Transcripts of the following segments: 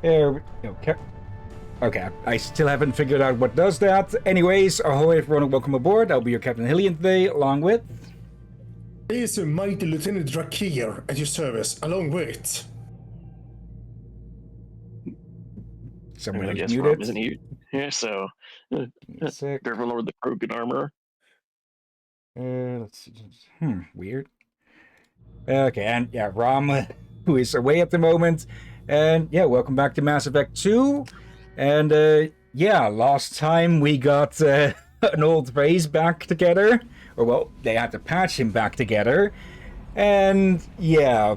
Okay. Okay, I still haven't figured out what does that. Anyways, ahoy everyone and welcome aboard. I'll be your Captain Hillyan today, along with... Is a mighty Lieutenant Drakir at your service, along with... Someone I else guess muted. Rob isn't here. Yeah, so... Sick. Overlord the Krogan armor. Let's see. Weird. Okay, and yeah, Ram, who is away at the moment. And yeah, welcome back to Mass Effect 2. And yeah, last time we got an old race back together. Or well, they had to patch him back together. And yeah,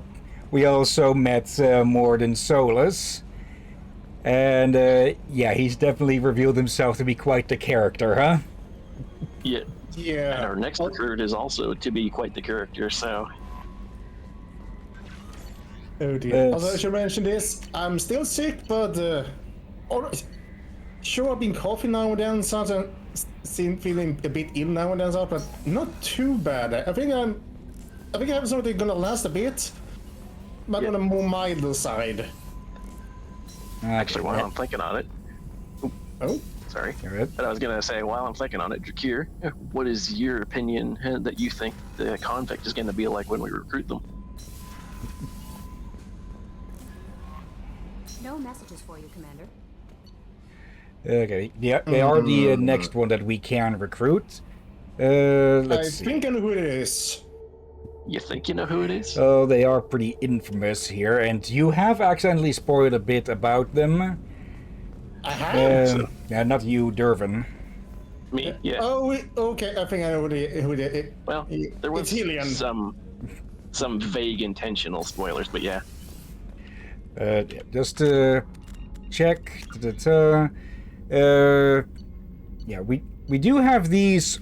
we also met Morden Solus. And yeah, he's definitely revealed himself to be quite the character, huh? Yeah. Yeah. And our next recruit is also to be quite the character, so... Oh dear. Although I should mention this, I'm still sick, but sure I've been coughing now and then, sometimes feeling a bit ill now and then, but not too bad. I think I have something gonna last a bit, but on a more milder side. Actually, while I'm thinking on it... Oh? Sorry. Right. But I was going to say, while I'm thinking on it, Drakir, what is your opinion that you think the convict is going to be like when we recruit them? No messages for you, Commander. Okay, yeah, they are the next one that we can recruit. Let's see. I think I know who it is. You think you know who it is? Oh, they are pretty infamous here, and you have accidentally spoiled a bit about them. I have? Yeah, not you, Dervin. Me? Yeah. Oh, okay, I think I know who it is. Well, there was It's Hillyan. some vague intentional spoilers, but yeah. Just to check. Yeah, we do have these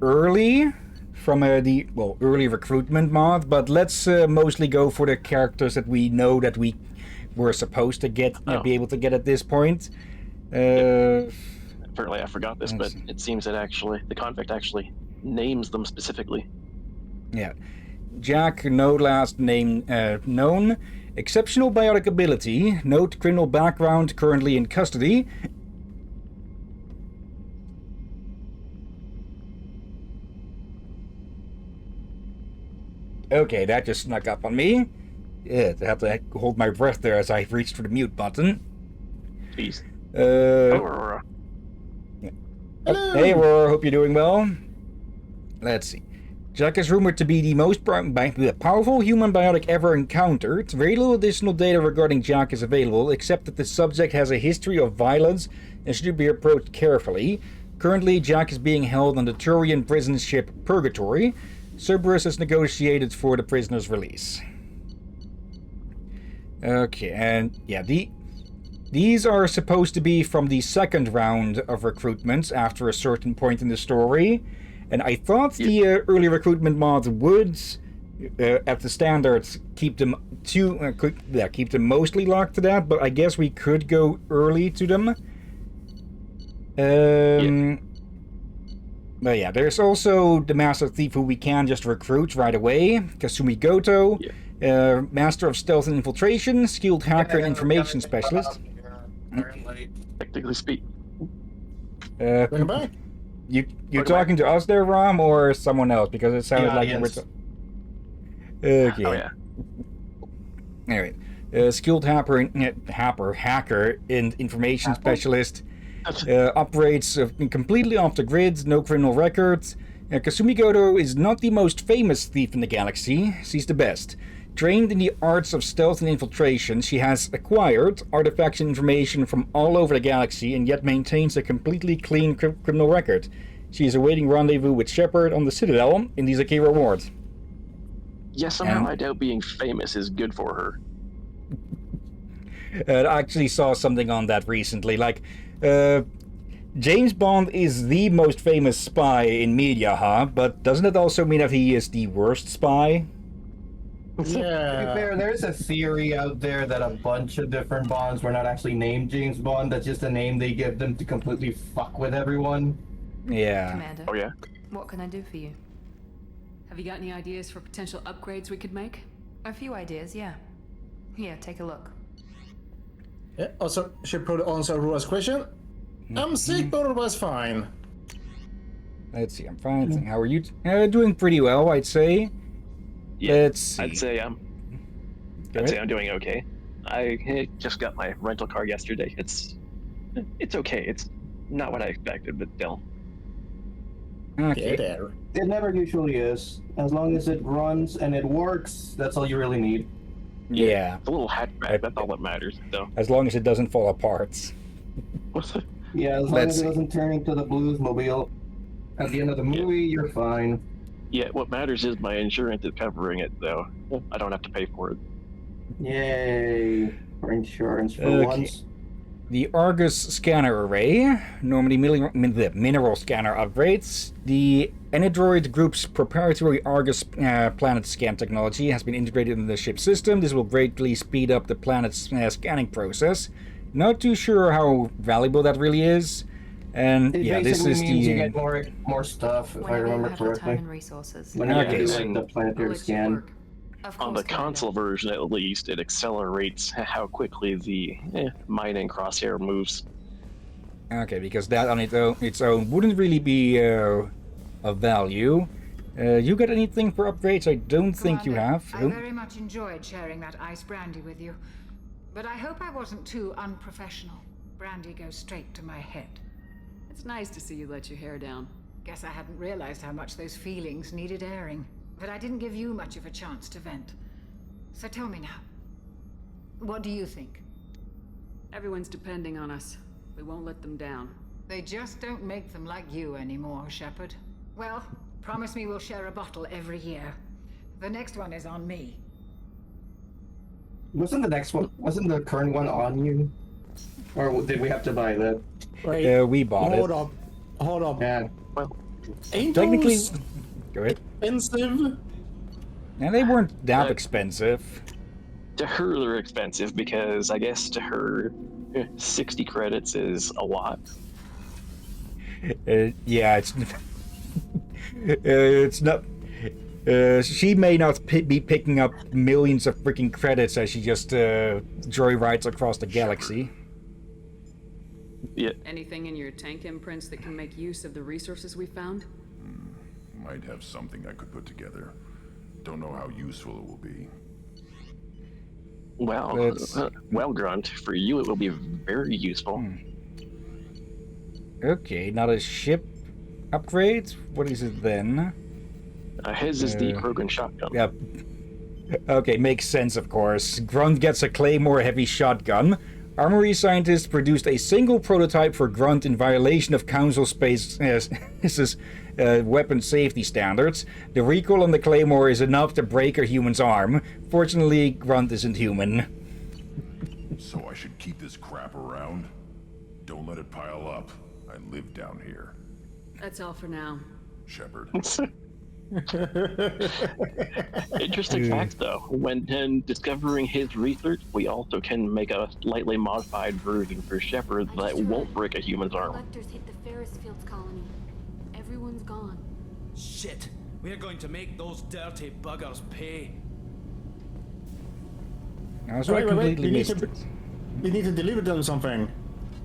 early from the early recruitment mod, but let's mostly go for the characters that we know that we were supposed to get be able to get at this point. Apparently I forgot this, but it seems that actually the convict actually names them specifically. Yeah. Jack, no last name known. Exceptional biotic ability. Note criminal background, currently in custody. Okay, that just snuck up on me. Yeah, I have to hold my breath there as I reached for the mute button. Jeez. Aurora. Yeah. Hey, Aurora, hope you're doing well. Let's see. Jack is rumored to be the most powerful human biotic ever encountered. Very little additional data regarding Jack is available, except that the subject has a history of violence and should be approached carefully. Currently, Jack is being held on the Turian prison ship Purgatory. Cerberus has negotiated for the prisoner's release. Okay, and yeah, these are supposed to be from the second round of recruitments after a certain point in the story. And I thought the early recruitment mod would, at the standards, keep them keep them mostly locked to that. But I guess we could go early to them. But yeah, there's also the Master Thief who we can just recruit right away. Kasumi Goto, Master of Stealth and Infiltration, Skilled Hacker and Information Specialist. Technically speak. Welcome back. You're talking to us there, Ram, or someone else? Because it sounded like you were... Okay. Oh, yeah. Anyway, skilled hacker and information specialist, operates completely off the grid, no criminal records. Kasumi Goto is not the most famous thief in the galaxy. She's the best. Trained in the arts of stealth and infiltration, she has acquired artifacts and information from all over the galaxy and yet maintains a completely clean criminal record. She is awaiting rendezvous with Shepard on the Citadel, and these are key rewards. Yeah, somehow I doubt being famous is good for her. I actually saw something on that recently, like, James Bond is the most famous spy in media, huh? But doesn't it also mean that he is the worst spy? To be fair, there's a theory out there that a bunch of different Bonds were not actually named James Bond. That's just a name they give them to completely fuck with everyone. Yeah. Commander. Oh, yeah? What can I do for you? Have you got any ideas for potential upgrades we could make? A few ideas, yeah. Here, take a look. Yeah, also, should put answer Rua's question. I'm sick, but otherwise fine. Let's see. I'm fine. How are you? Doing pretty well, I'd say. Yeah, Let's see. I'd say I'm doing okay. I just got my rental car yesterday. It's okay. It's not what I expected, but still. Okay. Get there. It never usually is. As long as it runs and it works, that's all you really need. Yeah. It's a little hatchback. That's all that matters. So. As long as it doesn't fall apart. Yeah, as long Let's as it see. doesn't turn into the Bluesmobile at the end of the movie, you're fine. Yeah, what matters is my insurance is covering it, though. I don't have to pay for it. Yay for insurance for Okay. once. The Argus scanner array, normally the mineral scanner upgrades. The Anidroid Group's proprietary Argus planet scan technology has been integrated in the ship system. This will greatly speed up the planet's scanning process. Not too sure how valuable that really is. And It yeah, this basically is means the you get more stuff, if I Whenever you remember have the time correctly. and resources. Whenever Okay, you do so- like the I'll planetary let you scan. work. Of On the course, Commander. console version, at least, it accelerates how quickly the mining crosshair moves. okay, because that on its own wouldn't really be of value. You got anything for upgrades? I don't think you Commander, have. I Oh, very much enjoyed sharing that ice brandy with you. But I hope I wasn't too unprofessional. Brandy goes straight to my head. It's nice to see you let your hair down. Guess I hadn't realized how much those feelings needed airing. But I didn't give you much of a chance to vent. So tell me now. What do you think? Everyone's depending on us. We won't let them down. They just don't make them like you anymore, Shepard. Well, promise me we'll share a bottle every year. The next one is on me. Wasn't the current one on you? Or did we have to buy that? Wait, we bought hold it. up. Hold up. Yeah. Well, Ain't Technically, those go ahead. expensive? And they weren't that expensive. to her, they're expensive because I guess to her, 60 credits is a lot. Yeah, it's it's not. She may not be picking up millions of freaking credits as she just joyrides across the galaxy. Yeah, Anything in your tank imprints that can make use of the resources we found? Might have something I could put together. Don't know how useful it will be. well, That's- well, Grunt, for you it will be very useful. Okay, not a ship upgrade. What is it then? His is the Krogan shotgun. Yeah. Okay, makes sense, of course. Grunt gets a Claymore heavy shotgun. Armory scientists produced a single prototype for Grunt in violation of Council Space's weapon safety standards. The recoil on the Claymore is enough to break a human's arm. Fortunately, Grunt isn't human. So I should keep this crap around? Don't let it pile up. I live down here. That's all for now. Shepard. Interesting fact, though. When discovering his research, we also can make a lightly modified version for Shepard that won't break a human's arm. Collectors hit the Ferris Fields colony. Everyone's gone. Shit! We're going to make those dirty buggers pay. I was right, completely We need missed to, it. we need to deliver them something.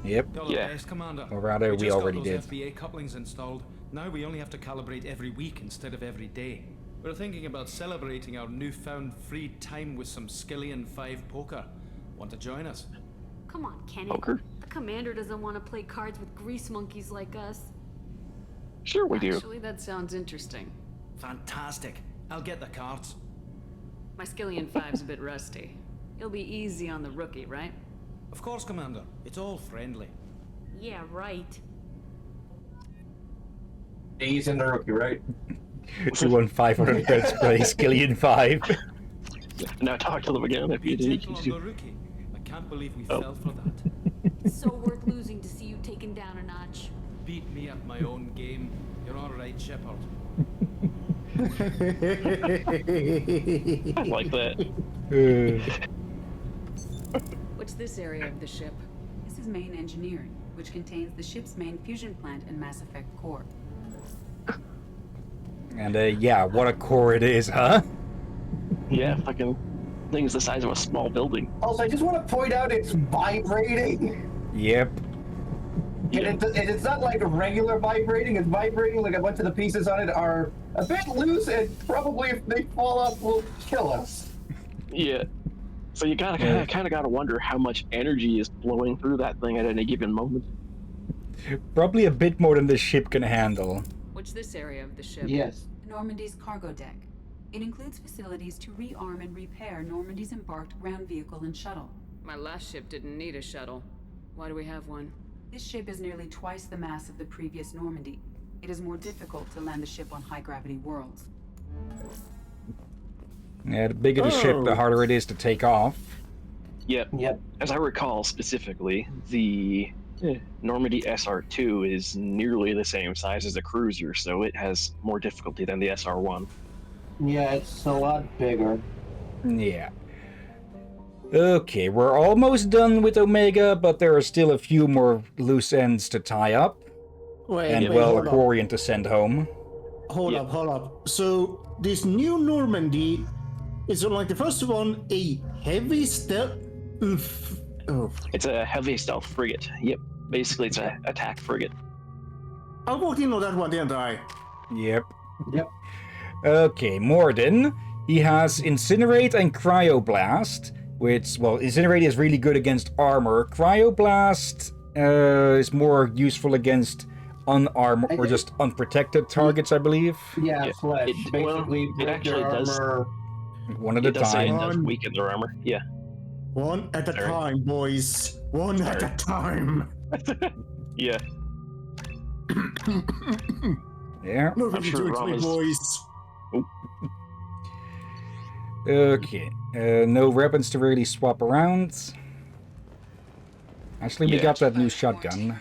Yep. You're the Yeah. best, Commander. Or rather, we just already got did. those FBA couplings installed. Now we only have to calibrate every week instead of every day. We're thinking about celebrating our newfound free time with some Skillian 5 poker. Want to join us? Come on, Kenny. Poker? The commander doesn't want to play cards with grease monkeys like us. Sure we do. Actually, that sounds interesting. Fantastic. I'll get the cards. My Skillian 5's a bit rusty. It'll be easy on the rookie, right? Of course, Commander. It's all friendly. Yeah, right. He's in the rookie, right? You won 500 credits play, Skillian 5. Now talk to them again if you Be need gentle on to. the rookie. I can't believe we Oh. fell for that. It's so worth losing to see you taken down a notch. Beat me at my own game. You're all right, Shepard. I like that. What's this area of the ship? This is main engineering, which contains the ship's main fusion plant and Mass Effect core. And yeah, what a core it is, huh? Yeah, fucking thing's the size of a small building. Also, I just want to point out it's vibrating. Yep. And it's not like a regular vibrating, it's vibrating like a bunch of the pieces on it are a bit loose and probably if they fall off will kill us. Yeah. So you kind of gotta wonder how much energy is flowing through that thing at any given moment. Probably a bit more than the ship can handle. What's this area of the ship? Yes. Normandy's cargo deck. It includes facilities to rearm and repair Normandy's embarked ground vehicle and shuttle. My last ship didn't need a shuttle. Why do we have one? This ship is nearly twice the mass of the previous Normandy. It is more difficult to land the ship on high-gravity worlds. Yeah, the bigger the ship, the harder it is to take off. Yep. As I recall specifically, the Normandy SR2 is nearly the same size as a cruiser, so it has more difficulty than the SR1. Yeah, it's a lot bigger. Yeah. Okay, we're almost done with Omega, but there are still a few more loose ends to tie up. And, well, a Quarian to send home. Hold up. So, this new Normandy is like the first one, a heavy stealth. It's a heavy stealth frigate. Yep. Basically, it's an attack frigate. I walked in on that one, didn't I? Yep. Yep. Okay, Morden. He has Incinerate and Cryoblast, which, well, Incinerate is really good against armor. Cryoblast is more useful against unarmored or just unprotected targets, I believe. Yeah, flesh. Basically, it actually does. Armor. One at a time. It does weaken their armor. Yeah. One at a time, boys. One at a time. Yeah. Yeah. Nothing to do with me, boys. Okay. No weapons to really swap around. Actually, we got that new shotgun.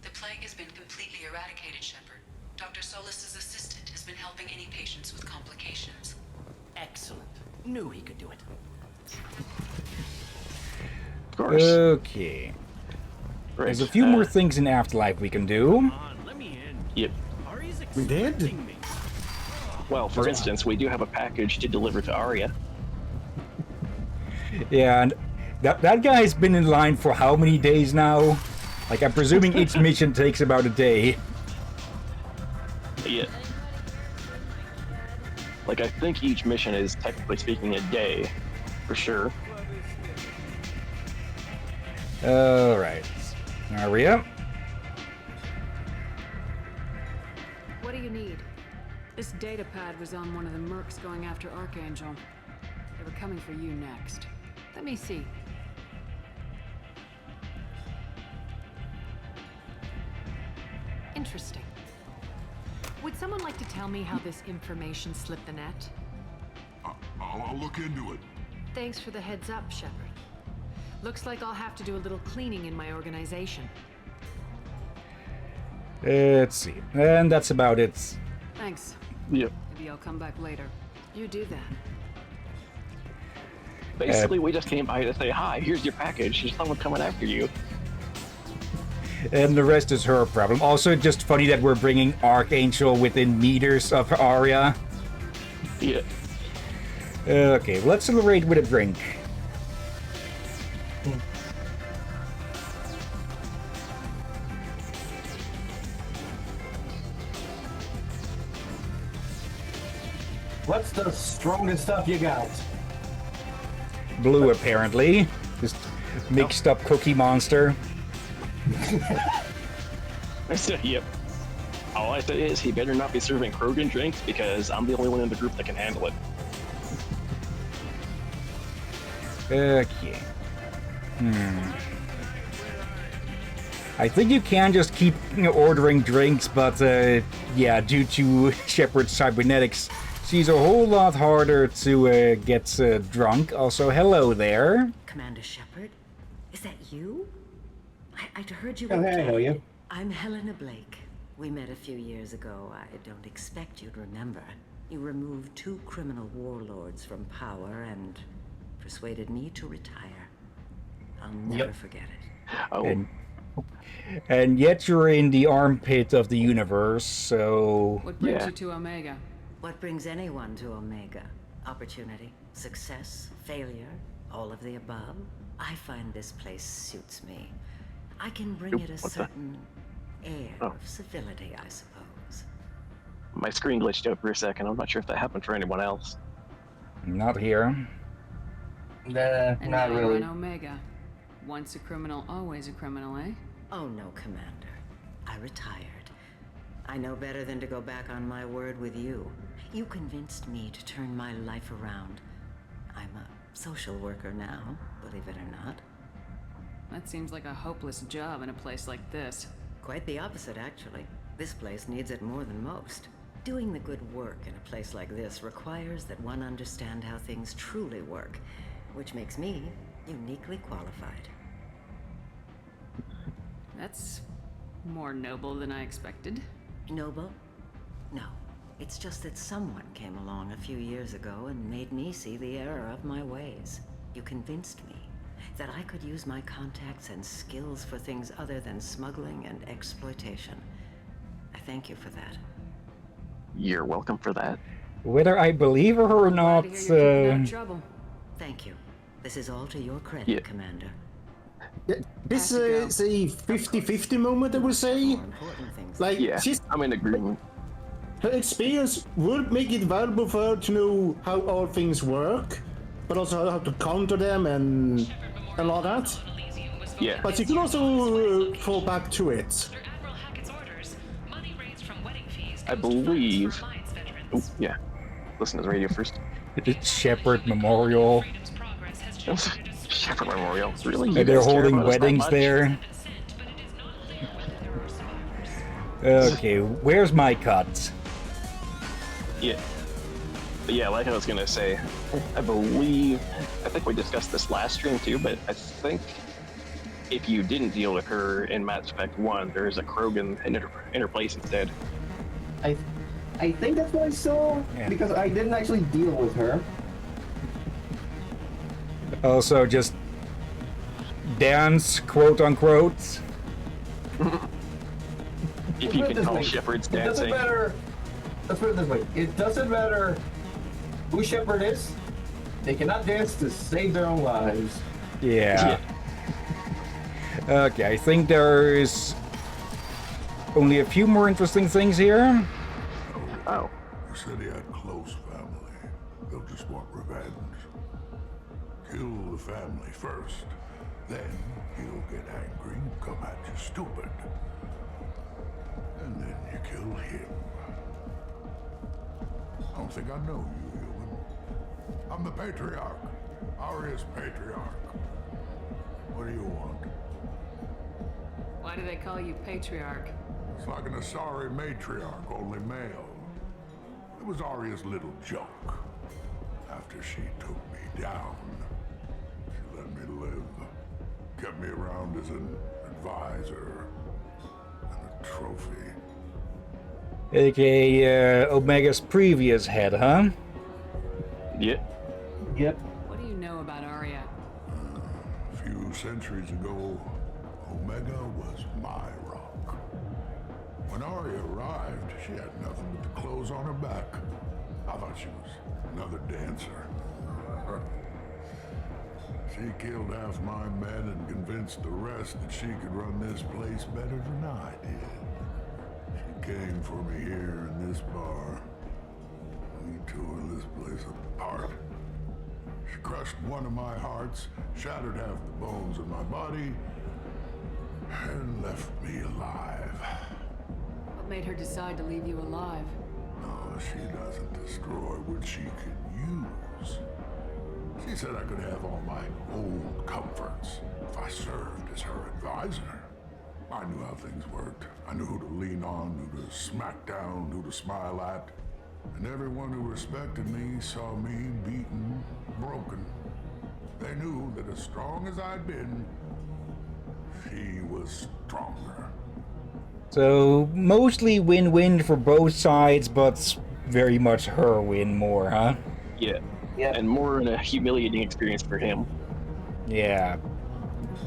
The plague has been completely eradicated, Shepard. Dr. Solis's assistant has been helping any patients with complications. Excellent. Knew he could do it. Of course. Okay. Right. There's a few more things in Afterlife we can do. Yep. We did? Well, for instance, we do have a package to deliver to Arya. Yeah, and that guy's been in line for how many days now? Like, I'm presuming each mission takes about a day. Yeah. Like, I think each mission is, technically speaking, a day, for sure. Alright. Arya? What do you need? This data pad was on one of the mercs going after Archangel. They were coming for you next. Let me see. Interesting. Would someone like to tell me how this information slipped the net? I'll look into it. Thanks for the heads up, Shepard. Looks like I'll have to do a little cleaning in my organization. Let's see. And that's about it. Thanks. Yep. Maybe I'll come back later. You do that. Basically, we just came by to say, hi, here's your package. There's someone coming after you. And the rest is her problem. Also, just funny that we're bringing Archangel within meters of Arya. Yeah. Okay, let's celebrate with a drink. What's the strongest stuff you got? Blue, apparently. Just mixed up Cookie Monster. Yep. All I say is he better not be serving Krogan drinks because I'm the only one in the group that can handle it. Okay. I think you can just keep ordering drinks, but yeah, due to Shepard's cybernetics, she's a whole lot harder to get drunk. Also, hello there. Commander Shepard, is that you? I'd heard you. Oh, hey, I know you. I'm Helena Blake. We met a few years ago. I don't expect you'd remember. You removed 2 criminal warlords from power and persuaded me to retire. I'll never forget it. Oh. And yet you're in the armpit of the universe, so... What brings you to Omega? What brings anyone to Omega? Opportunity. Success, failure, all of the above. I find this place suits me. I can bring it a certain air of civility, I suppose. My screen glitched out for a second. I'm not sure if that happened for anyone else. Not here. And Not now you're really. on Omega. Once a criminal, always a criminal, eh? Oh no, Commander. I retired. I know better than to go back on my word with you. You convinced me to turn my life around. I'm a social worker now, believe it or not. That seems like a hopeless job in a place like this. Quite the opposite, actually. This place needs it more than most. Doing the good work in a place like this requires that one understand how things truly work, which makes me uniquely qualified. That's more noble than I expected. Noble? No. It's just that someone came along a few years ago and made me see the error of my ways. You convinced me that I could use my contacts and skills for things other than smuggling and exploitation. I thank you for that. You're welcome for that. Whether I believe her or not, Glad to hear you're keeping out of trouble. Thank you. This is all to your credit, Commander. This is a 50-50 moment, I would say. Like, Yeah, I'm in agreement. her experience would make it valuable for her to know how all things work, but also how to counter them and all that. Yeah. But you can also fall back to it. I believe. Oh, yeah. Listen to the radio first. it's Shepherd Memorial. Shepherd Memorial. Really? You And they're guys care holding about us that weddings much? there. Okay, where's my cut? Yeah. But yeah, like I was gonna say, I think we discussed this last stream too, but I think if you didn't deal with her in Mass Effect 1, there's a Krogan in her place instead. I think that's what I saw, because I didn't actually deal with her. Also, just dance, quote unquote. If you can call Shepard's It doesn't dancing. matter. Let's put it this way. It doesn't matter who Shepard is. They cannot dance to save their own lives. Yeah. Okay, I think there's only a few more interesting things here. Oh. He said he had close family. They'll just want revenge. Kill the family first. Then he'll get angry and come at you stupid. And then you kill him. I don't think I know you, human. I'm the Patriarch. Aria's Patriarch. What do you want? Why do they call you Patriarch? It's like an Asari matriarch, only male. It was Aria's little joke. After she took me down, she let me live. Kept me around as an advisor and a trophy. AKA Omega's previous head, huh? Yep. What do you know about Arya? A few centuries ago, Omega was my rock. When Arya arrived, she had nothing but the clothes on her back. I thought she was another dancer. She killed half my men and convinced the rest that she could run this place better than I did. She came for me here in this bar. We tore this place apart. She crushed one of my hearts, shattered half the bones in my body, and left me alive. What made her decide to leave you alive? No, she doesn't destroy what she can use. She said I could have all my old comforts if I served as her advisor. I knew how things worked. I knew who to lean on, who to smack down, who to smile at. And everyone who respected me saw me beaten, broken. They knew that as strong as I'd been, she was stronger. So, mostly win-win for both sides, but very much her win more, huh? Yeah. And more in a humiliating experience for him. Yeah.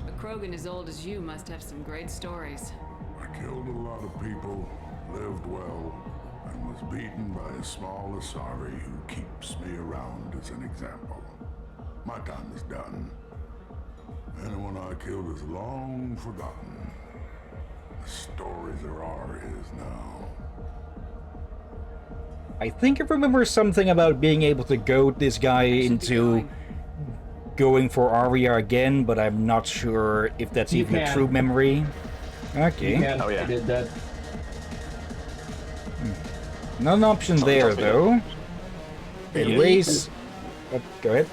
A Krogan as old as you must have some great stories. I killed a lot of people, lived well, and was beaten by a small Asari who keeps me around as an example. My time is done. Anyone I killed is long forgotten. The stories are his now. I think I remember something about being able to goad this guy into going for Arya again, but I'm not sure if that's even a true memory. Okay. Oh, yeah. I did that. Not an option there, though. Anyways, go ahead.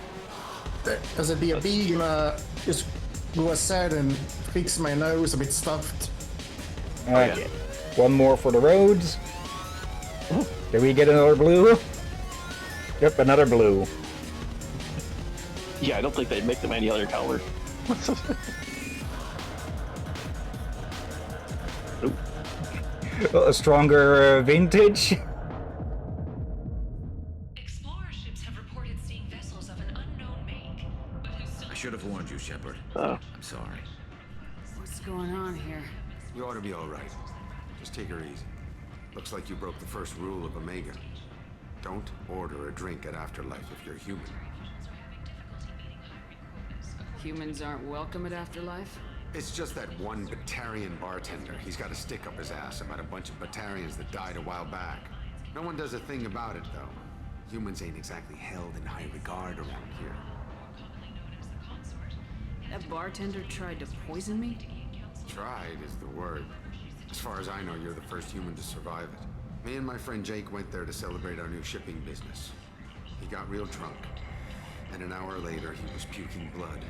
As a B&B, gonna just go aside and fix my nose a bit stuffed. Okay. One more for the roads. Did we get another blue? Yep, another blue. Yeah, I don't think they'd make them any other color. A stronger vintage. Explorer ships have reported seeing vessels of an unknown make, but who still... I should have warned you, Shepard. Oh. I'm sorry. What's going on here? You ought to be all right. Just take her easy. Looks like you broke the first rule of Omega. Don't order a drink at Afterlife if you're human. Humans aren't welcome at Afterlife? It's just that one Batarian bartender. He's got a stick up his ass about a bunch of Batarians that died a while back. No one does a thing about it, though. Humans ain't exactly held in high regard around here. That bartender tried to poison me? Tried is the word. As far as I know, you're the first human to survive it. Me and my friend Jake went there to celebrate our new shipping business. He got real drunk, and an hour later he was puking blood.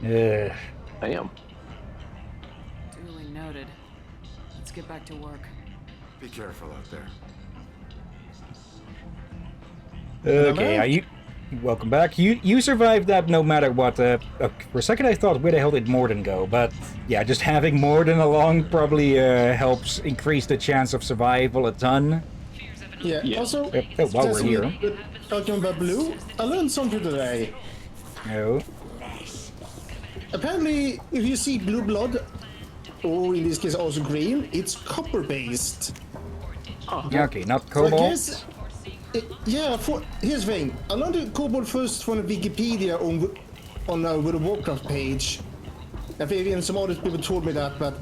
Yeah. I am. Duly noted. Let's get back to work. Be careful out there. Okay, welcome back. You survived that no matter what. For a second I thought, where the hell did Morden go? But yeah, just having Morden along probably helps increase the chance of survival a ton. Yeah, also, while we're here. Talking about blue, I learned something today. No. Apparently, if you see blue blood, or in this case also green, it's copper-based. Oh. Yeah, okay, not cobalt. Here's the thing. I learned the cobalt first from the Wikipedia on the World of Warcraft page. I think even some other people told me that, but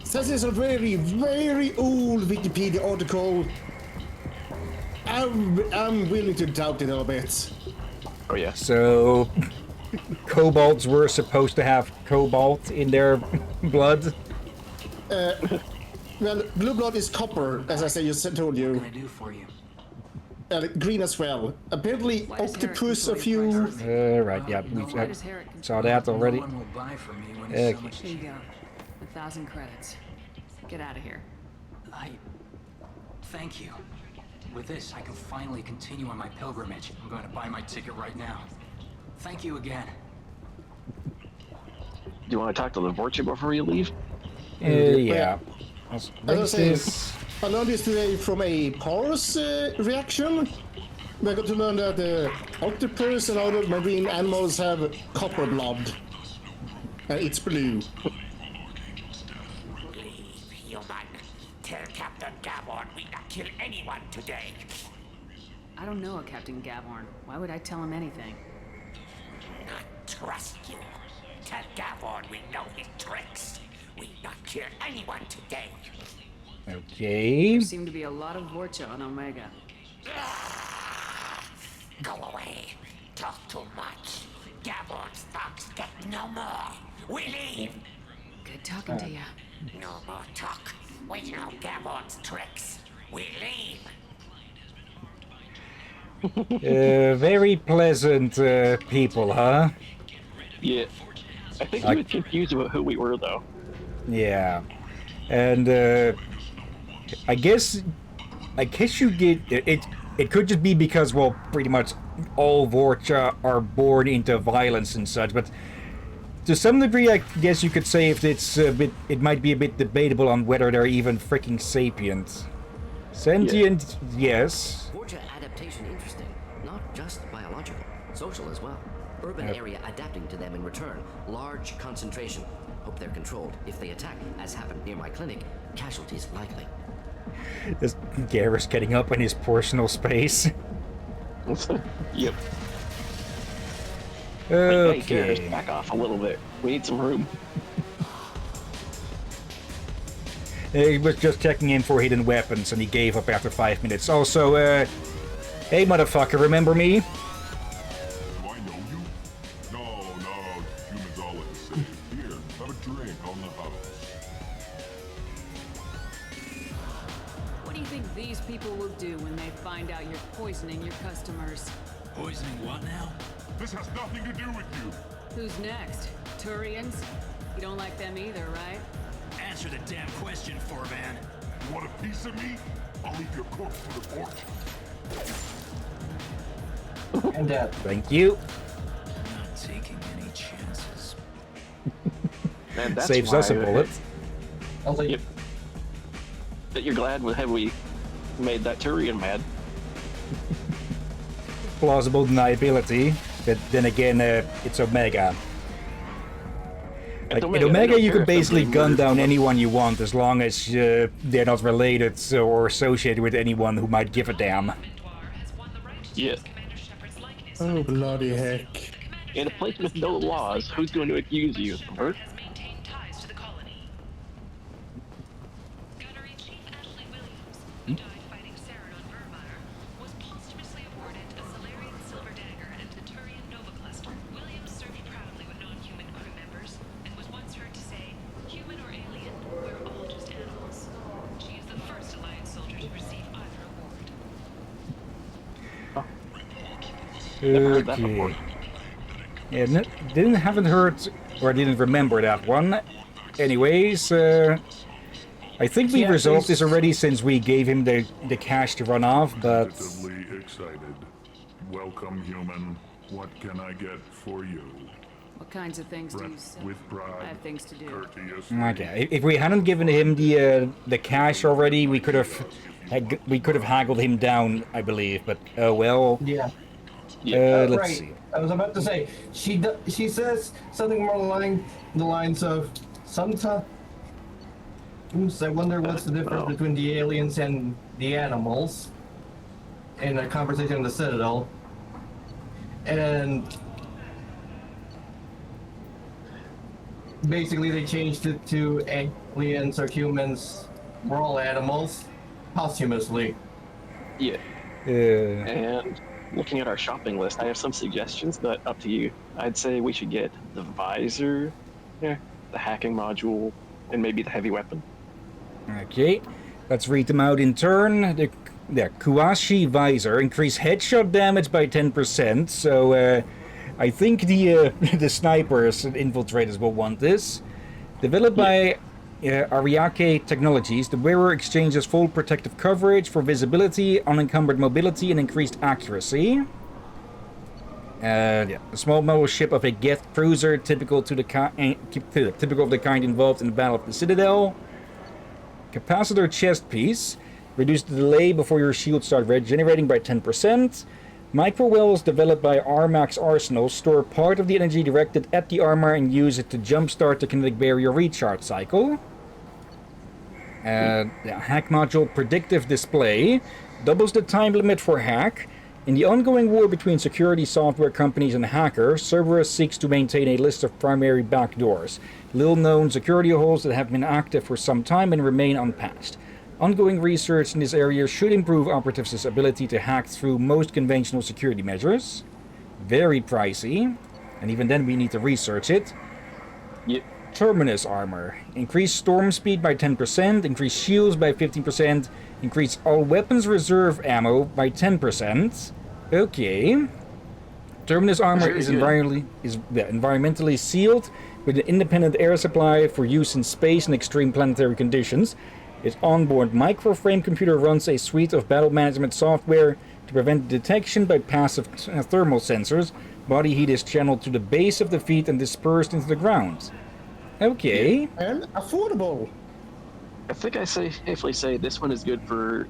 since it's a very, very old Wikipedia article, I'm willing to doubt it a little bit. Oh yeah. So, kobolds were supposed to have cobalt in their blood? Well, blue blood is copper, as I told you. What can I do for you? Green as well. Apparently, octopus a few. Right, yeah, we saw that already. No one will buy from me when Okay. so much. Here you go. 1,000 credits. Get out of here. Thank you. With this, I can finally continue on my pilgrimage. I'm going to buy my ticket right now. Thank you again. Do you want to talk to the Vorcha before you leave? Yeah. As I say, I learned this today from a Pars reaction. I got to learn that octopus and other marine animals have copper blood. And it's blue. Leave, human. Tell Captain Gaborn we not kill anyone today. I don't know a Captain Gaborn. Why would I tell him anything? Not trust you. Tell Gaborn we know his tricks. We not kill anyone today. Okay. There seem to be a lot of Vorcha on Omega. Go away. Talk too much. Gaborn's thugs get no more. We leave. Good talking to you. No more talk. We know Gaborn's tricks. We leave. Very pleasant people, huh? Yeah. I think he was confused about who we were, though. Yeah. And I guess you get it. It could just be because, well, pretty much all Vorcha are born into violence and such. But to some degree, I guess you could say if it's a bit, it might be a bit debatable on whether they're even freaking sapient. Sentient, yes. Vorcha adaptation interesting, not just biological, social as well. Urban area adapting to them in return. Large concentration. Hope they're controlled. If they attack, as happened near my clinic, casualties likely. This Garrus getting up in his personal space. Yep. Okay. Hey, Garrus, back off a little bit. We need some room. He was just checking in for hidden weapons, and he gave up after 5 minutes. Also, hey motherfucker, remember me? Do I know you? No, humans all look the same. Here, have a drink on the house. What do you think these people will do when they find out you're poisoning your customers? Poisoning what now? This has nothing to do with you. Who's next? Turians? You don't like them either, right? Answer the damn question, Forban. You want a piece of me? I'll leave your corpse for the porch. And Thank you. I'm not taking any chances. Man, that's Saves why us a bullet. I was like, Yep. But you're glad have we made that Turian mad. Plausible deniability, but then again, it's Omega. Like, in Omega, you could basically gun down anyone you want as long as they're not related or associated with anyone who might give a damn. Yeah. Oh, bloody heck. In a place with no laws, who's going to accuse you, Bert? Okay. Yeah, haven't heard or didn't remember that one. Anyways, I think we resolved this already since we gave him the cash to run off, but... Positively excited. Welcome, human. What can I get for you? What kinds of things do you sell? With pride, I have things to do. courteously. Okay, if we hadn't given him the cash already, we could have haggled him down, I believe. But oh well. yeah. Let's right. see. I was about to say she says something more along the lines of sometimes. I wonder what's the difference between the aliens and the animals in a conversation in the Citadel, and basically they changed it to aliens or humans. We're all animals, posthumously. Yeah. And looking at our shopping list, I have some suggestions, but up to you. I'd say we should get the visor, the hacking module, and maybe the heavy weapon. Okay, let's read them out in turn. The Kuashi visor increased headshot damage by 10%. So I think the the snipers and infiltrators will want this. Developed by Ariake Technologies, the wearer exchanges full protective coverage for visibility, unencumbered mobility, and increased accuracy. A small model ship of a Geth cruiser, typical of the kind involved in the Battle of the Citadel. Capacitor chest piece, reduce the delay before your shields start regenerating by 10%. Microwells developed by Armax Arsenal store part of the energy directed at the armor and use it to jumpstart the kinetic barrier recharge cycle. Hack module predictive display doubles the time limit for hack. In the ongoing war between security software companies and hackers, Cerberus seeks to maintain a list of primary backdoors, little-known security holes that have been active for some time and remain unpatched. Ongoing research in this area should improve operatives' ability to hack through most conventional security measures. Very pricey, and even then we need to research it. Yep. Terminus armor. Increase storm speed by 10%, increase shields by 15%, increase all weapons reserve ammo by 10%. Okay. Terminus armor is environmentally sealed with an independent air supply for use in space and extreme planetary conditions. Its onboard microframe computer runs a suite of battle management software to prevent detection by passive thermal sensors. Body heat is channeled to the base of the feet and dispersed into the ground. Okay. And affordable. I think I safely say this one is good for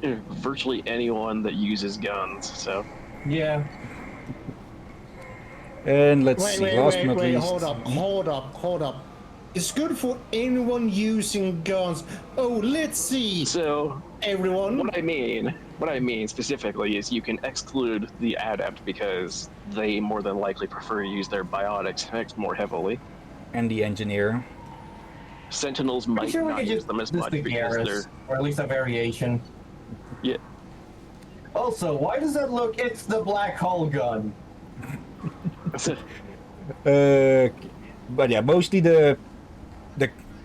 virtually anyone that uses guns. So. Yeah. And let's see. Last but not least. Hold up. It's good for anyone using guns. Oh, let's see. So, everyone. What I mean specifically is you can exclude the adept because they more than likely prefer to use their biotics mixed more heavily. And the engineer. Sentinels might not use them as much because they're, or at least a variation. Yeah. Also, why does that look? It's the black hole gun. But yeah, mostly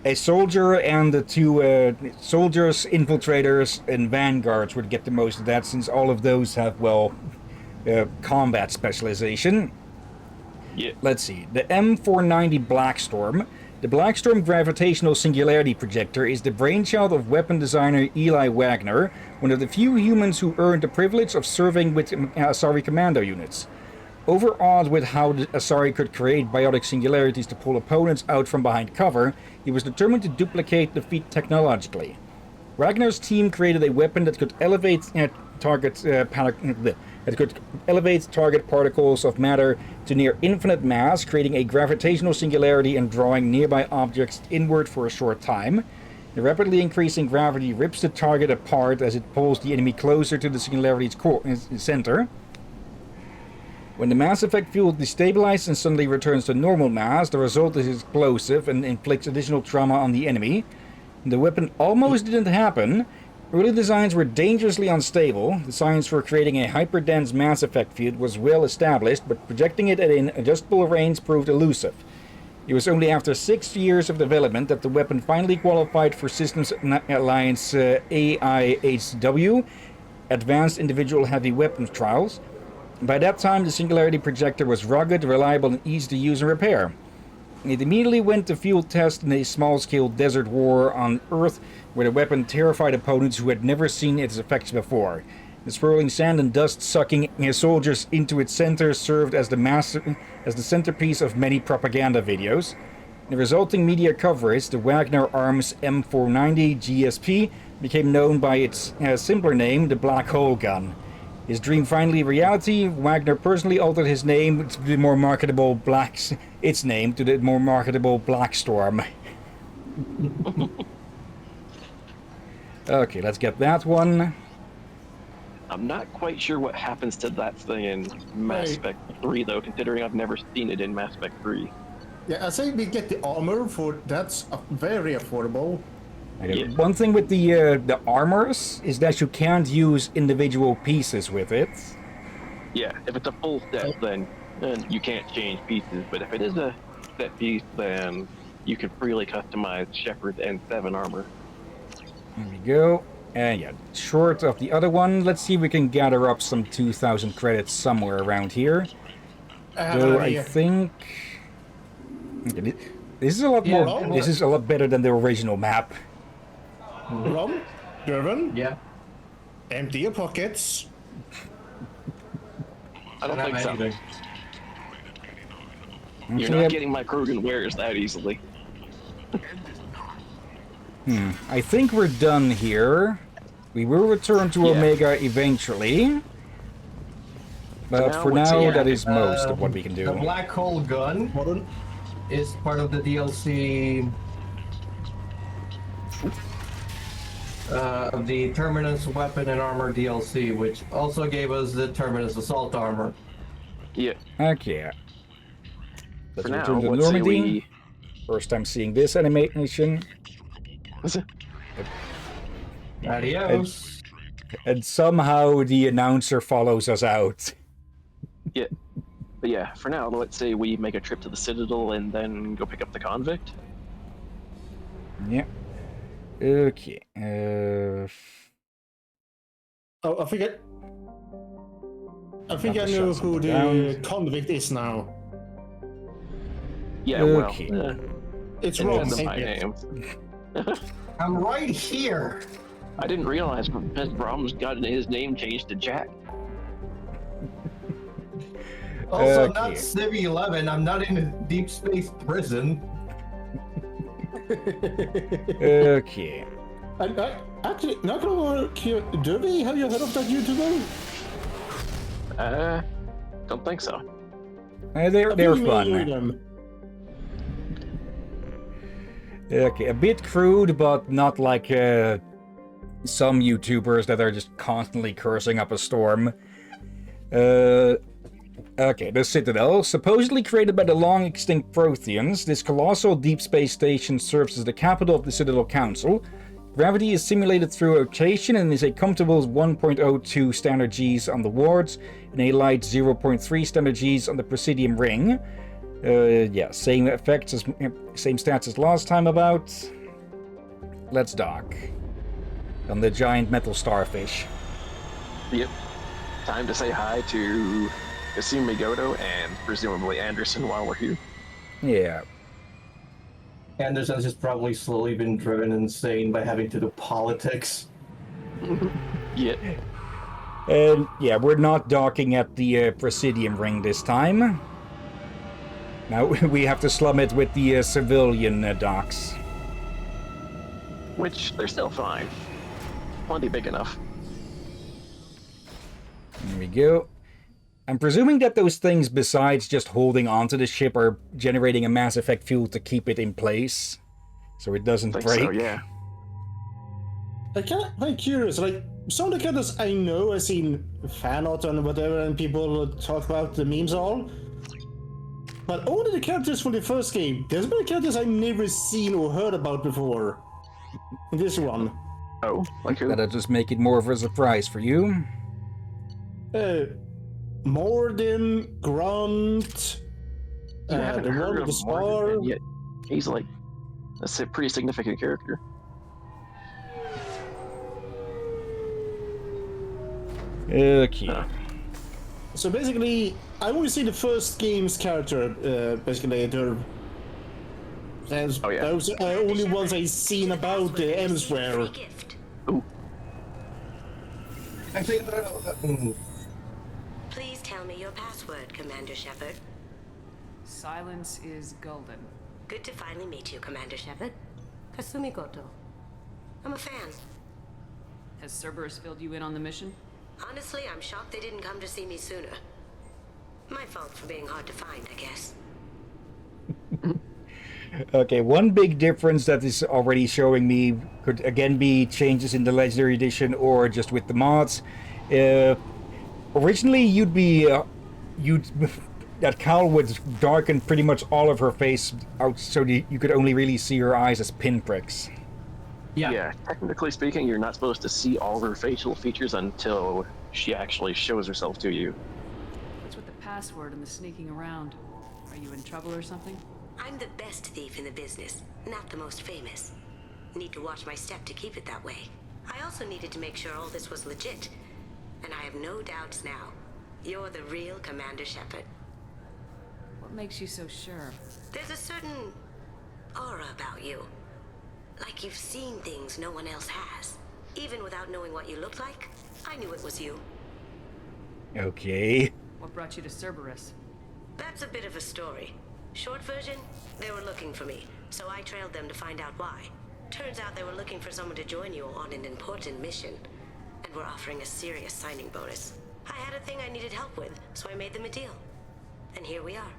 a soldier and the two soldiers, infiltrators, and vanguards would get the most of that, since all of those have combat specialization. Yeah. Let's see. The M490 Blackstorm. The Blackstorm gravitational singularity projector is the brainchild of weapon designer Eli Wagner, one of the few humans who earned the privilege of serving with Asari commando units. Overawed with how the Asari could create biotic singularities to pull opponents out from behind cover, he was determined to duplicate the feat technologically. Wagner's team created a weapon that could elevate target particles of matter to near infinite mass, creating a gravitational singularity and drawing nearby objects inward for a short time. The rapidly increasing gravity rips the target apart as it pulls the enemy closer to the singularity's center. When the mass effect field destabilizes and suddenly returns to normal mass, the result is explosive and inflicts additional trauma on the enemy. The weapon almost didn't happen. Early designs were dangerously unstable. The science for creating a hyperdense mass effect field was well established, but projecting it at an adjustable range proved elusive. It was only after 6 years of development that the weapon finally qualified for Systems Alliance AIHW, Advanced Individual Heavy Weapons Trials. By that time, the Singularity Projector was rugged, reliable, and easy to use and repair. It immediately went to field test in a small-scale desert war on Earth, where the weapon terrified opponents who had never seen its effects before. The swirling sand and dust sucking soldiers into its center served as the centerpiece of many propaganda videos. In the resulting media coverage, the Wagner Arms M490 GSP became known by its simpler name, the Black Hole Gun. His dream finally reality, Wagner personally altered his name to the more marketable Blackstorm. Okay, let's get that one. I'm not quite sure what happens to that thing in Mass Effect 3, though, considering I've never seen it in Mass Effect 3. Yeah, I say we get the armor for that's very affordable. Okay. Yeah. One thing with the armors is that you can't use individual pieces with it. Yeah, if it's a full set, then you can't change pieces. But if it is a set piece, then you can freely customize Shepard's N7 armor. There we go. And yeah, short of the other one, let's see if we can gather up some 2,000 credits somewhere around here. Though I think okay, this is a lot more. This is a lot better than the original map. Rom, Durban. Yeah. Empty your pockets. I don't think so. You're not getting my Krogan wares that easily. I think we're done here. We will return to Omega eventually. But for now, that is most of what we can do. The Black Hole Gun is part of the DLC of the Terminus Weapon and Armor DLC, which also gave us the Terminus Assault Armor. Yeah. Okay. Let's for return now, to Normandy. First time seeing this animation. Adios. And somehow the announcer follows us out. Yeah. But yeah, for now, let's say we make a trip to the Citadel and then go pick up the convict. Yeah. Okay. Oh, I think I know who the convict is now. Yeah, okay. Well, it's wrong. My name. I'm right here. I didn't realize Brom's got his name changed to Jack. Also, not Civvy 11. I'm not in a deep space prison. Okay. Actually, not gonna work here. Derby, have you heard of that YouTuber? Don't think so. They're fun. Okay, a bit crude, but not like some YouTubers that are just constantly cursing up a storm. Okay, the Citadel. Supposedly created by the long-extinct Protheans, this colossal deep space station serves as the capital of the Citadel Council. Gravity is simulated through rotation and is a comfortable 1.02 standard Gs on the wards and a light 0.3 standard Gs on the Presidium ring. Yeah, same effects as same stats as last time about. Let's dock on the giant metal starfish. Yep. Time to say hi to Kasumi Goto and presumably Anderson while we're here. Yeah. Anderson's just probably slowly been driven insane by having to do politics. Yeah. And yeah, we're not docking at the Presidium ring this time. Now we have to slum it with the civilian docks. Which, they're still fine. Plenty big enough. There we go. I'm presuming that those things, besides just holding onto the ship, are generating a Mass Effect fuel to keep it in place, so it doesn't break. So, yeah. I'm kind of curious, like, some of the characters I know, I've seen fan art and whatever, and people talk about the memes all. But only the characters from the first game. There's been characters I've never seen or heard about before. This one. Oh, like who? That'll just make it more of a surprise for you. Morden, Grunt, You haven't the heard one with of the Morgan star. yet. He's like, that's a pretty significant character. Okay. So basically, I only see the first game's character, basically, they're those are only ones I've seen about elsewhere. Ooh. I think Please tell me your password, Commander Shepard. Silence is golden. Good to finally meet you, Commander Shepard. Kasumi Goto. I'm a fan. Has Cerberus filled you in on the mission? Honestly, I'm shocked they didn't come to see me sooner. My fault for being hard to find, I guess. Okay, one big difference that is already showing me could again be changes in the Legendary Edition or just with the mods. Originally, that cowl would darken pretty much all of her face out, so you could only really see her eyes as pinpricks. Yeah, technically speaking, you're not supposed to see all her facial features until she actually shows herself to you. What's with the password and the sneaking around? Are you in trouble or something? I'm the best thief in the business, not the most famous. Need to watch my step to keep it that way. I also needed to make sure all this was legit. And I have no doubts now. You're the real Commander Shepard. What makes you so sure? There's a certain aura about you. Like you've seen things no one else has. Even without knowing what you looked like, I knew it was you. Okay. What brought you to Cerberus? That's a bit of a story. Short version, they were looking for me, so I trailed them to find out why. Turns out they were looking for someone to join you on an important mission, and were offering a serious signing bonus. I had a thing I needed help with, so I made them a deal. And here we are.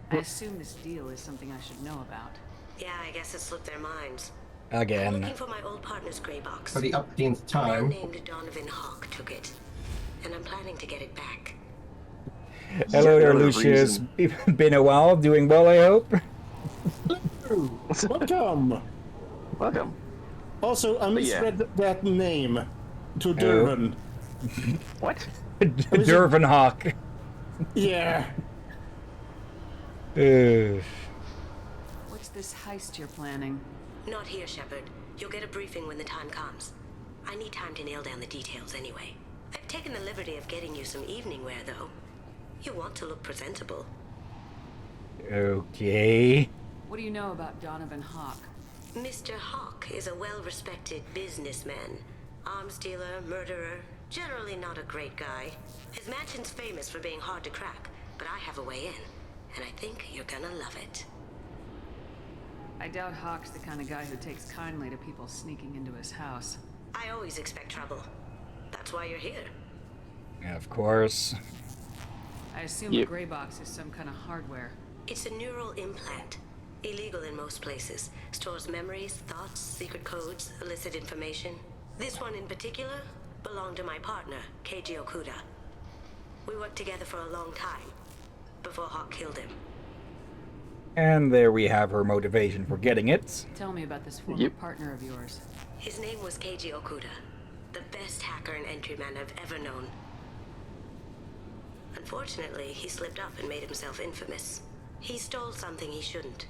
I assume this deal is something I should know about. Yeah, I guess it slipped their minds. Again. I'm looking for my old partner's gray box. for the upteenth A man time. named Donovan Hawk took it, and I'm planning to get it back. Hello there, Lucius. Been a while. Doing well, I hope. Welcome. Welcome. Also, I misread that name to Oh. Durban. What? Durban Hawk. Yeah. What's this heist you're planning? Not here, Shepard. You'll get a briefing when the time comes. I need time to nail down the details anyway. I've taken the liberty of getting you some evening wear, though. You want to look presentable. Okay. What do you know about Donovan Hawk? Mr. Hawk is a well-respected businessman. Arms dealer, murderer, generally not a great guy. His mansion's famous for being hard to crack, but I have a way in, and I think you're gonna love it. I doubt Hawk's the kind of guy who takes kindly to people sneaking into his house. I always expect trouble. That's why you're here. Of course. I assume the gray box is some kind of hardware. It's a neural implant. Illegal in most places. Stores memories, thoughts, secret codes, illicit information. This one in particular belonged to my partner, Keiji Okuda. We worked together for a long time, before Hawk killed him. And there we have her motivation for getting it. Tell me about this former partner of yours. His name was Keiji Okuda, the best hacker and entryman I've ever known. Unfortunately, he slipped up and made himself infamous. He stole something he shouldn't.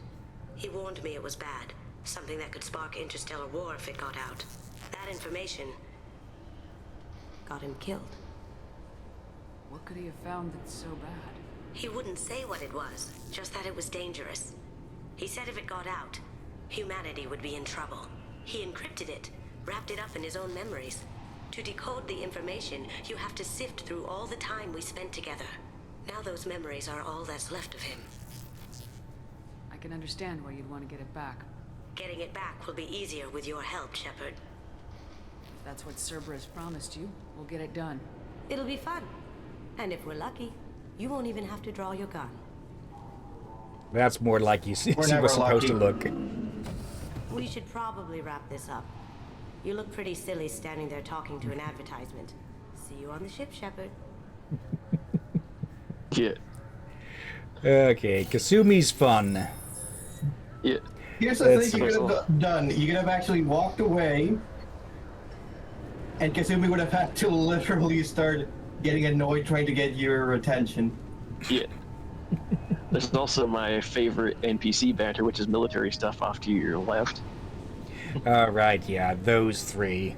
He warned me it was bad, something that could spark interstellar war if it got out. That information got him killed. What could he have found that's so bad? He wouldn't say what it was, just that it was dangerous. He said if it got out, humanity would be in trouble. He encrypted it, wrapped it up in his own memories. To decode the information, you have to sift through all the time we spent together. Now those memories are all that's left of him. I can understand why you'd want to get it back. Getting it back will be easier with your help, Shepard. If that's what Cerberus promised you, we'll get it done. It'll be fun. And if we're lucky, you won't even have to draw your gun. That's more like he was never supposed to look. We should probably wrap this up. You look pretty silly standing there talking to an advertisement. See you on the ship, Shepard. Yeah. Okay, Kasumi's fun. Yeah. Here's the thing you could have done. You could have actually walked away, and Kasumi would have had to literally start getting annoyed trying to get your attention. Yeah. There's also my favorite NPC banter, which is military stuff off to your left. Right, yeah, those three.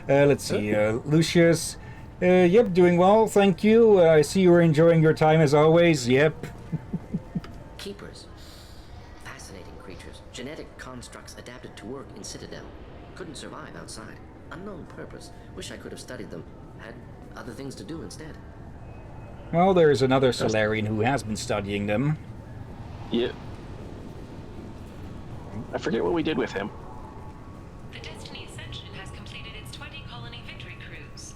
Let's see, Lucius. Yep, doing well, thank you. I see you were enjoying your time as always. Yep. Keepers. Fascinating creatures. Genetic constructs adapted to work in Citadel. Couldn't survive outside. Unknown purpose. Wish I could have studied them. Had other things to do instead. Well, there's another Solarian who has been studying them. Yeah. I forget what we did with him. The Destiny Ascension has completed its 20-colony victory cruise.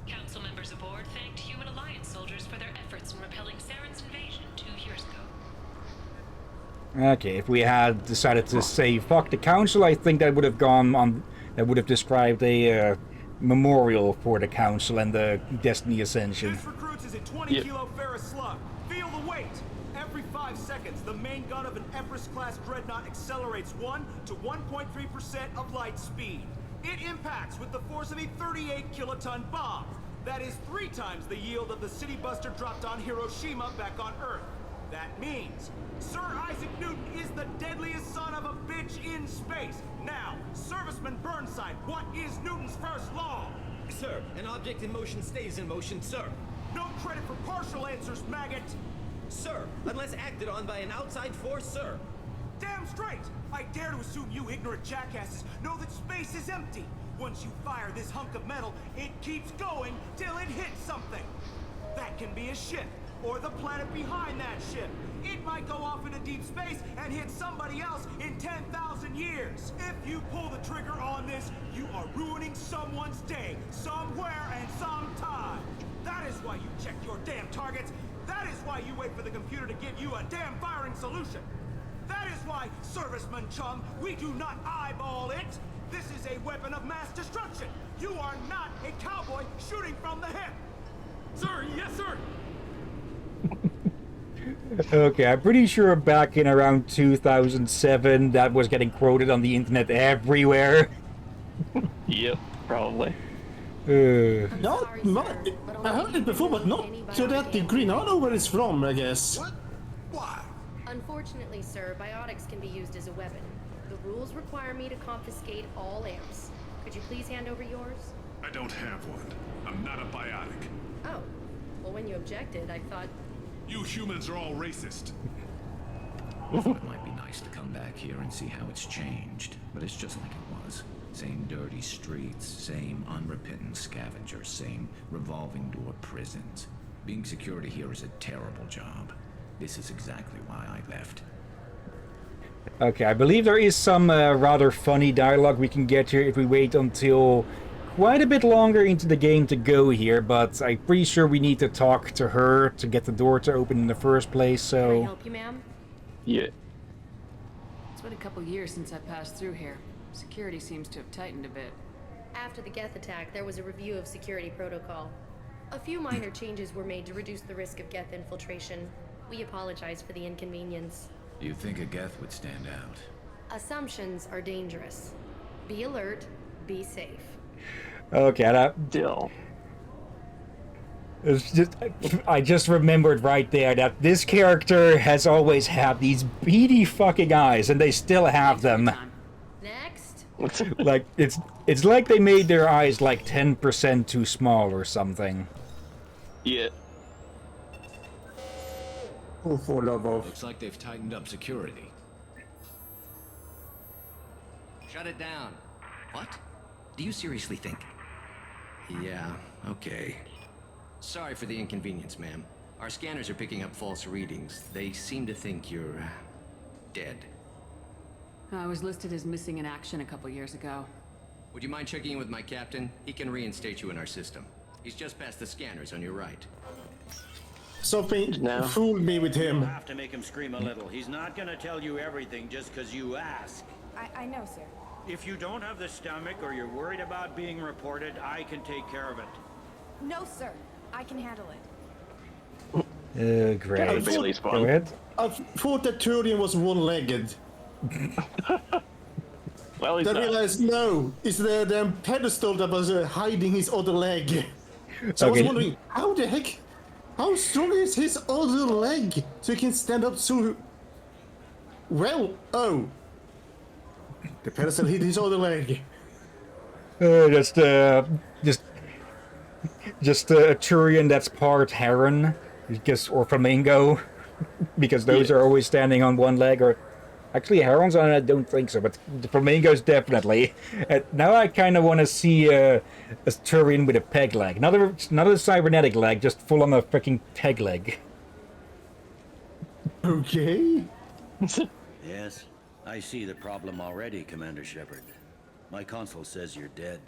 Council members aboard thanked Human Alliance soldiers for their efforts in repelling Saren's invasion 2 years ago. Okay, if we had decided to say fuck the Council, I think that would have gone on... That would have described a memorial for the Council and the Destiny Ascension. This recruits is a 20-kilo ferrous slug. Feel the weight! Every 5 seconds, the main gun of an Everest-class dreadnought accelerates 1 to 1.3% of light speed. It impacts with the force of a 38-kiloton bomb. That is 3 times the yield of the city buster dropped on Hiroshima back on Earth. That means Sir Isaac Newton is the deadliest son of a bitch in space. Now, Serviceman Burnside, what is Newton's first law? Sir, an object in motion stays in motion, sir. No credit for partial answers, maggot! Sir, unless acted on by an outside force, sir. Damn straight! I dare to assume you ignorant jackasses know that space is empty. Once you fire this hunk of metal, it keeps going till it hits something. That can be a ship, or the planet behind that ship. It might go off into deep space and hit somebody else in 10,000 years. If you pull the trigger on this, you are ruining someone's day, somewhere and sometime. That is why you check your damn targets. That is why you wait for the computer to give you a damn firing solution. That is why, Serviceman Chum, we do not eyeball it. This is a weapon of mass destruction. You are not a cowboy shooting from the hip. Sir, yes, sir. Okay, I'm pretty sure back in around 2007, that was getting quoted on the internet everywhere. Yep, probably. No, I heard it before, but not to that degree. Not know where it's from, I guess. What? Why? Unfortunately, sir, biotics can be used as a weapon. The rules require me to confiscate all amps. Could you please hand over yours? I don't have one. I'm not a biotic. Oh. Well, when you objected, I thought... You humans are all racist. It might be nice to come back here and see how it's changed, but it's just like it was. Same dirty streets, same unrepentant scavengers, same revolving door prisons. Being security here is a terrible job. This is exactly why I left. Okay, I believe there is some rather funny dialogue we can get here if we wait until quite a bit longer into the game to go here, but I'm pretty sure we need to talk to her to get the door to open in the first place, so... Can I help you, ma'am? Yeah. been a couple years since I passed through here. Security seems to have tightened a bit. After the Geth attack, there was a review of security protocol. A few minor changes were made to reduce the risk of Geth infiltration. We apologize for the inconvenience. Do you think a Geth would stand out? Assumptions are dangerous. Be alert, be safe. Okay, Dill. it's just, I just remembered right there that this character has always had these beady fucking eyes, and they still have them. Next. Like it's like they made their eyes like 10% too small or something. Yeah. Oh, for love of. Looks like they've tightened up security. Shut it down. What? Do you seriously think? Yeah, okay. Sorry for the inconvenience, ma'am. Our scanners are picking up false readings. They seem to think you're dead. I was listed as missing in action a couple years ago. Would you mind checking in with my captain? He can reinstate you in our system. He's just past the scanners on your right. Something fooled me with him. You'll have to make him scream a little. He's not gonna tell you everything just because you ask. I know, sir. If you don't have the stomach or you're worried about being reported, I can take care of it. No, sir. I can handle it. Great. Bailey's fun. Go ahead. I thought that Turian was one-legged. Well, he's Then I not. realized, no, it's the damn pedestal that was hiding his other leg. So I was Okay. wondering, how the heck, how strong is his other leg so he can stand up so well? Oh, the pedestal hit his other leg. Just a Turian that's part heron, or flamingo, because those are always standing on one leg. Or actually, herons, I don't think so, but the flamingos definitely. Now I kind of want to see a Turian with a peg leg, not a cybernetic leg, just full on a freaking peg leg. Okay. Yes, I see the problem already, Commander Shepard. My console says you're dead.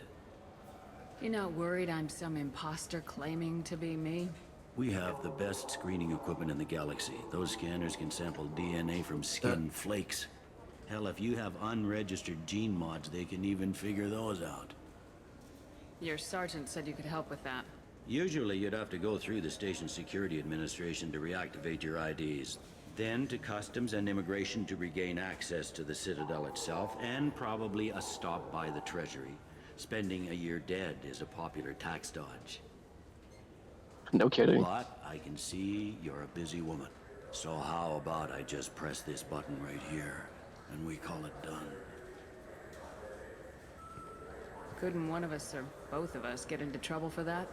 You're not worried I'm some imposter claiming to be me? We have the best screening equipment in the galaxy. Those scanners can sample DNA from skin flakes. Hell, if you have unregistered gene mods, they can even figure those out. Your sergeant said you could help with that. Usually you'd have to go through the station security administration to reactivate your IDs. Then to customs and immigration to regain access to the Citadel itself, and probably a stop by the Treasury. Spending a year dead is a popular tax dodge. No kidding. But I can see you're a busy woman. So how about I just press this button right here, and we call it done? Couldn't one of us or both of us get into trouble for that?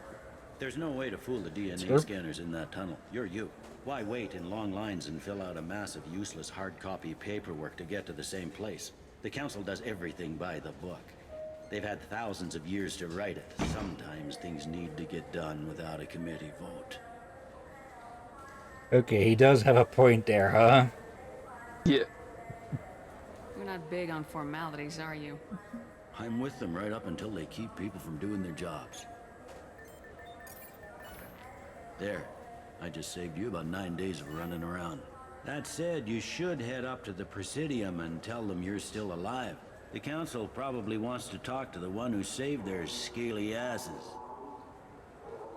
There's no way to fool the DNA Sure. scanners in that tunnel. You're you. Why wait in long lines and fill out a massive useless hard copy paperwork to get to the same place? The Council does everything by the book. They've had thousands of years to write it. Sometimes things need to get done without a committee vote. Okay, he does have a point there, huh? Yeah. You're not big on formalities, are you? I'm with them right up until they keep people from doing their jobs. There. I just saved you about 9 days of running around. That said, you should head up to the Presidium and tell them you're still alive. The Council probably wants to talk to the one who saved their scaly asses.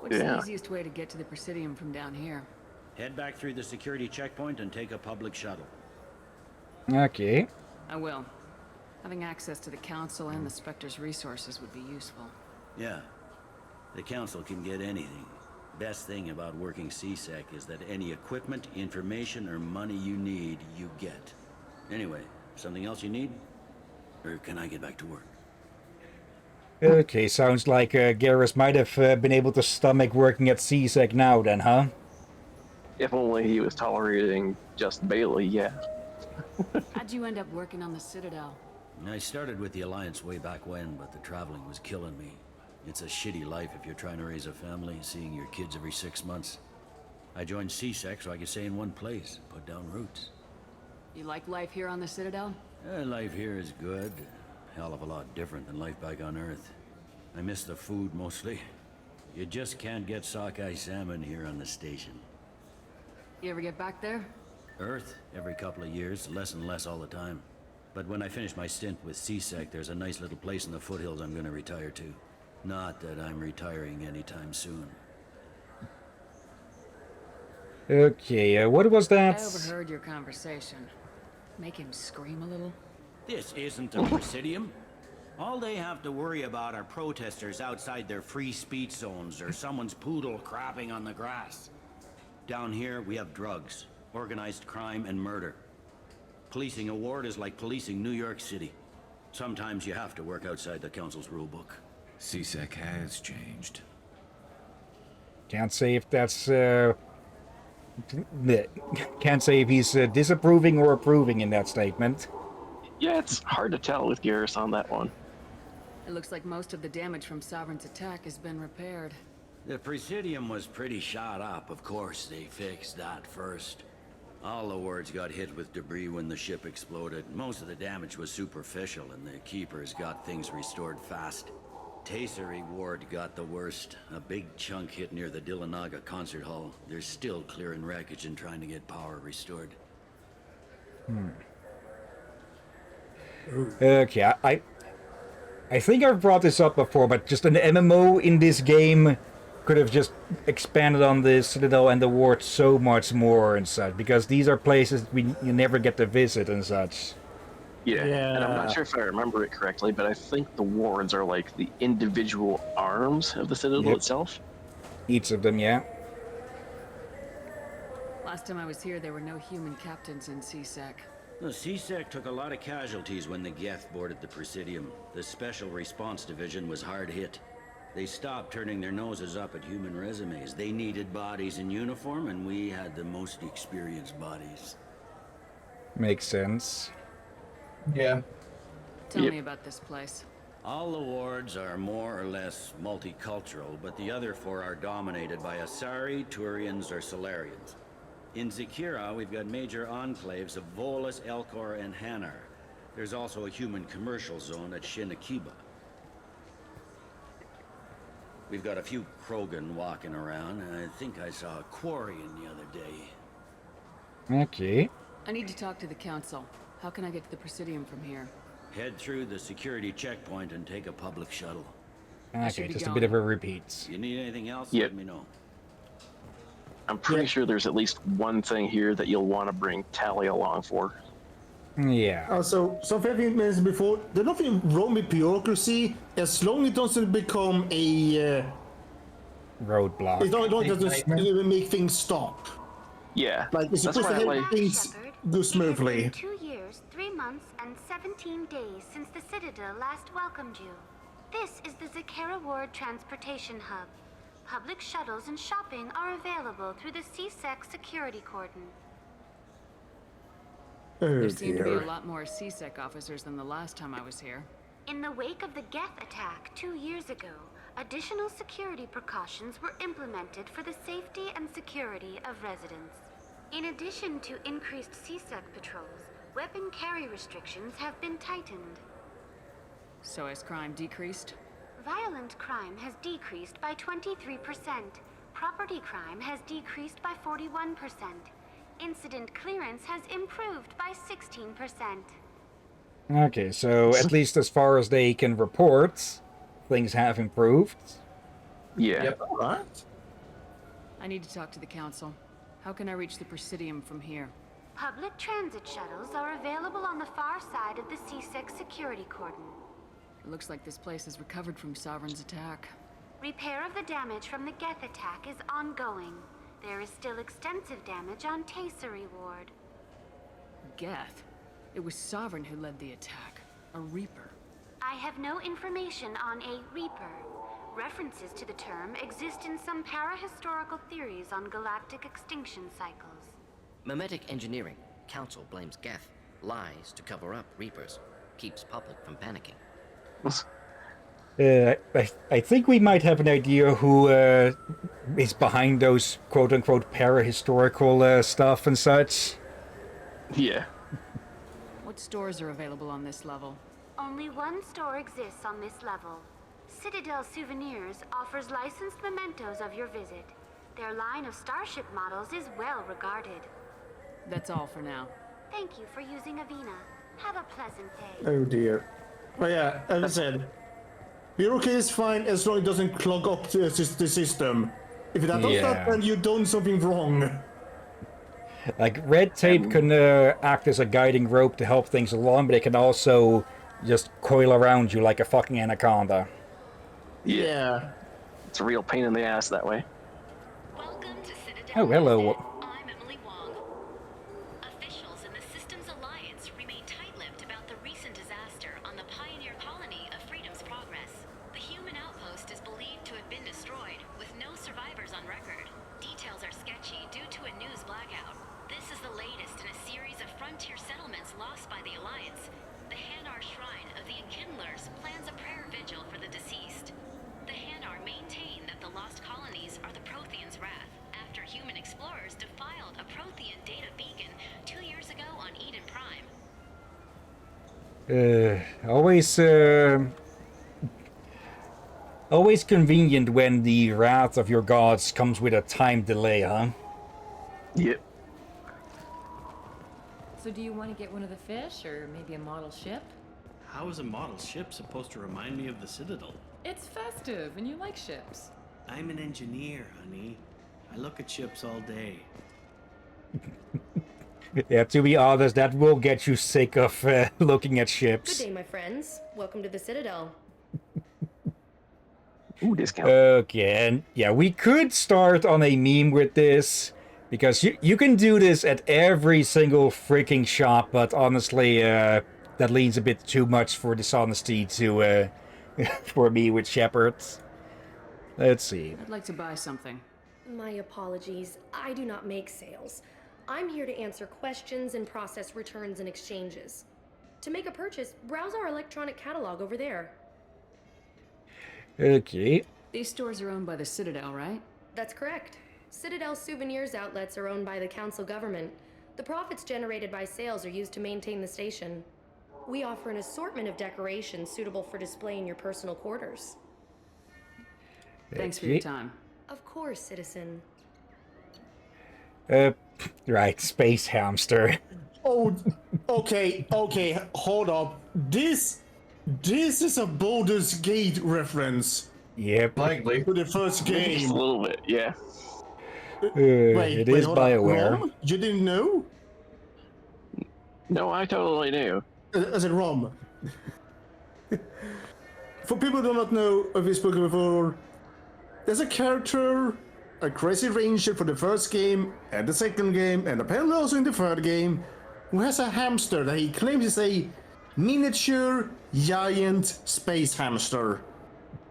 What's the easiest way to get to the Presidium from down here? Head back through the security checkpoint and take a public shuttle. Okay. I will. Having access to the Council and the Spectre's resources would be useful. Yeah. The Council can get anything. Best thing about working CSEC is that any equipment, information, or money you need, you get. Anyway, something else you need? Or can I get back to work? Okay, sounds like Garrus might have been able to stomach working at CSEC now then, huh? If only he was tolerating just Bailey, yeah. How'd you end up working on the Citadel? I started with the Alliance way back when, but the traveling was killing me. It's a shitty life if you're trying to raise a family, seeing your kids every 6 months. I joined CSEC so I could stay in one place, put down roots. You like life here on the Citadel? Life here is good. Hell of a lot different than life back on Earth. I miss the food mostly. You just can't get sockeye salmon here on the station. You ever get back there? Earth, every couple of years, less and less all the time. But when I finish my stint with CSEC, there's a nice little place in the foothills I'm gonna retire to. Not that I'm retiring anytime soon. Okay, what was that? I overheard your conversation. Make him scream a little? This isn't a Presidium. All they have to worry about are protesters outside their free speech zones or someone's poodle crapping on the grass. Down here, we have drugs, organized crime, and murder. Policing a ward is like policing New York City. Sometimes you have to work outside the council's rulebook. CSEC has changed. Can't say if that's, can't say if he's disapproving or approving in that statement. Yeah, it's hard to tell with Garrus on that one. It looks like most of the damage from Sovereign's attack has been repaired. The Presidium was pretty shot up. Of course, they fixed that first. All the wards got hit with debris when the ship exploded. Most of the damage was superficial, and the Keepers got things restored fast. Tasery Ward got the worst. A big chunk hit near the Dillanaga concert hall. They're still clearing wreckage and trying to get power restored. Okay, I think I've brought this up before, but just an MMO in this game could have just expanded on the Citadel and the Ward so much more and such, because these are places you never get to visit and such. Yeah, and I'm not sure if I remember it correctly, but I think the wards are like the individual arms of the Citadel itself. Each of them, yeah. Last time I was here, there were no human captains in CSEC. The CSEC took a lot of casualties when the Geth boarded the Presidium. The Special Response Division was hard hit. They stopped turning their noses up at human resumes. They needed bodies in uniform, and we had the most experienced bodies. Makes sense. Yeah. Tell me about this place. All the wards are more or less multicultural, but the other four are dominated by Asari, Turians, or Solarians. In Zakira, we've got major enclaves of Volus, Elcor, and Hanar. There's also a human commercial zone at Shinakiba. We've got a few Krogan walking around, and I think I saw a Quarian the other day. Okay. I need to talk to the council. How can I get to the Presidium from here? Head through the security checkpoint and take a public shuttle. Okay, just a bit of a repeat. You need anything else? Yep. Let me know. I'm pretty sure there's at least one thing here that you'll want to bring Tally along for. Yeah. Also, something I think mentioned before, there's nothing wrong with bureaucracy as long as it doesn't become a roadblock. It don't just make things stop. Yeah. Like it's supposed to help things go smoothly. 2 years, 3 months, and 17 days since the Citadel last welcomed you. This is the Zakera Ward Transportation Hub. Public shuttles and shopping are available through the CSEC security cordon. There seem to be a lot more CSEC officers than the last time I was here. In the wake of the Geth attack 2 years ago, additional security precautions were implemented for the safety and security of residents. In addition to increased CSEC patrols, weapon carry restrictions have been tightened. So has crime decreased? Violent crime has decreased by 23%. Property crime has decreased by 41%. Incident clearance has improved by 16%. Okay, so at least as far as they can report, things have improved. Yeah. Yep. Right. I need to talk to the council. How can I reach the Presidium from here? Public transit shuttles are available on the far side of the CSEC security cordon. It looks like this place has recovered from Sovereign's attack. Repair of the damage from the Geth attack is ongoing. There is still extensive damage on Tasery Ward. Geth? It was Sovereign who led the attack. A Reaper. I have no information on a Reaper. References to the term exist in some parahistorical theories on galactic extinction cycles. Memetic engineering. Council blames Geth. Lies to cover up Reapers. Keeps public from panicking. I think we might have an idea who is behind those quote-unquote parahistorical stuff and such. Yeah. What stores are available on this level? Only one store exists on this level. Citadel Souvenirs offers licensed mementos of your visit. Their line of starship models is well regarded. That's all for now. Thank you for using Avina. Have a pleasant day. Oh dear. But yeah, as I said, bureaucracy is fine as long as it doesn't clog up the system. If it does that, then you've done something wrong. Like, red tape can act as a guiding rope to help things along, but it can also just coil around you like a fucking anaconda. Yeah. It's a real pain in the ass that way. Oh, hello. Officials in the Systems Alliance remain tight-lipped about the recent disaster on the Pioneer colony of Freedom's Progress. The human outpost is believed to have been destroyed, with no survivors on record. Details are sketchy due to a news blackout. This is the latest in a series of frontier settlements lost by the Alliance. The Hanar Shrine of the Enkindlers plans a prayer vigil for the deceased. The Hanar maintain that the lost colonies are the Protheans' wrath, after human explorers defiled a Prothean data beacon 2 years ago on Eden Prime. Always convenient when the wrath of your gods comes with a time delay, huh? Yep. So do you want to get one of the fish, or maybe a model ship? How is a model ship supposed to remind me of the Citadel? It's festive, and you like ships. I'm an engineer, honey. I look at ships all day. Yeah, to be honest, that will get you sick of looking at ships. Good day, my friends. Welcome to the Citadel. Ooh, discount. Okay, and yeah, we could start on a meme with this, because you can do this at every single freaking shop, but honestly, that leans a bit too much for dishonesty to, for me with Shepard. Let's see. I'd like to buy something. My apologies. I do not make sales. I'm here to answer questions and process returns and exchanges. To make a purchase, browse our electronic catalog over there. Okay. These stores are owned by the Citadel, right? That's correct. Citadel souvenirs outlets are owned by the council government. The profits generated by sales are used to maintain the station. We offer an assortment of decorations suitable for display in your personal quarters. Thanks for your time. Of course, citizen. Right, space hamster. Oh, okay, hold up. This is a Baldur's Gate reference. Yep. Likely. To the first game. Just a little bit, yeah. It is hold up. BioWare. Rom? You didn't know? No, I totally knew. As in Rom. For people who do not know, if we spoken before, there's a character, a crazy ranger for the first game and the second game, and apparently also in the third game, who has a hamster that he claims is a miniature giant space hamster.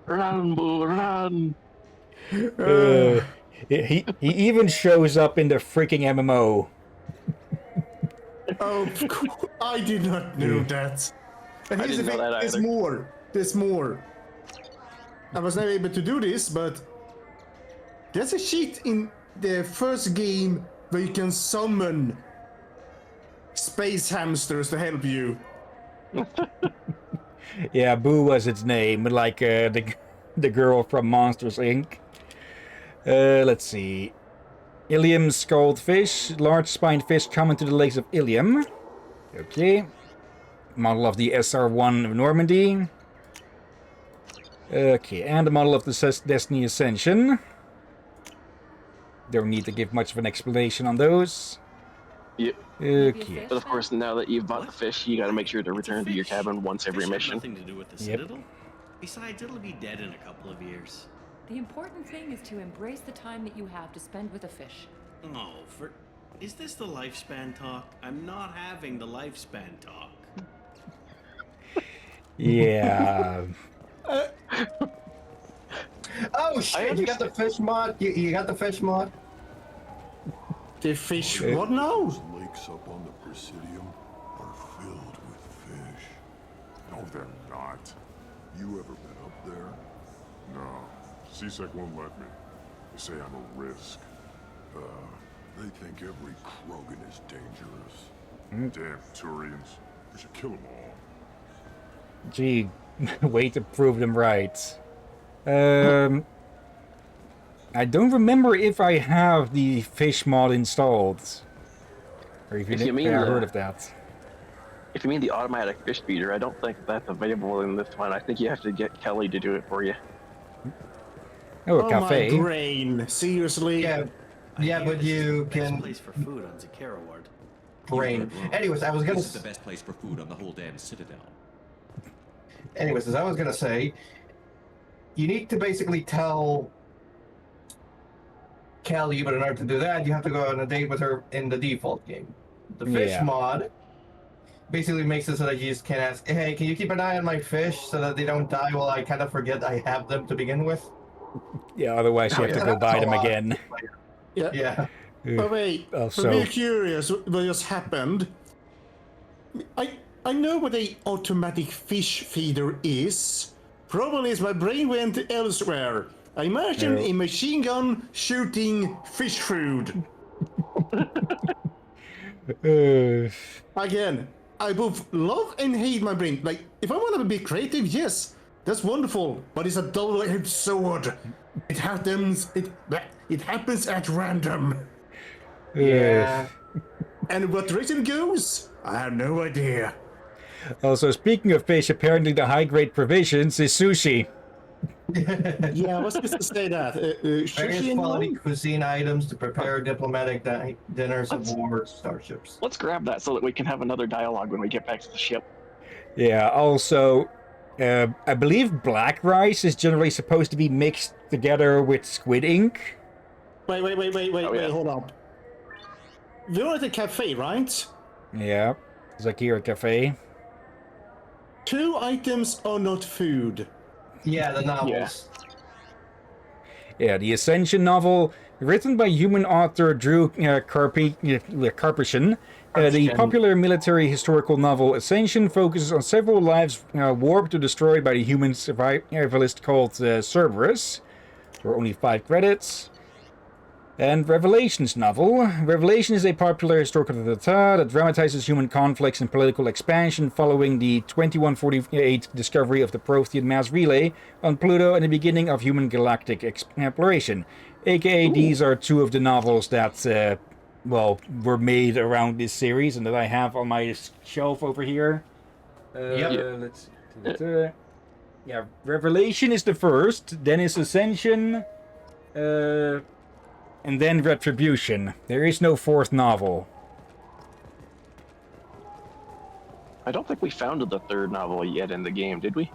Run, boo, run. He even shows up in the freaking MMO. Oh, I did not know that. And I here's the didn't know thing, that there's either. more. There's more. I was never able to do this, but there's a sheet in the first game where you can summon space hamsters to help you. Yeah, Boo was its name, like the girl from Monsters Inc. Let's see. Ilium scald fish, large spined fish common to the lakes of Ilium. Okay. Model of the SR-1 of Normandy. Okay, and the model of the Destiny Ascension. Don't need to give much of an explanation on those. Yep. Okay. But of course, now that you've bought the fish, you got to make sure to return to your cabin once every Fish have mission. nothing to do with the Yep. Citadel. Besides, it'll be dead in a couple of years. The important thing is to embrace the time that you have to spend with a fish. Oh, is this the lifespan talk? I'm not having the lifespan talk. Yeah. Oh shit! You got the fish mod. You got the fish mod. The fish, what now? Those lakes up on the Presidium are filled with fish. No, they're not. You ever been up there? No. CSEC won't let me. They say I'm a risk. They think every Krogan is dangerous. Damn Turians. We should kill them all. Gee, way to prove them right. I don't remember if I have the fish mod installed. Or if you mean heard of that. If you mean the automatic fish feeder, I don't think that's available in this one. I think you have to get Kelly to do it for you. Oh, a Oh my cafe. brain! Seriously? Yeah, but you can. Best place for food on Zakara Ward. Brain. Anyways, I was gonna. This is the best place for food on the whole damn Citadel. Anyways, as I was gonna say, you need to basically tell Kelly, but in order to do that, you have to go on a date with her in the default game. The fish Yeah. mod basically makes it so that you just can ask, hey, can you keep an eye on my fish so that they don't die while I kind of forget I have them to begin with? Yeah, otherwise you have to go buy them again. Yeah. Yeah. But wait, Also- I'm really curious what just happened. I know what a automatic fish feeder is. Problem is my brain went elsewhere. I imagined No. a machine gun shooting fish food. Again, I both love and hate my brain. Like, if I want to be creative, yes, that's wonderful. But it's a double-edged sword. It happens. It happens at random. Yeah. And what direction it goes, I have no idea. Also, speaking of fish, apparently the high-grade provisions is sushi. Yeah, I was just to say that. Various Sushi and quality wine? cuisine items to prepare diplomatic dinners aboard starships. Let's grab that so that we can have another dialogue when we get back to the ship. Yeah, also, I believe black rice is generally supposed to be mixed together with squid ink. Wait, hold on. We're at a cafe, right? Yeah, Zakira Cafe. 2 items are not food. Yeah, the novels. Yeah, the Ascension novel, written by human author Drew Karpyshyn. The popular military historical novel Ascension focuses on several lives warped or destroyed by the human survivalist called Cerberus. There are only 5 credits. And Revelations novel. Revelation is a popular historical that dramatizes human conflicts and political expansion following the 2148 discovery of the Prothean mass relay on Pluto and the beginning of human galactic exploration. AKA, these are 2 of the novels that, well, were made around this series and that I have on my shelf over here. Let's see. Yeah, Revelation is the first, then is Ascension, and then Retribution. There is no 4th novel. I don't think we found the 3rd novel yet in the game, did we?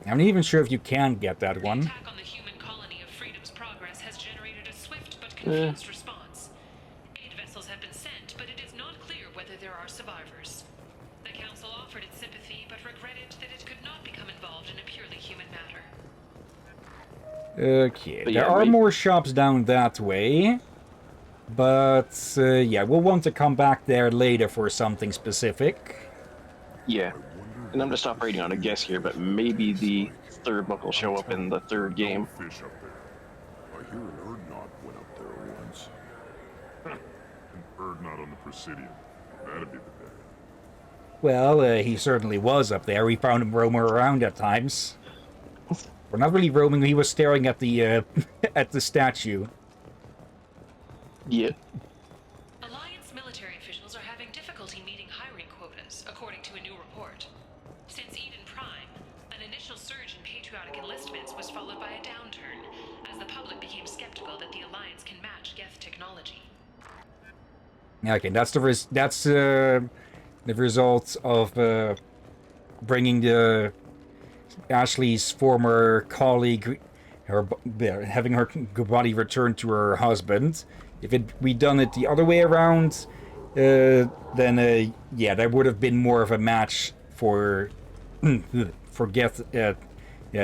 I'm not even sure if you can get that one. Attack on the human colony of Freedom's Progress has generated a swift but confused response. 8 vessels have been sent, but it is not clear whether there are survivors. The Council offered its sympathy, but regretted that it could not become involved in a purely human matter. Okay, there are more shops down that way. But, yeah, we'll want to come back there later for something specific. Yeah. And I'm just operating on a guess here, but maybe the 3rd book will show up in the 3rd game. Fish up there. I hear an Erdnot went up there once. An Erdnot on the Presidium. That'd be the day. Well, he certainly was up there. We found him roaming around at times. We're not really roaming, he was staring at the, at the statue. Yeah. Alliance military officials are having difficulty meeting hiring quotas, according to a new report. Since Eden Prime, an initial surge in patriotic enlistments was followed by a downturn, as the public became skeptical that the Alliance can match Geth technology. Okay, that's the result of bringing the Ashley's former colleague, having her body returned to her husband. If we'd done it the other way around, then yeah, there would have been more of a match for Geth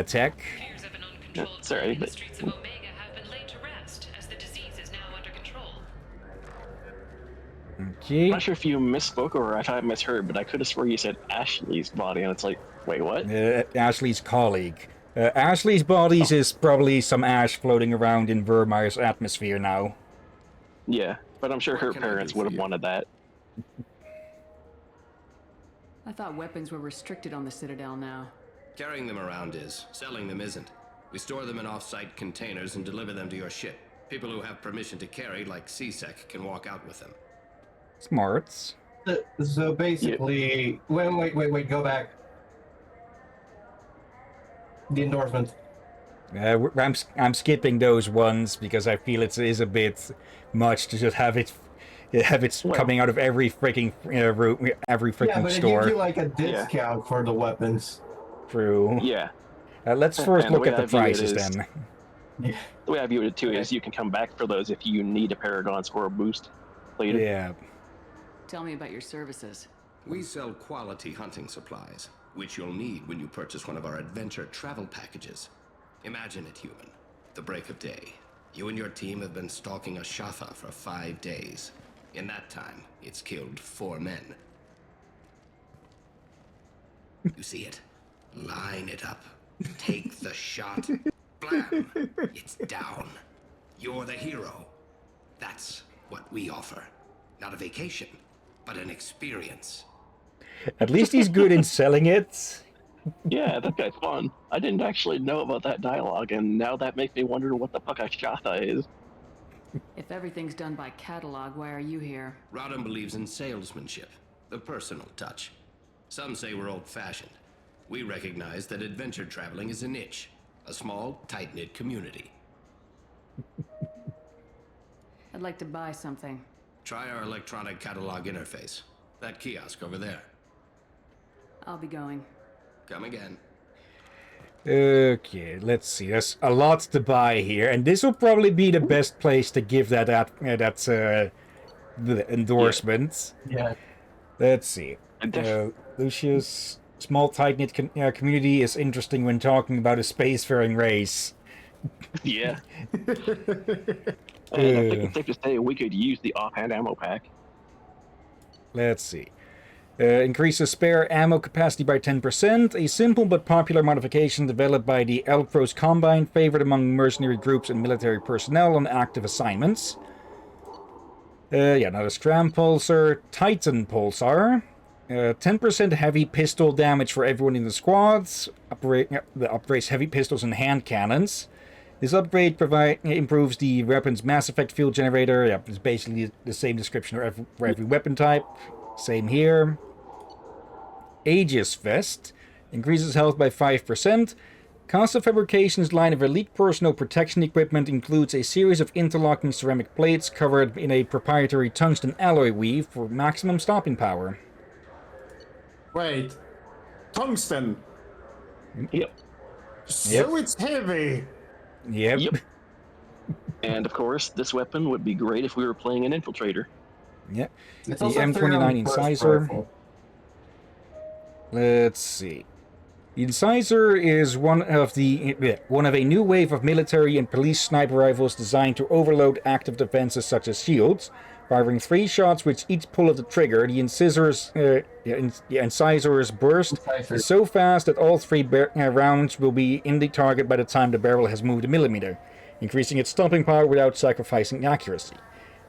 tech. Sorry, but Streets of Omega have been laid to rest, as the disease is now under control. Okay. I'm not sure if you misspoke or if I misheard, but I could have swore you said Ashley's body, and it's like, wait, what? Ashley's colleague. Ashley's bodies is probably some ash floating around in Vermeer's atmosphere now. Yeah, but I'm sure her parents would have wanted that. I thought weapons were restricted on the Citadel now. Carrying them around is. Selling them isn't. We store them in off-site containers and deliver them to your ship. People who have permission to carry, like CSEC, can walk out with them. Smarts. So basically, wait, go back. The endorsement. I'm skipping those ones because I feel it is a bit much to just have it coming out of every freaking every freaking Yeah, but store. it gives you like a discount for the weapons. True. Yeah. Let's first And look the at way the I view it prices is- then. The way I view it too is you can come back for those if you need a Paragon score boost later. Yeah. Tell me about your services. We sell quality hunting supplies, which you'll need when you purchase one of our adventure travel packages. Imagine it, human. The break of day. You and your team have been stalking a Shafa for 5 days. In that time, it's killed 4 men. You see it? Line it up. Take the shot. Blam! It's down. You're the hero. That's what we offer. Not a vacation, but an experience. At least he's good in selling it. Yeah, that guy's fun. I didn't actually know about that dialogue, and now that makes me wonder what the fuck a Shatha is. If everything's done by catalog, why are you here? Rodham believes in salesmanship, the personal touch. Some say we're old-fashioned. We recognize that adventure traveling is a niche, a small, tight-knit community. I'd like to buy something. Try our electronic catalog interface. That kiosk over there. I'll be going. Come again. Okay, let's see. There's a lot to buy here, and this will probably be the best place to give the endorsement. Yeah. Let's see. Lucius, small tight-knit community is interesting when talking about a spacefaring race. Yeah. And I think it's safe to say we could use the offhand ammo pack. Let's see. Increases spare ammo capacity by 10%, a simple but popular modification developed by the Elpros Combine, favored among mercenary groups and military personnel on active assignments. Another Scram Pulsar, Titan Pulsar. 10% heavy pistol damage for everyone in the squads. Upgrades heavy pistols and hand cannons. This upgrade improves the weapon's Mass Effect field generator. Yeah, it's basically the same description for every weapon type. Same here. Aegis Vest. Increases health by 5%. Casa Fabrication's line of elite personal protection equipment includes a series of interlocking ceramic plates covered in a proprietary tungsten alloy weave for maximum stopping power. Wait. Tungsten? Yep. So it's heavy. Yep. And of course, this weapon would be great if we were playing an infiltrator. Yep. It's The also M29 Incisor. Let's see. The Incisor is one of a new wave of military and police sniper rifles designed to overload active defenses such as shields. Firing 3 shots with each pull of the trigger, the Incisor's burst is so fast that all 3 rounds will be in the target by the time the barrel has moved a millimeter, increasing its stopping power without sacrificing accuracy.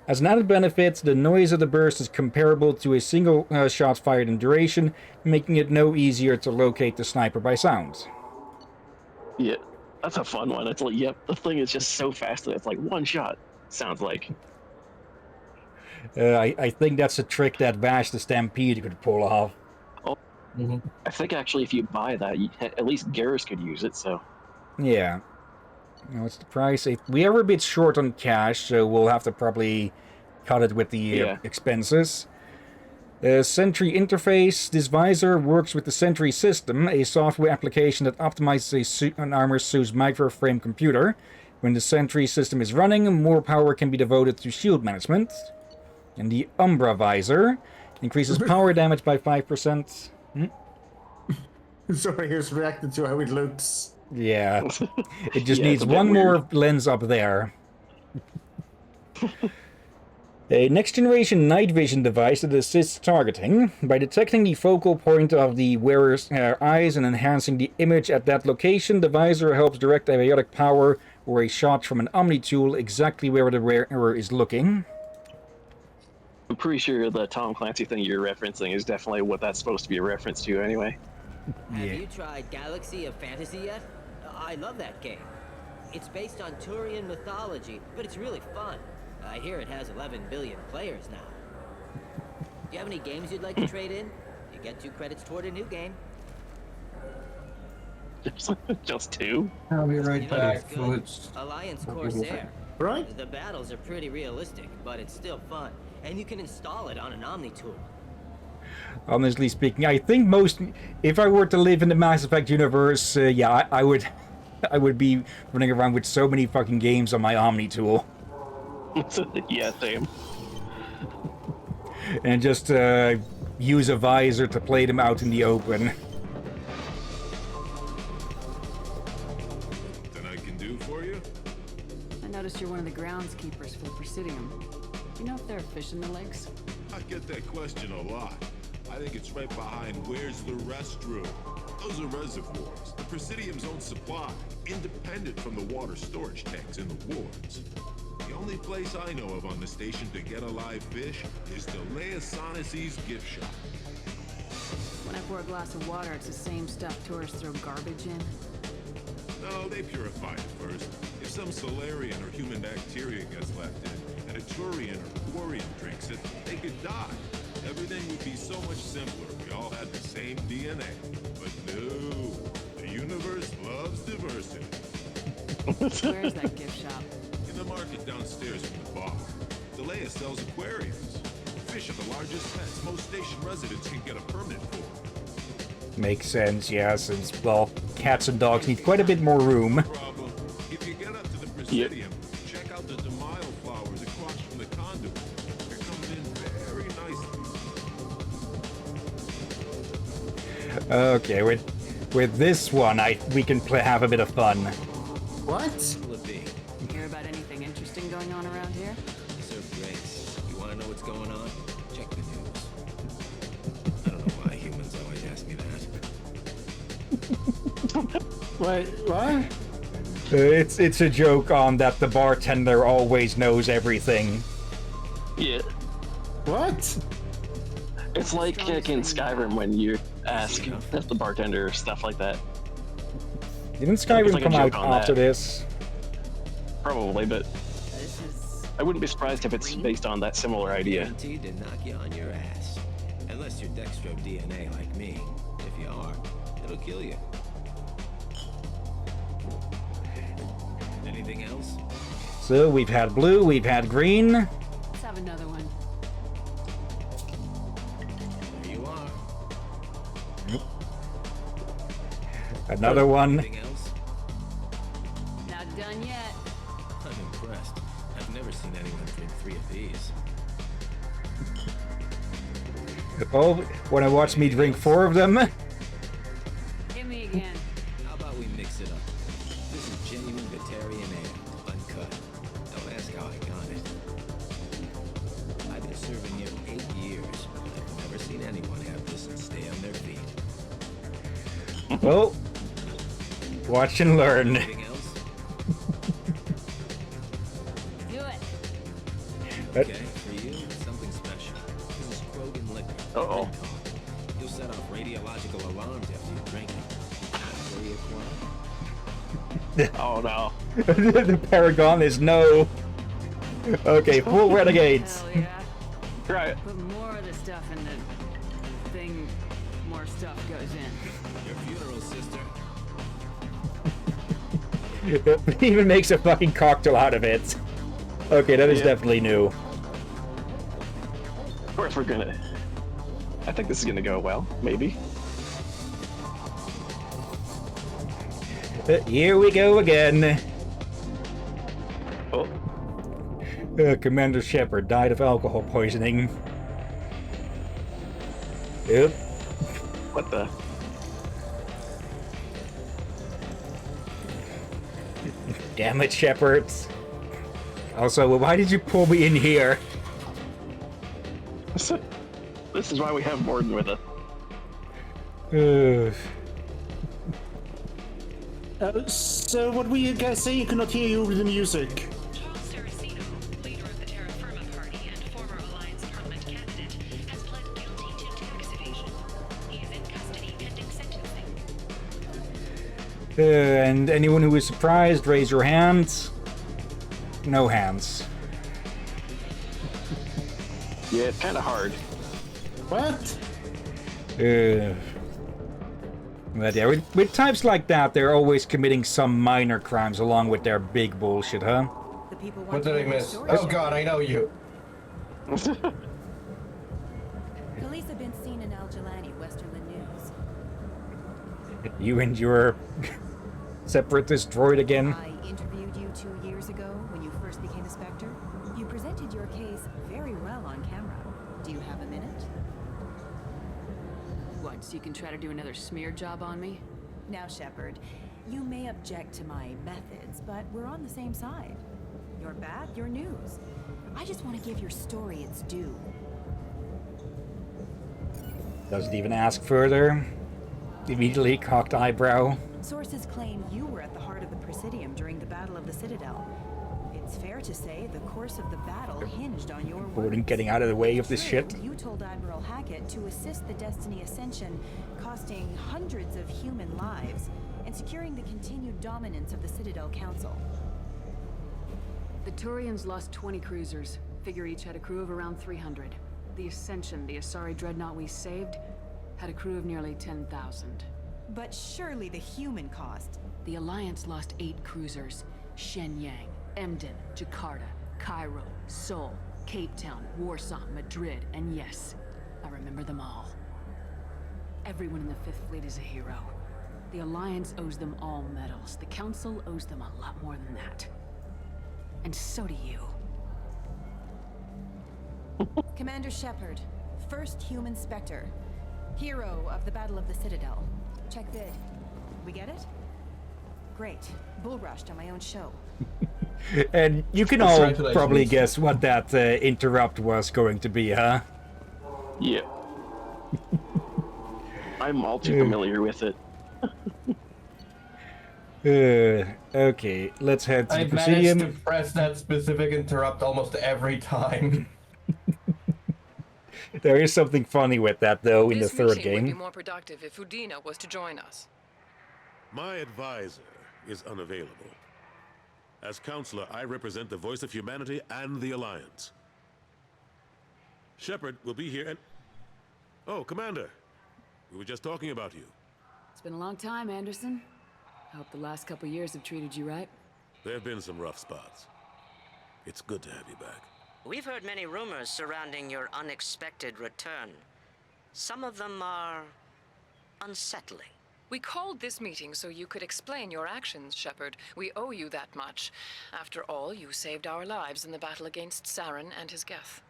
As an added benefit, the noise of the burst is comparable to a single shot fired in duration, making it no easier to locate the sniper by sound. Yeah, that's a fun one. It's like, yep, the thing is just so fast that it's like one shot, sounds like. I think that's a trick that Vash the Stampede could pull off. Oh, I think actually if you buy that, at least Garrus could use it, so. Yeah. What's the price? We are a bit short on cash, so we'll have to probably cut it with the expenses. Sentry interface. This visor works with the Sentry system, a software application that optimizes an armor suit's microframe computer. When the Sentry system is running, more power can be devoted to shield management. And the Umbra visor increases power damage by 5%. Sorry, he's reacting to how it looks. Yeah. It just Yeah, needs it's a bit one weird. more lens up there. A next-generation night vision device that assists targeting. By detecting the focal point of the wearer's eyes and enhancing the image at that location, the visor helps direct abiotic power or a shot from an Omni tool exactly where the wearer is looking. I'm pretty sure the Tom Clancy thing you're referencing is definitely what that's supposed to be a reference to anyway. Have you tried Galaxy of Fantasy yet? I love that game. It's based on Turian mythology, but it's really fun. I hear it has 11 billion players now. you have any games you'd like to trade in? You get 2 credits toward a new game. Just 2? I'll be right You know back. what's good? Alliance Corsair. Right? The battles are pretty realistic, but it's still fun. And you can install it on an Omni tool. Honestly speaking, I think if I were to live in the Mass Effect universe, yeah, I would be running around with so many fucking games on my Omni tool. Yeah, same. And just use a visor to play them out in the open. Something I can do for you? I noticed you're one of the groundskeepers for Presidium. Do you know if there are fish in the lakes? I get that question a lot. I think it's right behind where's the restroom. Those are reservoirs, the Presidium's own supply, independent from the water storage tanks in the wards. The only place I know of on the station to get a live fish is the Leia Sonasy's gift shop. When I pour a glass of water, it's the same stuff tourists throw garbage in. No, they purify it first. If some Solarian or human bacteria gets left in, and a Turian or Quarian drinks it, they could die. Everything would be so much simpler if we all had the same DNA. But no, the universe loves diversity. Where's that gift shop? In the market downstairs from the bar. Leia sells aquariums. Fish are the largest pets most station residents can get a permit for. Makes sense, yeah, since, well, cats and dogs need quite a bit more room. If you get up to the Presidium, check out the Demile flowers across from the conduit. They're coming in very nicely. Okay, with this one, we can have a bit of fun. What? Hear about anything interesting going on around here? Sir Grace, you want to know what's going on? Check the news. I don't know why humans always ask me that. Wait, what? It's a joke on that the bartender always knows everything. Yeah. What? It's like in Skyrim when you ask the bartender stuff like that. Didn't Skyrim like come out after this? Probably, but I wouldn't be surprised if it's based on that similar idea. Guaranteed to knock you on your ass. Unless you're Dextro DNA like me. If you are, it'll kill you. Anything else? So we've had blue, we've had green. Let's have another one. There you are. Another one. Anything else? Not done yet. I'm impressed. I've never seen anyone drink 3 of these. Oh, want to watch me drink 4 of them? Hit me again. How about we mix it up? This is genuine Batarian ale, uncut. Don't ask how I got it. I've been serving here 8 years, but I've never seen anyone have this and stay on their feet. Well, watch and learn. Anything else? Do it. Okay, for you, something special. This is Krogan liquor. Uh-oh. You'll set off radiological alarms after you drink it. Very acquired. Oh no. The Paragon is no. Okay, full renegades. Hell yeah. Right. Put more of the stuff in the thing, more stuff goes in. Your funeral, sister. It even makes a fucking cocktail out of it. Okay, that is definitely new. Of course I think this is gonna go well, maybe. Here we go again. Oh. Commander Shepard died of alcohol poisoning. Yep. What the? Damn it, Shepard. Also, why did you pull me in here? This is why we have Morden with us. So what were you guys saying? You could not hear you over the music. Charles Saraceno, leader of the Terra Firma Party and former Alliance Parliament candidate, has pled guilty to tax evasion. He is in custody pending sentencing. And anyone who is surprised, raise your hands. No hands. Yeah, it's kind of hard. What? But yeah, with types like that, they're always committing some minor crimes along with their big bullshit, huh? The people want What to did I hear your miss? story, Oh Shepard. god, I know you. Police have been seen in Al Jelani, Westerland News. You and your separatist droid again. I interviewed you 2 years ago when you first became a Spectre. You presented your case very well on camera. Do you have a minute? What, so you can try to do another smear job on me? Now, Shepard, you may object to my methods, but we're on the same side. You're bad, you're news. I just want to give your story its due. Doesn't even ask further. Immediately cocked eyebrow. Sources claim you were at the heart of the Presidium during the Battle of the Citadel. It's fair to say the course of the battle hinged on your Gordon words. getting out of the way of this True, shit. You told Admiral Hackett to assist the Destiny Ascension, costing hundreds of human lives and securing the continued dominance of the Citadel Council. The Turians lost 20 cruisers. Figure each had a crew of around 300. The Ascension, the Asari dreadnought we saved, had a crew of nearly 10,000. But surely the human cost. The Alliance lost 8 cruisers. Shenyang, Emden, Jakarta, Cairo, Seoul, Cape Town, Warsaw, Madrid, and yes, I remember them all. Everyone in the Fifth Fleet is a hero. The Alliance owes them all medals. The Council owes them a lot more than that. And so do you. Commander Shepard, first human Spectre. Hero of the Battle of the Citadel. Check vid. We get it? Great. Bull rushed on my own show. And you can all probably guess what that interrupt was going to be, huh? Yeah. I'm all too familiar with it. Okay, let's head to the I've Presidium. managed to press that specific interrupt almost every time. There is something funny with that, though, in the third This meeting would be game. more productive if Udina was to join us. My advisor is unavailable. As counselor, I represent the voice of humanity and the Alliance. Shepard will be here and... Oh, Commander. We were just talking about you. It's been a long time, Anderson. I hope the last couple years have treated you right. There have been some rough spots. It's good to have you back. We've heard many rumors surrounding your unexpected return. Some of them are unsettling. We called this meeting so you could explain your actions, Shepard. We owe you that much. After all, you saved our lives in the battle against Saren and his Geth.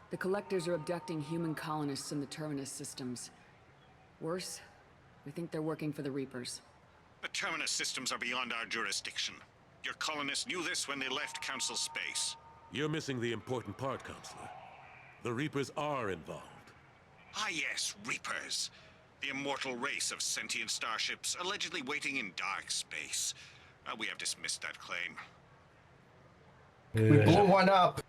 The Collectors are abducting human colonists in the Terminus systems. Worse, we think they're working for the Reapers. The Terminus systems are beyond our jurisdiction. Your colonists knew this when they left Council space. You're missing the important part, Counselor. The Reapers are involved. Ah yes, Reapers. The immortal race of sentient starships allegedly waiting in dark space. We have dismissed that claim. We blew one up.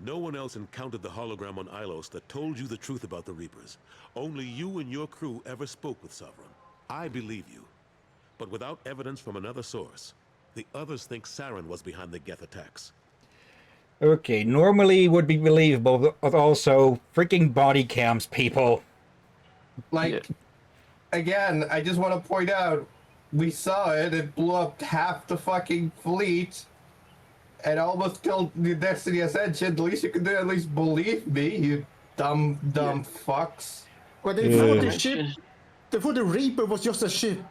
No one else encountered the hologram on Ilos that told you the truth about the Reapers. Only you and your crew ever spoke with Sovereign. I believe you. But without evidence from another source, the others think Saren was behind the Geth attacks. Okay, normally would be believable, but also freaking body cams, people. Like, again, I just want to point out, we saw it, it blew up half the fucking fleet, and almost killed the Destiny Ascension. The least you can do, at least believe me, you dumb fucks. Well, they thought the ship, they thought the Reaper was just a ship.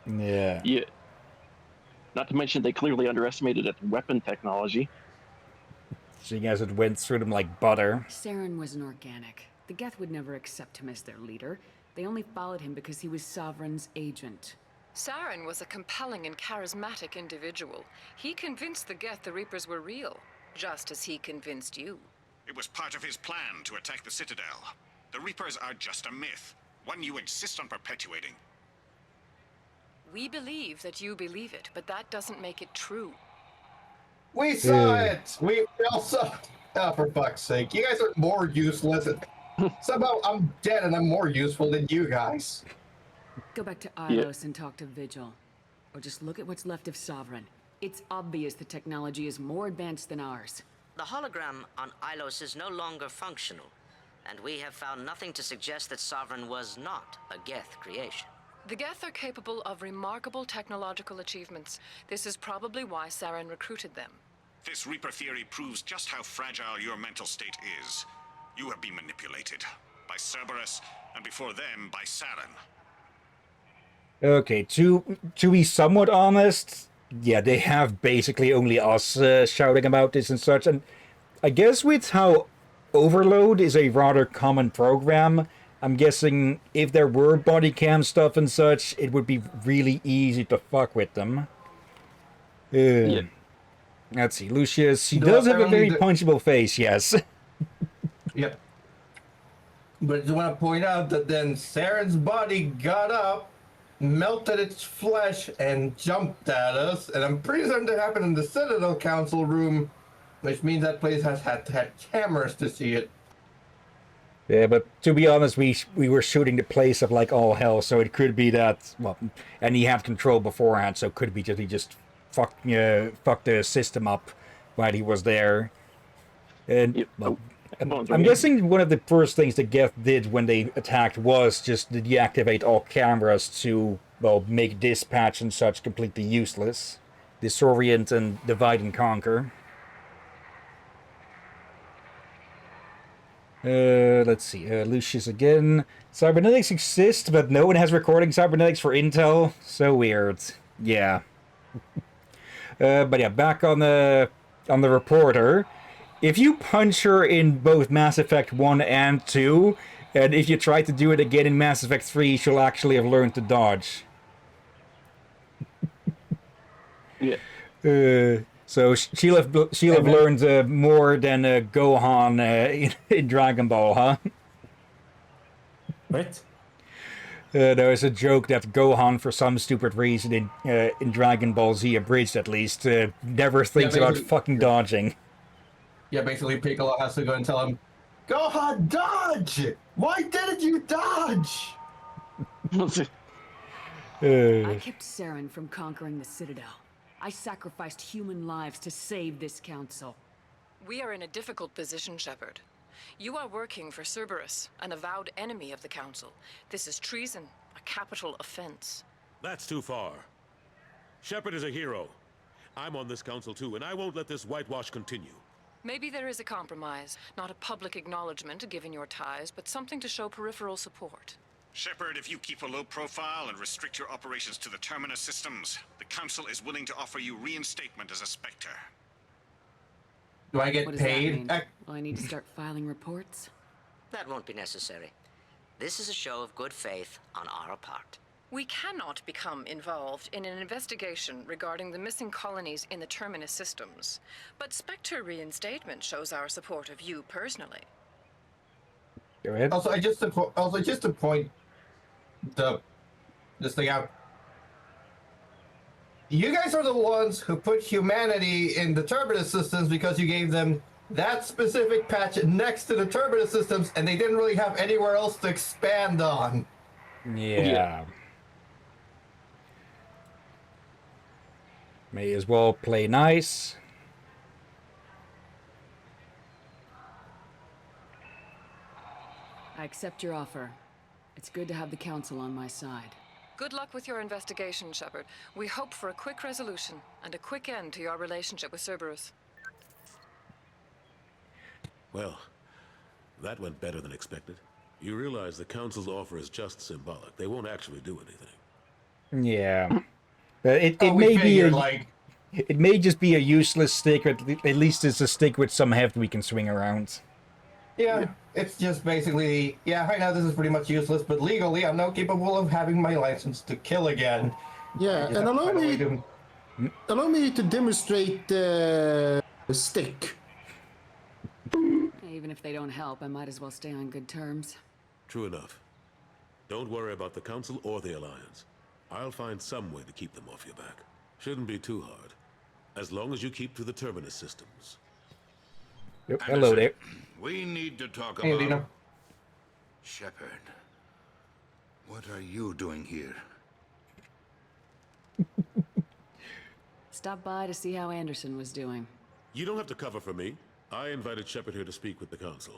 Yeah. Yeah. Not to mention they clearly underestimated its weapon technology. Seeing as it went through them like butter. Saren was an organic. The Geth would never accept him as their leader. They only followed him because he was Sovereign's agent. Saren was a compelling and charismatic individual. He convinced the Geth the Reapers were real, just as he convinced you. It was part of his plan to attack the Citadel. The Reapers are just a myth, one you insist on perpetuating. We believe that you believe it, but that doesn't make it true. We saw it! We all saw. Oh, for fuck's sake. You guys are more useless. Somehow I'm dead and I'm more useful than you guys. Go back to Ilos and talk to Vigil. Or just look at what's left of Sovereign. It's obvious the technology is more advanced than ours. The hologram on Ilos is no longer functional, and we have found nothing to suggest that Sovereign was not a Geth creation. The Geth are capable of remarkable technological achievements. This is probably why Saren recruited them. This Reaper theory proves just how fragile your mental state is. You have been manipulated by Cerberus, and before them by Saren. Okay, to be somewhat honest, yeah, they have basically only us shouting about this and such, and I guess with how Overload is a rather common program, I'm guessing if there were body cam stuff and such, it would be really easy to fuck with them. Yeah. Let's see, Lucius, he No, does have a apparently very the- punchable face, yes. Yep. But I just want to point out that then Saren's body got up, melted its flesh, and jumped at us. And I'm pretty certain that happened in the Citadel Council room, which means that place has had cameras to see it. Yeah, but to be honest, we were shooting the place up like all hell, so it could be that, well, and he had control beforehand, so it could be that he just fucked the system up while he was there. And, well, I'm guessing one of the first things the Geth did when they attacked was just to deactivate all cameras to, well, make dispatch and such completely useless. Disorient and divide and conquer. Let's see. Lucius again. Cybernetics exist, but no one has recording cybernetics for intel. So weird. Yeah. But yeah, back on the reporter. If you punch her in both Mass Effect 1 and 2, and if you try to do it again in Mass Effect 3, she'll actually have learned to dodge. Yeah. So she'll have learned more than Gohan in Dragon Ball, huh? Right. There was a joke that Gohan, for some stupid reason in Dragon Ball Z Abridged at least, never thinks about fucking dodging. Yeah, basically Piccolo has to go and tell him, Gohan, dodge! Why didn't you dodge? I kept Saren from conquering the Citadel. I sacrificed human lives to save this council. We are in a difficult position, Shepard. You are working for Cerberus, an avowed enemy of the Council. This is treason, a capital offense. That's too far. Shepard is a hero. I'm on this council too, and I won't let this whitewash continue. Maybe there is a compromise. Not a public acknowledgement given your ties, but something to show peripheral support. Shepard, if you keep a low profile and restrict your operations to the Terminus systems, the Council is willing to offer you reinstatement as a Spectre. Do I get What does that paid? mean? Will I need to start filing reports? That won't be necessary. This is a show of good faith on our part. We cannot become involved in an investigation regarding the missing colonies in the Terminus systems. But Spectre reinstatement shows our support of you personally. Go ahead. Also, just to point this thing out. You guys are the ones who put humanity in the Terminus systems because you gave them that specific patch next to the Terminus systems, and they didn't really have anywhere else to expand on. Yeah. May as well play nice. I accept your offer. It's good to have the council on my side. Good luck with your investigation, Shepard. We hope for a quick resolution and a quick end to your relationship with Cerberus. Well, that went better than expected. You realize the Council's offer is just symbolic. They won't actually do anything. Yeah. It Oh, may be figured, a, it may just be a useless stick, but at least it's a stick with some heft we can swing around. Yeah, it's just basically, yeah, right now this is pretty much useless, but legally I'm now capable of having my license to kill again. Yeah, and allow me to demonstrate the stick. Even if they don't help, I might as well stay on good terms. True enough. Don't worry about the Council or the Alliance. I'll find some way to keep them off your back. Shouldn't be too hard. As long as you keep to the Terminus systems. Yep, hello there. We need to talk Hey, about... Lena. Shepard, what are you doing here? Stop by to see how Anderson was doing. You don't have to cover for me. I invited Shepard here to speak with the Council.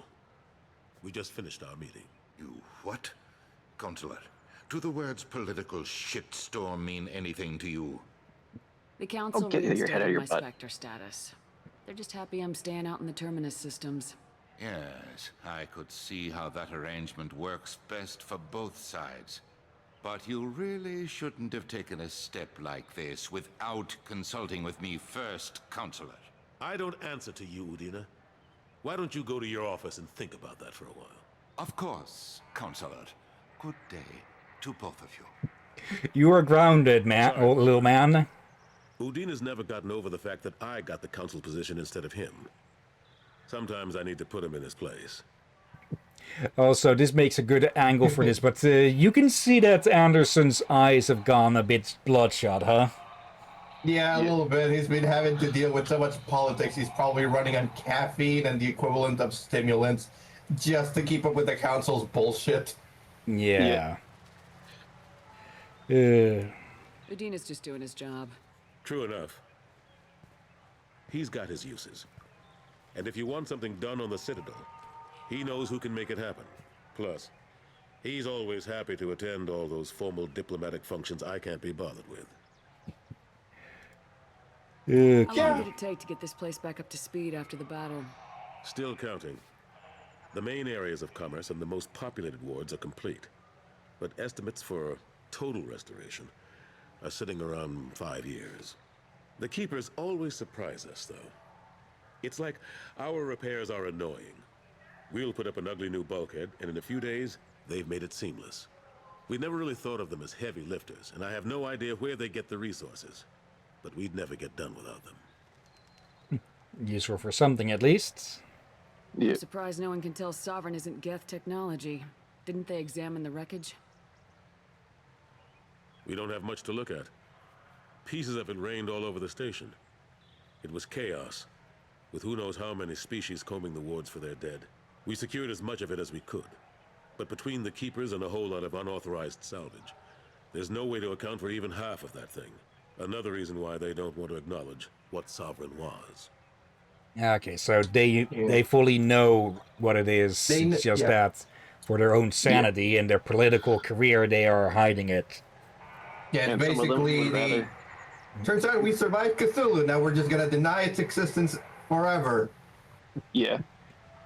We just finished our meeting. You what? Consular, do the words political shitstorm mean anything to you? The council get your head out of reinstated your my butt. Spectre status. They're just happy I'm staying out in the Terminus systems. Yes, I could see how that arrangement works best for both sides. But you really shouldn't have taken a step like this without consulting with me first, Consular. I don't answer to you, Udina. Why don't you go to your office and think about that for a while? Of course, Consular. Good day to both of you. You are grounded, man, Sorry. little man. Udina's never gotten over the fact that I got the Council position instead of him. Sometimes I need to put him in his place. Also, this makes a good angle for this, but you can see that Anderson's eyes have gone a bit bloodshot, huh? Yeah, a little bit. He's been having to deal with so much politics. He's probably running on caffeine and the equivalent of stimulants just to keep up with the council's bullshit. Yeah. Udina's just doing his job. True enough. He's got his uses. And if you want something done on the Citadel, he knows who can make it happen. Plus, he's always happy to attend all those formal diplomatic functions I can't be bothered with. How long did it take to get this place back up to speed after the battle? Still counting. The main areas of commerce and the most populated wards are complete. But estimates for total restoration are sitting around 5 years. The Keepers always surprise us, though. It's like our repairs are annoying. We'll put up an ugly new bulkhead, and in a few days, they've made it seamless. We never really thought of them as heavy lifters, and I have no idea where they get the resources. But we'd never get done without them. Useful for something, at least. I'm surprised no one can tell Sovereign isn't Geth technology. Didn't they examine the wreckage? We don't have much to look at. Pieces of it rained all over the station. It was chaos, with who knows how many species combing the wards for their dead. We secured as much of it as we could. But between the Keepers and a whole lot of unauthorized salvage, there's no way to account for even half of that thing. Another reason why they don't want to acknowledge what Sovereign was. Okay, so they fully know what it is. It's just that for their own sanity and their political career, they are hiding it. Yeah, and basically, turns out we survived Cthulhu. Now we're just gonna deny its existence forever. Yeah.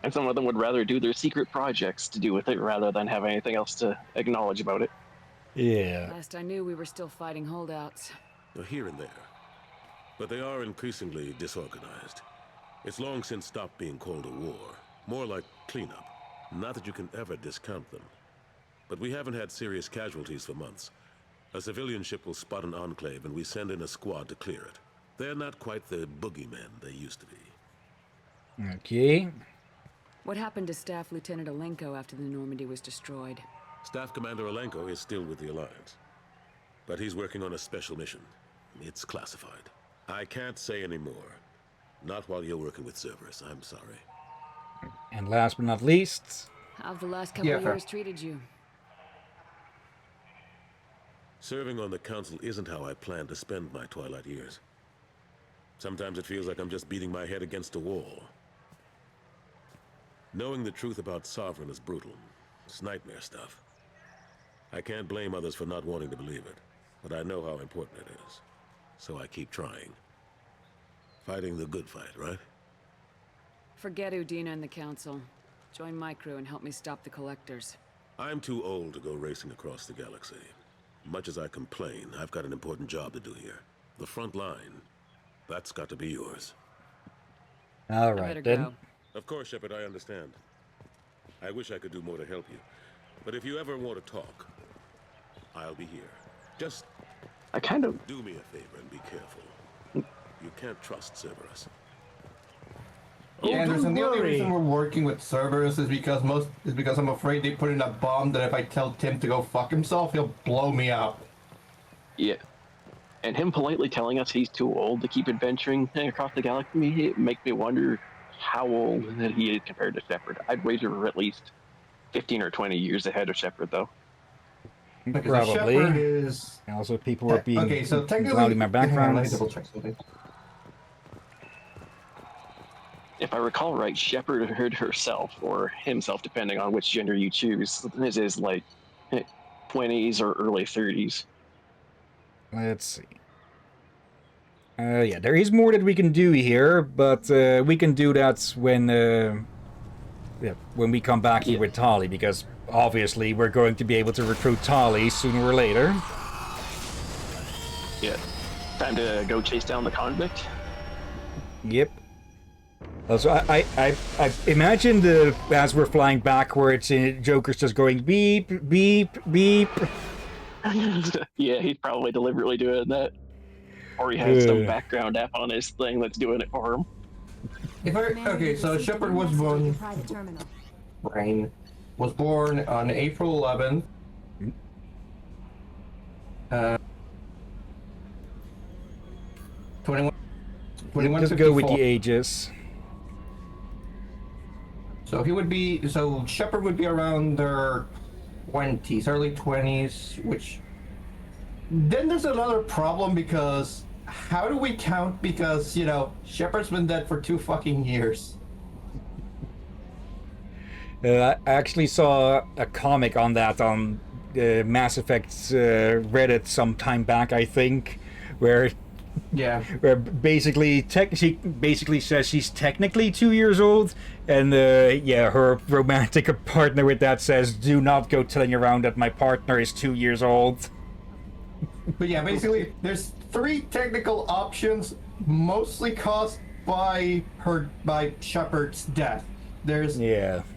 And some of them would rather do their secret projects to do with it rather than have anything else to acknowledge about it. Yeah. Last I knew, we were still fighting holdouts. Here and there. But they are increasingly disorganized. It's long since stopped being called a war. More like cleanup. Not that you can ever discount them. But we haven't had serious casualties for months. A civilian ship will spot an enclave and we send in a squad to clear it. They're not quite the boogeymen they used to be. Okay. What happened to Staff Lieutenant Alenko after the Normandy was destroyed? Staff Commander Alenko is still with the Alliance. But he's working on a special mission. It's classified. I can't say any more. Not while you're working with Cerberus, I'm sorry. And last but not least... How have the last couple of years treated you? Serving on the Council isn't how I plan to spend my twilight years. Sometimes it feels like I'm just beating my head against a wall. Knowing the truth about Sovereign is brutal. It's nightmare stuff. I can't blame others for not wanting to believe it, but I know how important it is. So I keep trying. Fighting the good fight, right? Forget Udina and the Council. Join my crew and help me stop the Collectors. I'm too old to go racing across the galaxy. Much as I complain, I've got an important job to do here. The front line. That's got to be yours. All right, then. Go. Of course, Shepard, I understand. I wish I could do more to help you. But if you ever want to talk, I'll be here. Just do me a favor and be careful. You can't trust Cerberus. Yeah, Anderson, the only reason we're working with Cerberus is because I'm afraid they put in a bomb that if I tell Tim to go fuck himself, he'll blow me up. Yeah. And him politely telling us he's too old to keep adventuring across the galaxy, it makes me wonder how old that he is compared to Shepard. I'd wager we're at least 15 or 20 years ahead of Shepard, though. Probably. Shepard is... Also, people are being okay, so technically, clouding my background. Let me double check something. if I recall right, Shepard herself or himself, depending on which gender you choose, is like 20s or early 30s. Let's see. Yeah, there is more that we can do here, but we can do that when we come back here with Tali, because obviously we're going to be able to recruit Tali sooner or later. Yeah. Time to go chase down the convict? Yep. Also, I imagine as we're flying backwards, Joker's just going beep, beep, beep. Yeah, he's probably deliberately doing that. Or he has some background app on his thing that's doing it for him. Okay, so Shepard was born. Brain was born on April 11th. 21. Just go with the ages. So Shepard would be around their 20s, early 20s, which then there's another problem because how do we count? Because, Shepard's been dead for 2 fucking years. I actually saw a comic on that on Mass Effect's Reddit some time back, I think, where where she basically says she's technically 2 years old, and her romantic partner with that says, "Do not go telling around that my partner is 2 years old." But yeah, basically, there's 3 technical options, mostly caused by Shepard's death.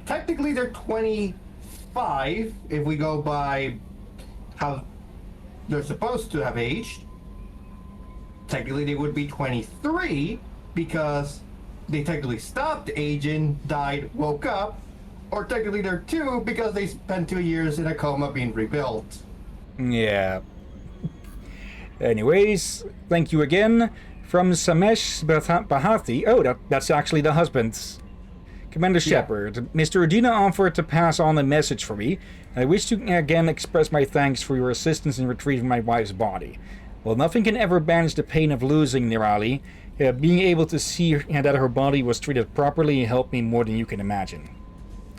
Technically they're 25 if we go by how they're supposed to have aged. Technically they would be 23 because they technically stopped aging, died, woke up, or technically they're 2 because they spent 2 years in a coma being rebuilt. Yeah. Anyways, thank you again. From Samesh Bhatti. Oh, that's actually the husband. Commander Shepard, Mr. Udina offered to pass on a message for me. I wish to again express my thanks for your assistance in retrieving my wife's body. While nothing can ever banish the pain of losing Nirali, being able to see that her body was treated properly helped me more than you can imagine.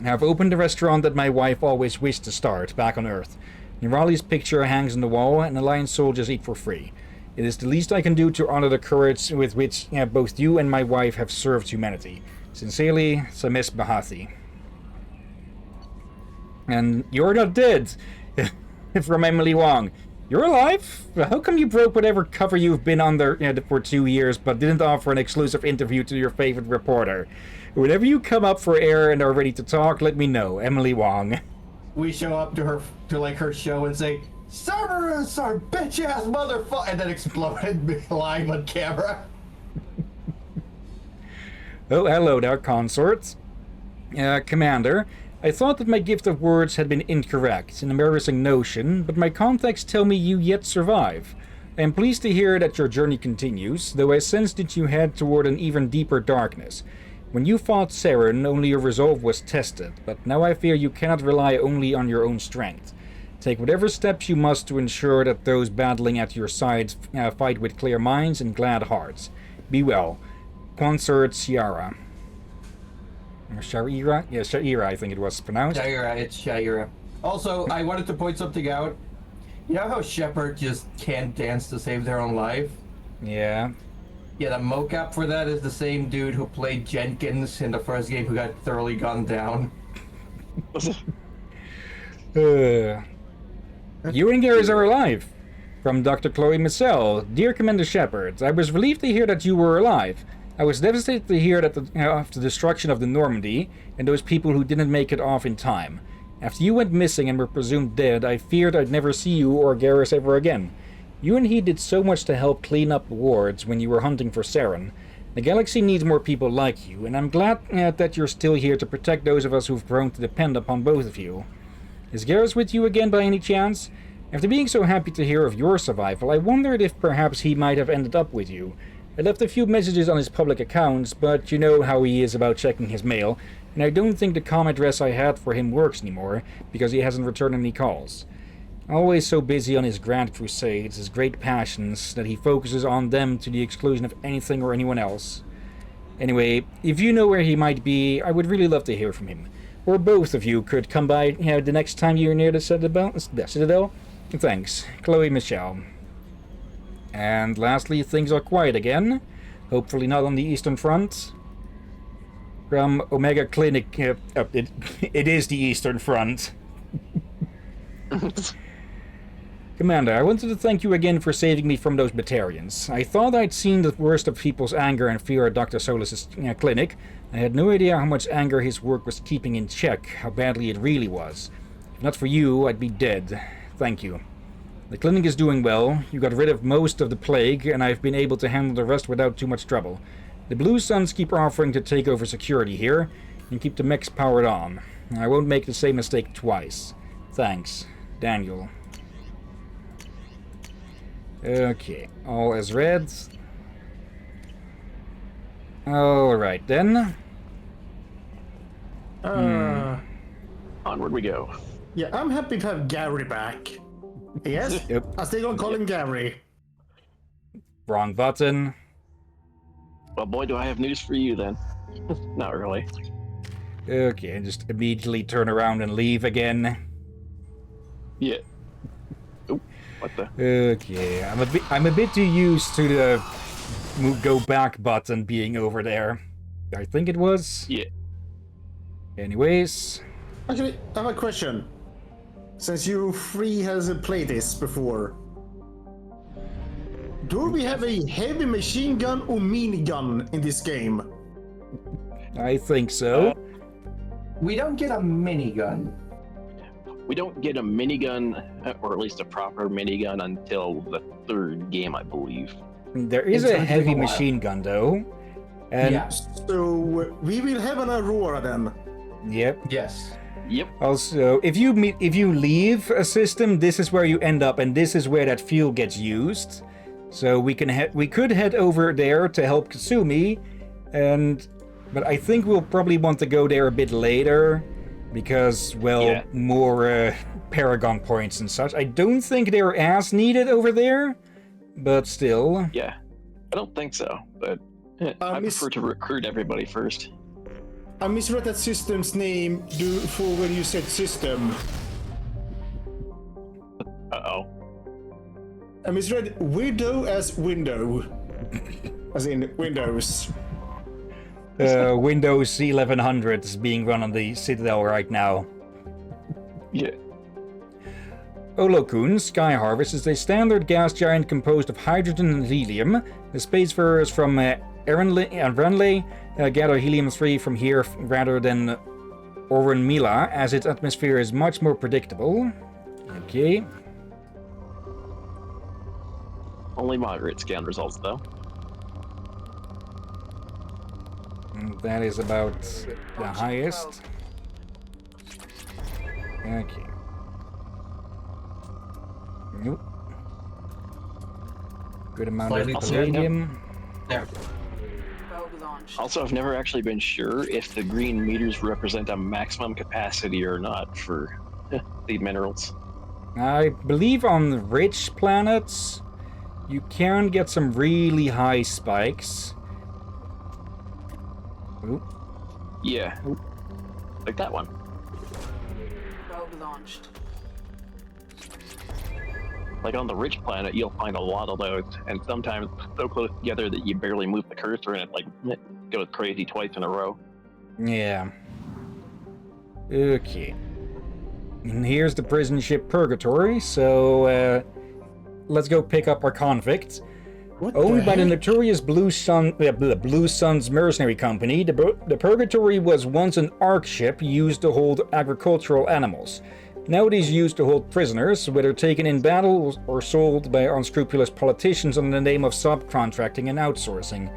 I've opened the restaurant that my wife always wished to start, back on Earth. Nirali's picture hangs on the wall, and Alliance soldiers eat for free. It is the least I can do to honor the courage with which both you and my wife have served humanity. Sincerely, Samesh Bhatti. And you're not dead. From Emily Wong. You're alive? How come you broke whatever cover you've been under for 2 years, but didn't offer an exclusive interview to your favorite reporter? Whenever you come up for air and are ready to talk, let me know. Emily Wong. We show up to her show and say, "Cerberus, our bitch-ass motherfucker," and then exploded live on camera. Oh, hello there, consorts. Commander, I thought that my gift of words had been incorrect, an embarrassing notion, but my contacts tell me you yet survive. I am pleased to hear that your journey continues, though I sense that you head toward an even deeper darkness. When you fought Saren, only your resolve was tested, but now I fear you cannot rely only on your own strength. Take whatever steps you must to ensure that those battling at your sides fight with clear minds and glad hearts. Be well. Consort Shiara. Or Shaira? Yeah, Shaira, I think it was pronounced. Shaira, it's Shaira. Also, I wanted to point something out. You know how Shepard just can't dance to save their own life? Yeah. Yeah, the mocap for that is the same dude who played Jenkins in the first game who got thoroughly gunned down. You and Garrus are alive. From Dr. Chloe Missel. Dear Commander Shepard, I was relieved to hear that you were alive. I was devastated to hear that of the destruction of the Normandy and those people who didn't make it off in time. After you went missing and were presumed dead, I feared I'd never see you or Garrus ever again. You and he did so much to help clean up wards when you were hunting for Saren. The galaxy needs more people like you, and I'm glad that you're still here to protect those of us who've grown to depend upon both of you. Is Garrus with you again by any chance? After being so happy to hear of your survival, I wondered if perhaps he might have ended up with you. I left a few messages on his public accounts, but you know how he is about checking his mail, and I don't think the com address I had for him works anymore, because he hasn't returned any calls. Always so busy on his grand crusades, his great passions, that he focuses on them to the exclusion of anything or anyone else. Anyway, if you know where he might be, I would really love to hear from him. Or both of you could come by the next time you're near the Citadel. Thanks, Chloe Michelle. And lastly, things are quiet again. Hopefully not on the Eastern Front. From Omega Clinic... it is the Eastern Front. Commander, I wanted to thank you again for saving me from those Batarians. I thought I'd seen the worst of people's anger and fear at Dr. Solus's clinic. I had no idea how much anger his work was keeping in check, how badly it really was. If not for you, I'd be dead. Thank you. The clinic is doing well. You got rid of most of the plague, and I've been able to handle the rest without too much trouble. The Blue Suns keep offering to take over security here, and keep the mechs powered on. I won't make the same mistake twice. Thanks, Daniel. Okay, all as read. Alright then. Onward we go. Yeah, I'm happy to have Gary back. Yes? Yep. I'm still gonna call him Gary. Wrong button. Well, boy, do I have news for you then. Not really. Okay, and just immediately turn around and leave again. Yeah. Oh, what the? Okay, I'm a bit too used to the go back button being over there. I think it was. Yeah. Anyways. Actually, I have a question. Since you three has played this before, do we have a heavy machine gun or minigun in this game? I think so. We don't get a minigun. We don't get a minigun, or at least a proper minigun, until the third game, I believe. There is a heavy machine gun, though. And yeah. So we will have an Aurora then. Yep. Yes. Yep. Also, if you leave a system, this is where you end up, and this is where that fuel gets used. So we could head over there to help Kasumi, but I think we'll probably want to go there a bit later, because, well, more Paragon points and such. I don't think they're as needed over there, but still. Yeah, I don't think so, but I prefer to recruit everybody first. I misread that system's name for when you said system. Uh-oh. I misread widow as window. As in Windows. Windows 1100 is being run on the Citadel right now. Yeah. Olokun, Sky Harvest, is a standard gas giant composed of hydrogen and helium. The spacefarers from Renley gather helium-3 from here rather than Orunmila, as its atmosphere is much more predictable. Okay. Only moderate scan results, though. That is about the highest. Okay. Nope. Good amount of palladium. There. Also, I've never actually been sure if the green meters represent a maximum capacity or not for the minerals. I believe on rich planets, you can get some really high spikes. Oop. Yeah. Like that one. Probe launched. Like on the rich planet, you'll find a lot of those, and sometimes so close together that you barely move the cursor and it goes crazy twice in a row. Yeah. Okay. And here's the prison ship Purgatory, so let's go pick up our convict. Owned by the notorious Blue Suns Mercenary Company, the Purgatory was once an ARC ship used to hold agricultural animals. Now it is used to hold prisoners, whether taken in battle or sold by unscrupulous politicians under the name of subcontracting and outsourcing.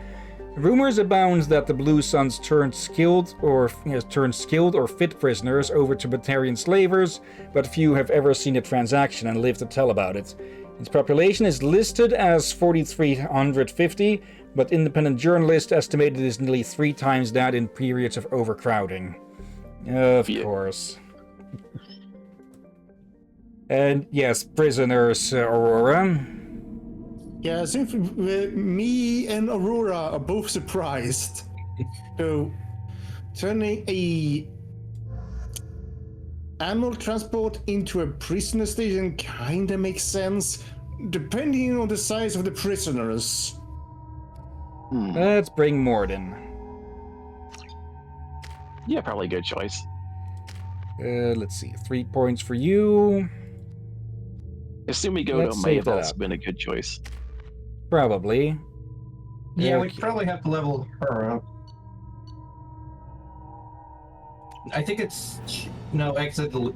Rumors abound that the Blue Suns turned skilled or fit prisoners over to Batarian slavers, but few have ever seen a transaction and lived to tell about it. Its population is listed as 4,350, but independent journalists estimated it is nearly 3 times that in periods of overcrowding. Of course. And yes, prisoners, Aurora. Yeah, I think me and Aurora are both surprised. So, turning a animal transport into a prisoner station kinda makes sense, depending on the size of the prisoners. Let's bring Morden. Yeah, probably a good choice. Let's see. 3 points for you. Assume we go Let's to may save have that also up. been a good choice. Probably. Yeah, we Okay. probably have to level her up. I think it's no exit the.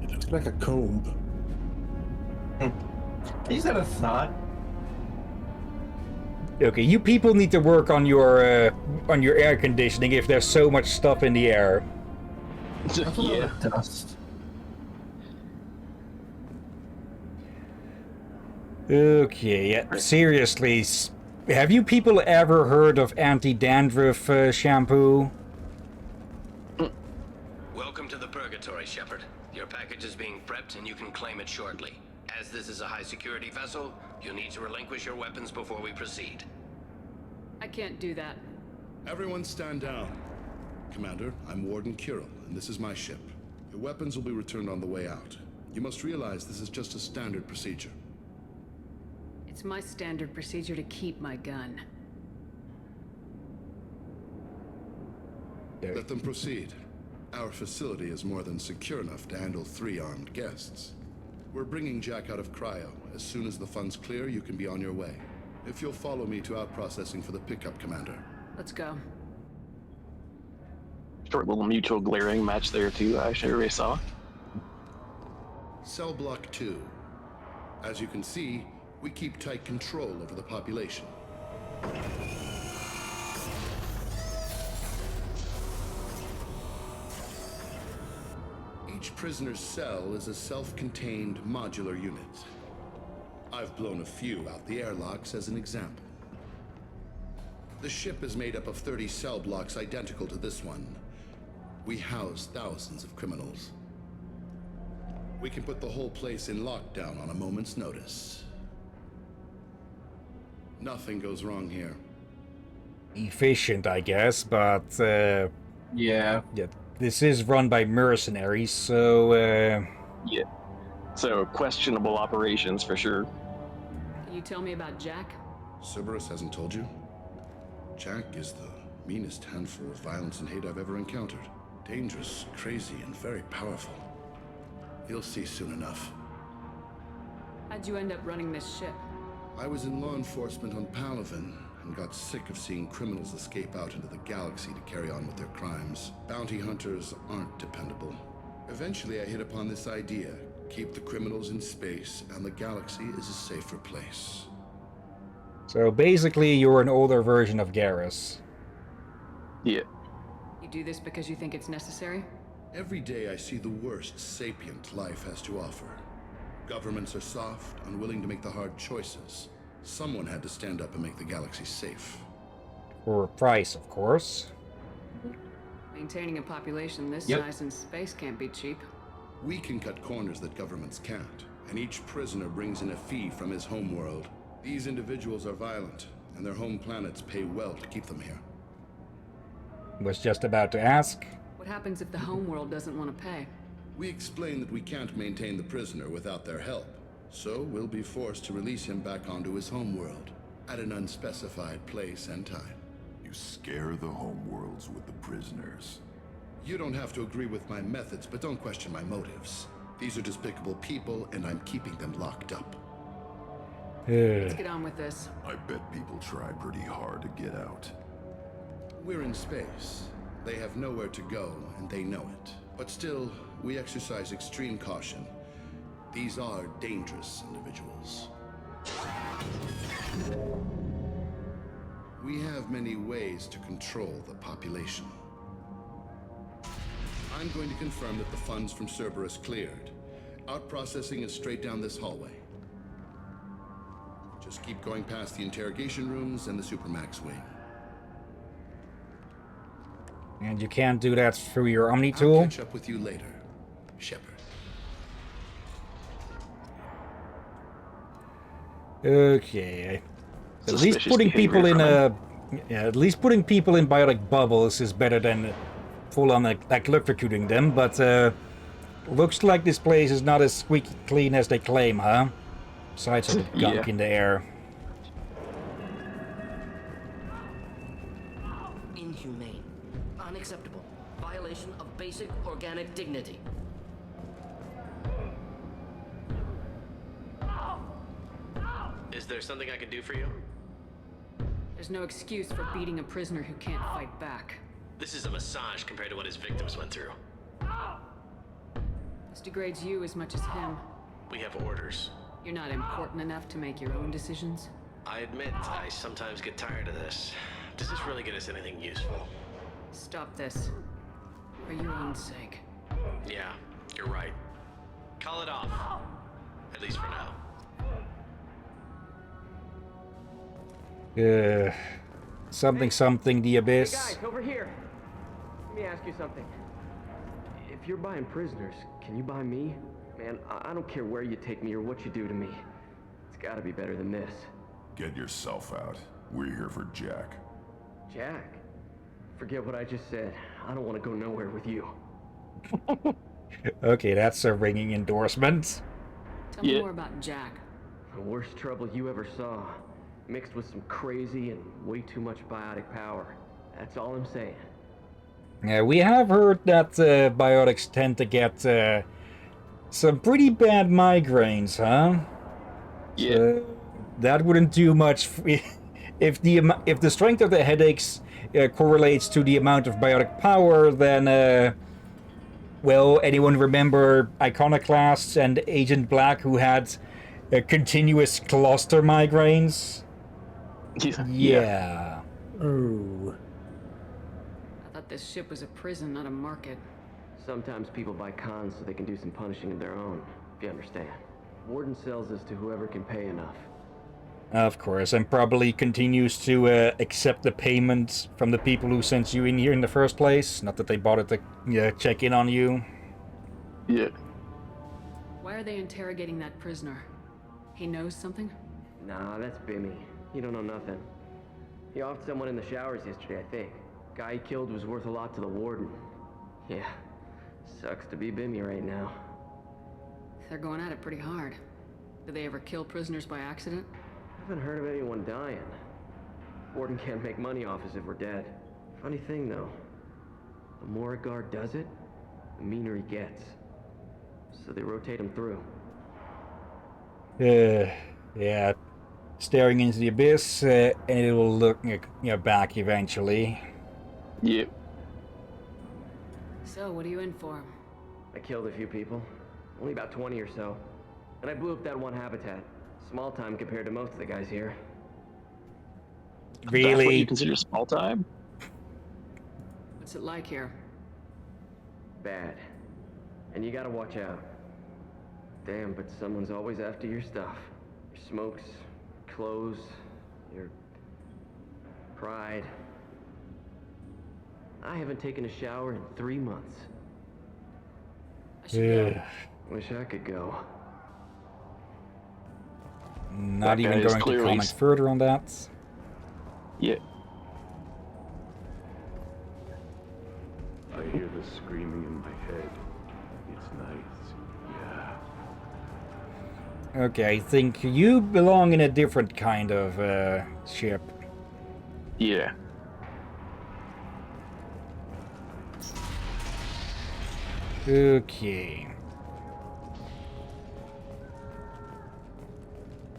It looks like a comb. He's got a thought. Okay, you people need to work on your air conditioning if there's so much stuff in the air. Yeah. Dust. Okay, yeah, seriously, have you people ever heard of anti-dandruff shampoo? Welcome to the Purgatory, Shepard. Your package is being prepped and you can claim it shortly. As this is a high-security vessel, you'll need to relinquish your weapons before we proceed. I can't do that. Everyone stand down. Commander, I'm Warden Kirill, and this is my ship. Your weapons will be returned on the way out. You must realize this is just a standard procedure. It's my standard procedure to keep my gun. Let them proceed. Our facility is more than secure enough to handle 3 armed guests. We're bringing Jack out of cryo. As soon as the funds clear, you can be on your way. If you'll follow me to out-processing for the pickup, Commander. Let's go. Short little mutual glaring match there too, I sure saw. Cell Block 2. As you can see, we keep tight control over the population. Each prisoner's cell is a self-contained modular unit. I've blown a few out the airlocks as an example. The ship is made up of 30 cell blocks identical to this one. We house thousands of criminals. We can put the whole place in lockdown on a moment's notice. Nothing goes wrong here. Efficient, I guess, but yeah, this is run by mercenaries, so yeah. So questionable operations for sure. Can you tell me about Jack? Cerberus hasn't told you? Jack is the meanest handful of violence and hate I've ever encountered. Dangerous, crazy, and very powerful. You'll see soon enough. How'd you end up running this ship? I was in law enforcement on Palaven and got sick of seeing criminals escape out into the galaxy to carry on with their crimes. Bounty hunters aren't dependable. Eventually I hit upon this idea. Keep the criminals in space and the galaxy is a safer place. So basically you're an older version of Garrus. Yeah. You do this because you think it's necessary? Every day I see the worst sapient life has to offer. Governments are soft, unwilling to make the hard choices. Someone had to stand up and make the galaxy safe. For a price, of course. Maintaining a population this size in space can't be cheap. We can cut corners that governments can't, and each prisoner brings in a fee from his homeworld. These individuals are violent, and their home planets pay well to keep them here. Was just about to ask. What happens if the homeworld doesn't want to pay? We explain that we can't maintain the prisoner without their help, so we'll be forced to release him back onto his homeworld at an unspecified place and time. You scare the homeworlds with the prisoners. You don't have to agree with my methods, but don't question my motives. These are despicable people, and I'm keeping them locked up. Let's get on with this. I bet people try pretty hard to get out. We're in space. They have nowhere to go, and they know it. But still, we exercise extreme caution. These are dangerous individuals. We have many ways to control the population. I'm going to confirm that the funds from Cerberus cleared. Out-processing is straight down this hallway. Just keep going past the interrogation rooms and the Supermax wing. And you can't do that through your Omni tool? I'll catch up with you later, Shepard. Okay. At least putting people in at least putting people in biotic bubbles is better than full on like electrocuting them. But looks like this place is not as squeaky clean as they claim, huh? Besides all the gunk in the air. Inhumane. Unacceptable. Violation of basic organic dignity. Is there something I can do for you? There's no excuse for beating a prisoner who can't fight back. This is a massage compared to what his victims went through. This degrades you as much as him. We have orders. You're not important enough to make your own decisions? I admit, I sometimes get tired of this. Does this really get us anything useful? Stop this. For your own sake. Yeah, you're right. Call it off. At least for now. Something, the Abyss. Hey guys, over here. Let me ask you something. If you're buying prisoners, can you buy me? Man, I don't care where you take me or what you do to me. It's gotta be better than this. Get yourself out. We're here for Jack. Jack? Forget what I just said. I don't want to go nowhere with you. Okay, that's a ringing endorsement. Tell me more about Jack. The worst trouble you ever saw. Mixed with some crazy and way too much biotic power. That's all I'm saying. Yeah, we have heard that biotics tend to get some pretty bad migraines, huh? Yeah. That wouldn't do much if the strength of the headaches correlates to the amount of biotic power. Then, well, anyone remember Iconoclasts and Agent Black who had continuous cluster migraines? Yeah. Oh. I thought this ship was a prison, not a market. Sometimes people buy cons so they can do some punishing of their own, if you understand. Warden sells this to whoever can pay enough. Of course, and probably continues to accept the payment from the people who sent you in here in the first place. Not that they bothered to check in on you. Yeah. Why are they interrogating that prisoner? He knows something? Nah, that's Bimmy. He don't know nothing. He offed someone in the showers yesterday, I think. Guy he killed was worth a lot to the warden. Yeah, sucks to be Bimmy right now. They're going at it pretty hard. Do they ever kill prisoners by accident? I haven't heard of anyone dying. Warden can't make money off us if we're dead. Funny thing, though. The more a guard does it, the meaner he gets. So they rotate him through. Yeah. Staring into the abyss, and it will look back eventually. Yep. So, what are you in for? I killed a few people. Only about 20 or so. And I blew up that one habitat. Small time compared to most of the guys here. Really? That's what you consider small time? What's it like here? Bad. And you gotta watch out. Damn, but someone's always after your stuff. Your smokes, clothes, your pride. I haven't taken a shower in 3 months. Wish I could go. Not even going to comment further on that. Yeah. I hear the screaming in my head. It's nice. Yeah. Okay, I think you belong in a different kind of ship. Yeah. Okay.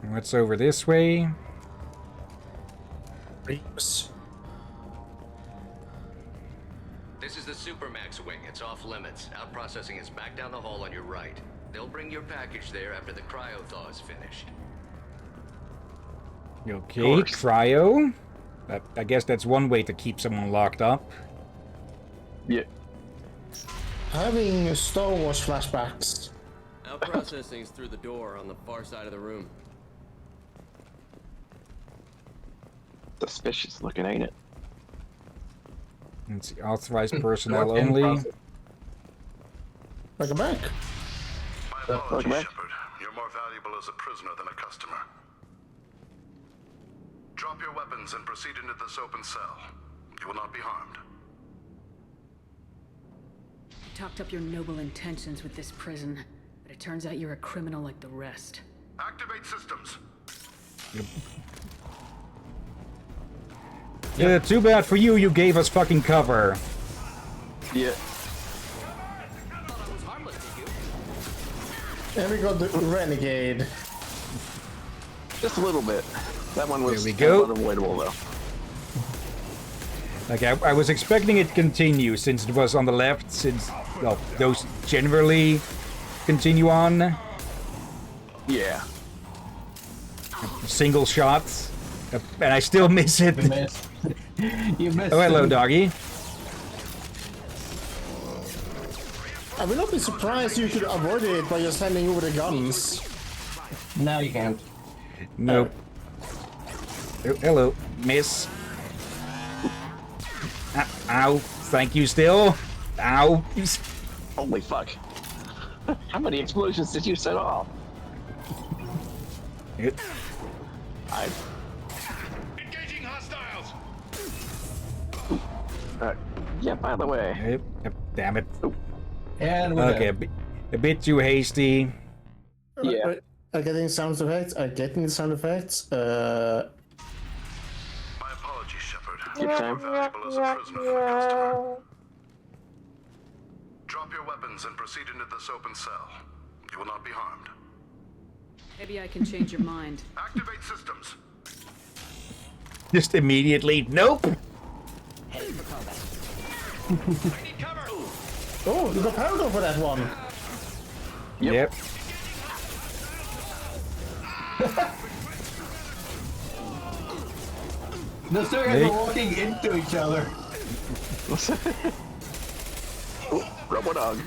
What's over this way? This is the Supermax wing. It's off limits. Out processing is back down the hall on your right. They'll bring your package there after the cryo-thaw is finished. Okay, cryo. I guess that's one way to keep someone locked up. Yeah. Having Star Wars flashbacks. Out processing's through the door on the far side of the room. Suspicious looking, ain't it? Let's see, authorized personnel only. Welcome back. My apologies, Shepard. You're more valuable as a prisoner than a customer. Drop your weapons and proceed into this open cell. You will not be harmed. You talked up your noble intentions with this prison, but it turns out you're a criminal like the rest. Activate systems. Yeah, too bad for you, you gave us fucking cover. Yeah. And we got the Renegade. Just a little bit. That one was There we go. unavoidable, though. Like, I was expecting it to continue since it was on the left, since, well, those generally continue on. Yeah. Single shots. And I still miss it. You missed. You missed. Oh, hello, doggy. I will not be surprised you could avoid it by just handing over the guns. Now you can't. Nope. Oh, hello, miss. Ow. Thank you still. Ow. Holy fuck. How many explosions did you set off? Engaging hostiles! Yeah, by the way. Damn it. And okay, a bit too hasty. Yeah. I'm getting sound effects. I'm getting the sound effects. My apologies, Shepard. Keep time. Valuable as a prisoner for the customer. Drop your weapons and proceed into this open cell. You will not be harmed. Maybe I can change your mind. Activate systems. Just immediately, nope. Heading for combat. Oh, you got powder for that one. Yep. The two guys are walking into each other. Robo-dog.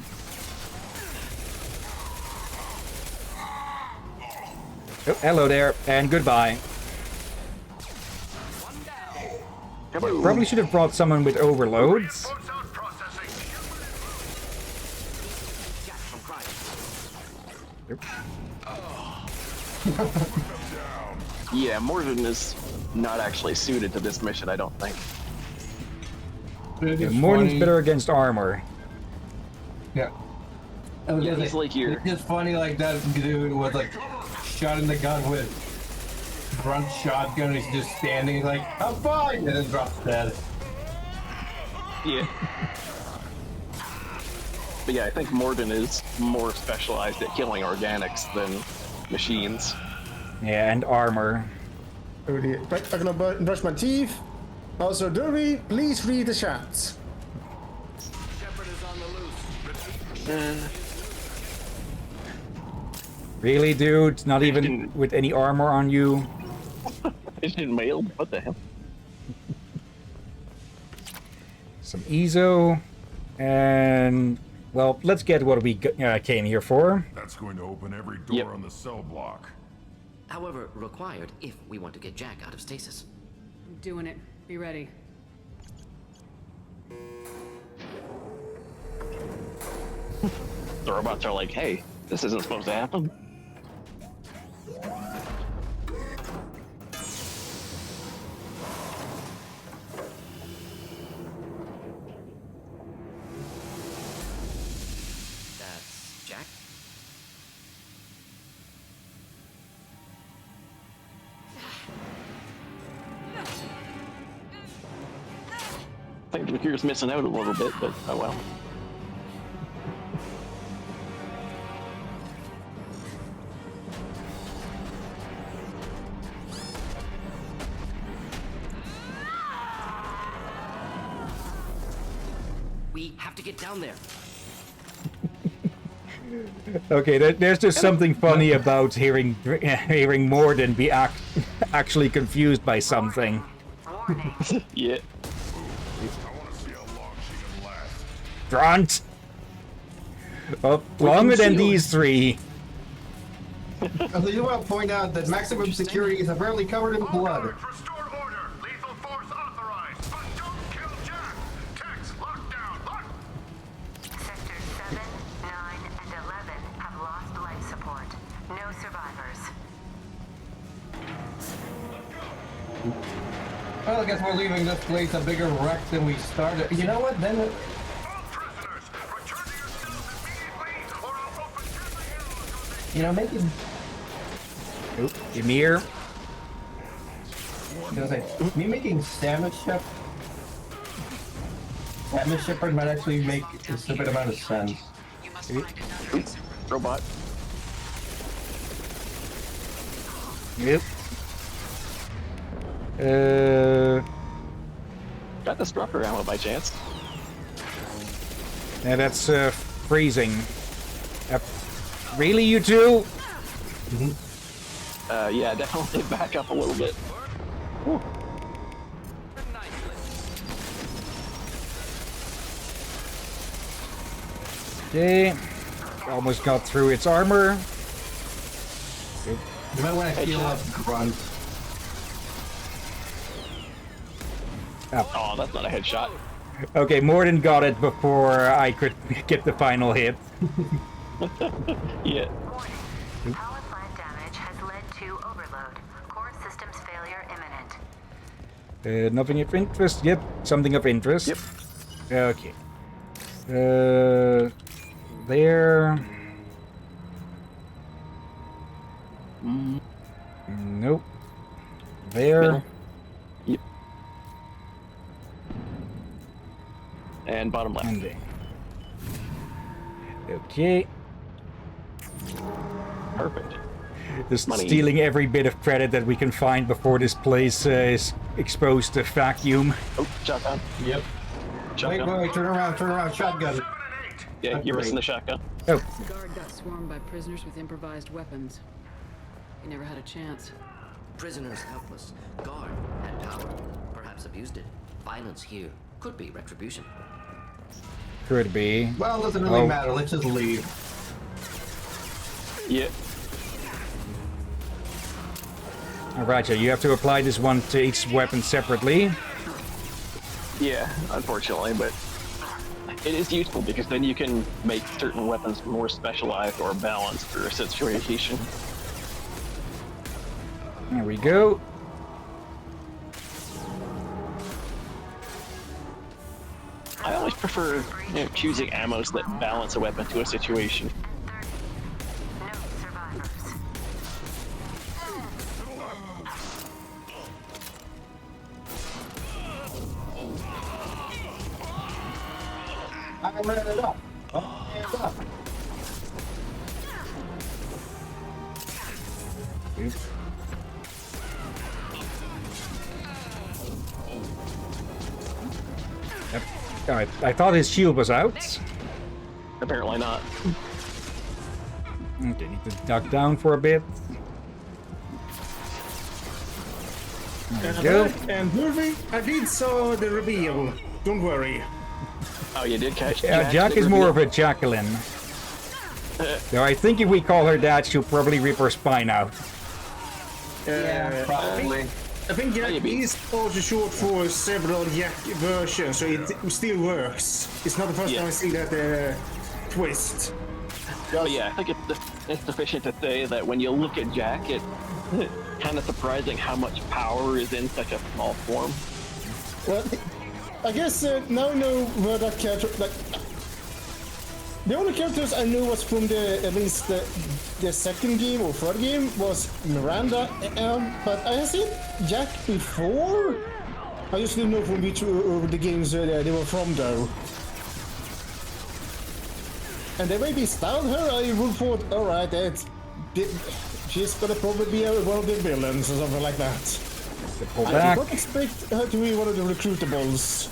Oh, hello there, and goodbye. Probably should have brought someone with overloads. Yeah, Morgan is not actually suited to this mission, I don't think. Yeah, Morden's better against armor. Yeah. Yeah, he's like your... It's just funny, like that dude was like shot in the gun with front shotgun. He's just standing like, I'm fine, and then drops dead. Yeah. But yeah, I think Morden is more specialized at killing organics than machines. Yeah, and armor. I'm gonna brush my teeth. Also, Derby, please read the chat. Shepard is on the loose. Really, dude? Not even with any armor on you? It's in mailed? What the hell? Some Ezo. And, well, let's get what we came here for. That's going to open every door on the cell block. However, required if we want to get Jack out of stasis. I'm doing it. Be ready. The robots are like, hey, this isn't supposed to happen. That's Jack? I think Dracula's missing out a little bit, but oh well. We have to get down there. Okay, there's just something funny about hearing Morden be actually confused by something. Yeah. Grunt! Well, longer than these three. I do want to point out that maximum security is apparently covered in blood. Sectors 7, 9, and 11 have lost life support. No survivors. I guess we're leaving this place a bigger wreck than we started. You know what? Then. You know, making. Oop, Ymir. Me making Salmon Shepherd might actually make a stupid amount of sense. Robot. Yep. Got the Strucker ammo by chance? Yeah, that's freezing. Really, you two? Yeah, definitely back up a little bit. Whew. Okay. Almost got through its armor. You might want to heal up Grunt. Oh, that's not a headshot. Okay, Morden got it before I could get the final hit. Yeah. Power plant damage has led to overload. Core systems failure imminent. Nothing of interest. Yep, something of interest. Yep. Okay. There. Nope. There. Middle. Yep. And bottom left. And okay. Perfect. Just Money. stealing every bit of credit that we can find before this place is exposed to vacuum. Oh, shotgun. Yep. Shotgun. Wait, turn around, shotgun. Yeah, you're missing the shotgun. Oh. Guard got swarmed by prisoners with improvised weapons. He never had a chance. Prisoners helpless. Guard had power. Perhaps abused it. Violence here could be retribution. Could be. Well, it doesn't really matter. Let's just leave. Yeah. Alright, so you have to apply this one to each weapon separately. Yeah, unfortunately, but it is useful because then you can make certain weapons more specialized or balanced for a situation. There we go. I always prefer choosing ammos that balance a weapon to a situation. I ran it up. Hands up. Oops. Yep. Alright, I thought his shield was out. Apparently not. Okay, need to duck down for a bit. There we go. And Murphy, I did saw the reveal. Don't worry. Oh, you did catch Yeah, Jack is more of a Jacqueline. So I think if we call her that, she'll probably rip her spine out. Yeah, probably. I think Jack is also short for several Jack versions, so it still works. It's not the first time I see that twist. Oh yeah, I think it's sufficient to say that when you look at Jack, it's kind of surprising how much power is in such a small form. Well, I guess now I know where that character. Like, the only characters I knew was from at least the second game or third game was Miranda, but I have seen Jack before. I just didn't know from which the games they were from though. And they maybe styled her. I would thought, all right, she's gonna probably be one of the villains or something like that. Pull I back. did not expect her to be one of the recruitables.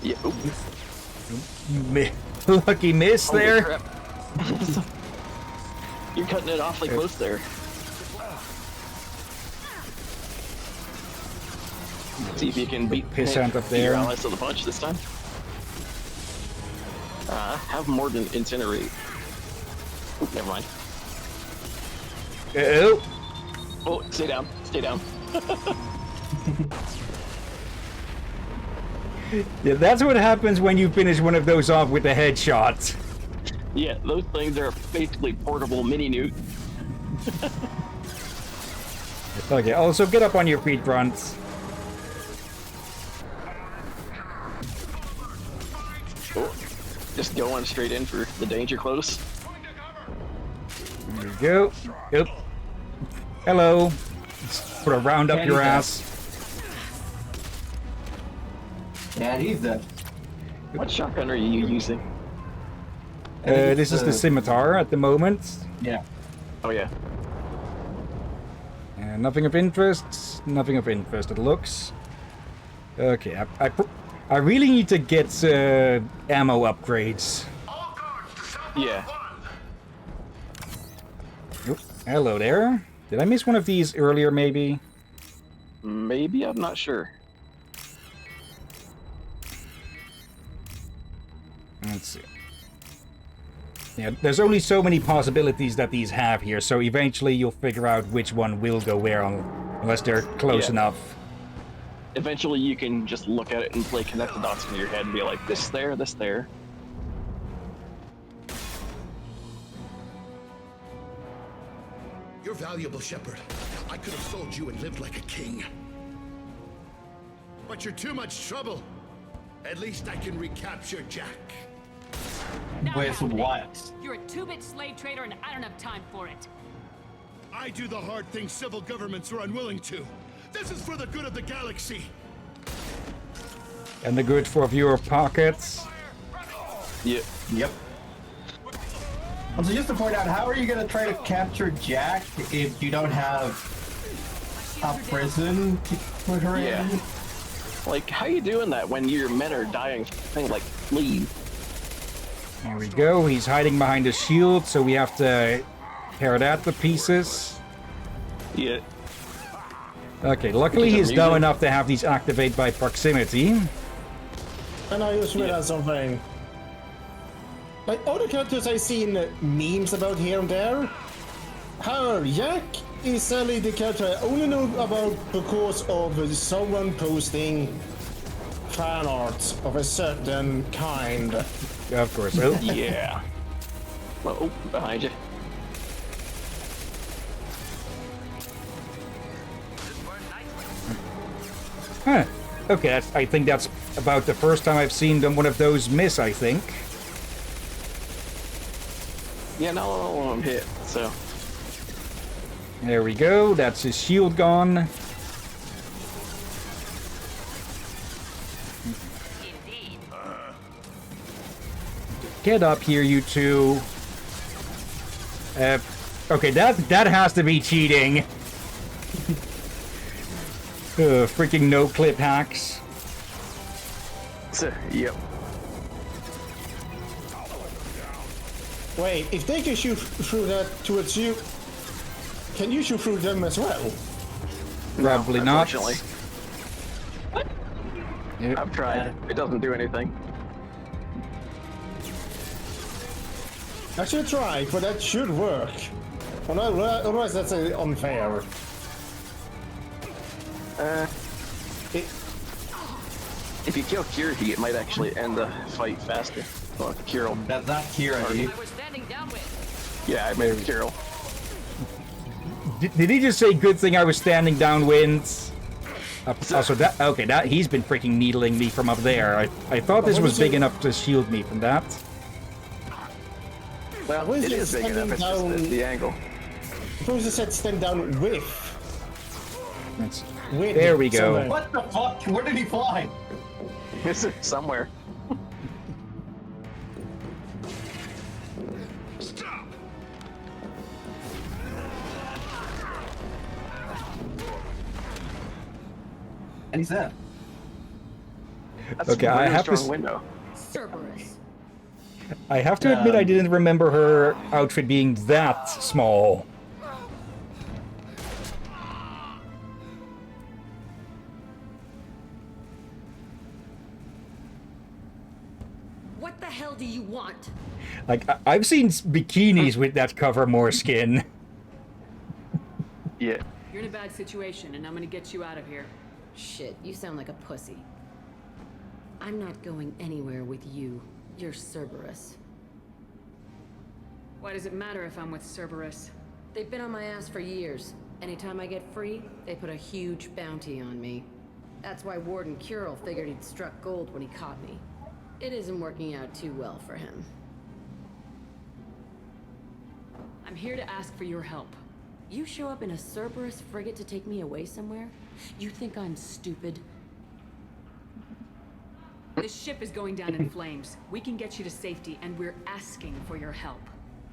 Yeah. Lucky miss Holy there. crap. You're cutting it awfully close there. See if you can beat Pissant up there. your allies to the punch this time. Have more than incinerate. Oop, never mind. Oh. Oh, stay down. Stay down. Yeah, that's what happens when you finish one of those off with a headshot. Yeah, those things are basically portable mini nukes. Okay, also get up on your feet, Grunts. Oh, just going straight in for the danger close. There we go. Yep. Hello. Let's put a round up your ass. Yeah, he's dead. What shotgun are you using? This is the scimitar at the moment. Yeah. Oh yeah. Nothing of interest. Nothing of interest. It looks. Okay, I really need to get ammo upgrades. Yeah. Oop, hello there. Did I miss one of these earlier, maybe? Maybe, I'm not sure. Let's see. Yeah, there's only so many possibilities that these have here, so eventually you'll figure out which one will go where, unless they're close enough. Eventually you can just look at it and play connect the dots in your head and be like, this there, this there. You're valuable, Shepard. I could have sold you and lived like a king. But you're too much trouble. At least I can recapture Jack. With what? You're a 2-bit slave trader and I don't have time for it. I do the hard things civil governments are unwilling to. This is for the good of the galaxy. And the good for viewer pockets. Yep. Yep. So just to point out, how are you going to try to capture Jack if you don't have a prison to put her in? Like, how you doing that when your men are dying thing like leave? There we go. He's hiding behind a shield, so we have to tear that to pieces. Yeah. Okay, luckily he's dumb enough to have these activate by proximity. And I just realized something. Like, all the characters I've seen memes about here and there, how Jack is sadly the character I only know about because of someone posting fan art of a certain kind. Of course. Oh. Yeah. Oh, behind you. Huh. Okay, I think that's about the first time I've seen one of those miss, I think. Yeah, not all of them hit, so. There we go. That's his shield gone. Get up here, you two. Okay, that has to be cheating. Freaking no-clip hacks. Yep. Wait, if they can shoot through that towards you, can you shoot through them as well? Probably not. Unfortunately. Yep. I've tried. It doesn't do anything. I should try, but that should work. Well, otherwise that's unfair. If you kill Kirti, it might actually end the fight faster. Well, Kirill. That's not Kirti. Yeah, I made Kirill. Did he just say good thing I was standing downwind? Also, that okay, that he's been freaking needling me from up there. I thought this was big enough to shield me from that. Well, it is big enough, it's just the angle. Suppose you said stand down with. There we go. Somewhere. What the fuck? Where did he fly? It's somewhere. Stop! And he's dead. Okay, I have to. Window. Cerberus. I have to admit, I didn't remember her outfit being that small. What the hell do you want? Like, I've seen bikinis with that cover more skin. Yeah. You're in a bad situation, and I'm gonna get you out of here. Shit, you sound like a pussy. I'm not going anywhere with you. You're Cerberus. Why does it matter if I'm with Cerberus? They've been on my ass for years. Anytime I get free, they put a huge bounty on me. That's why Warden Curel figured he'd struck gold when he caught me. It isn't working out too well for him. I'm here to ask for your help. You show up in a Cerberus frigate to take me away somewhere? You think I'm stupid? This ship is going down in flames. We can get you to safety, and we're asking for your help.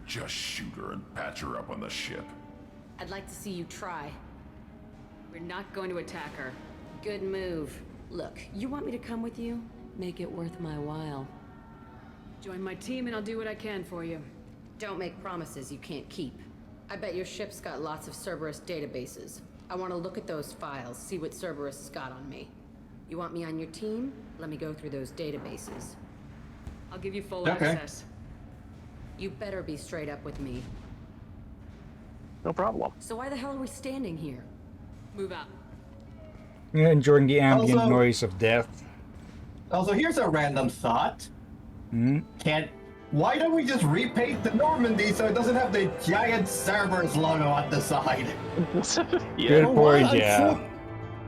Just shoot her and patch her up on the ship. I'd like to see you try. We're not going to attack her. Good move. Look, you want me to come with you? Make it worth my while. Join my team and I'll do what I can for you. Don't make promises you can't keep. I bet your ship's got lots of Cerberus databases. I want to look at those files, see what Cerberus has got on me. You want me on your team? Let me go through those databases. I'll give you full access. You better be straight up with me. No problem. So why the hell are we standing here? Move out. Yeah, enjoying the ambient Also- noise of death. Also, here's a random thought. Hmm? Why don't we just repaint the Normandy so it doesn't have the giant Cerberus logo on the side? Good point, yeah.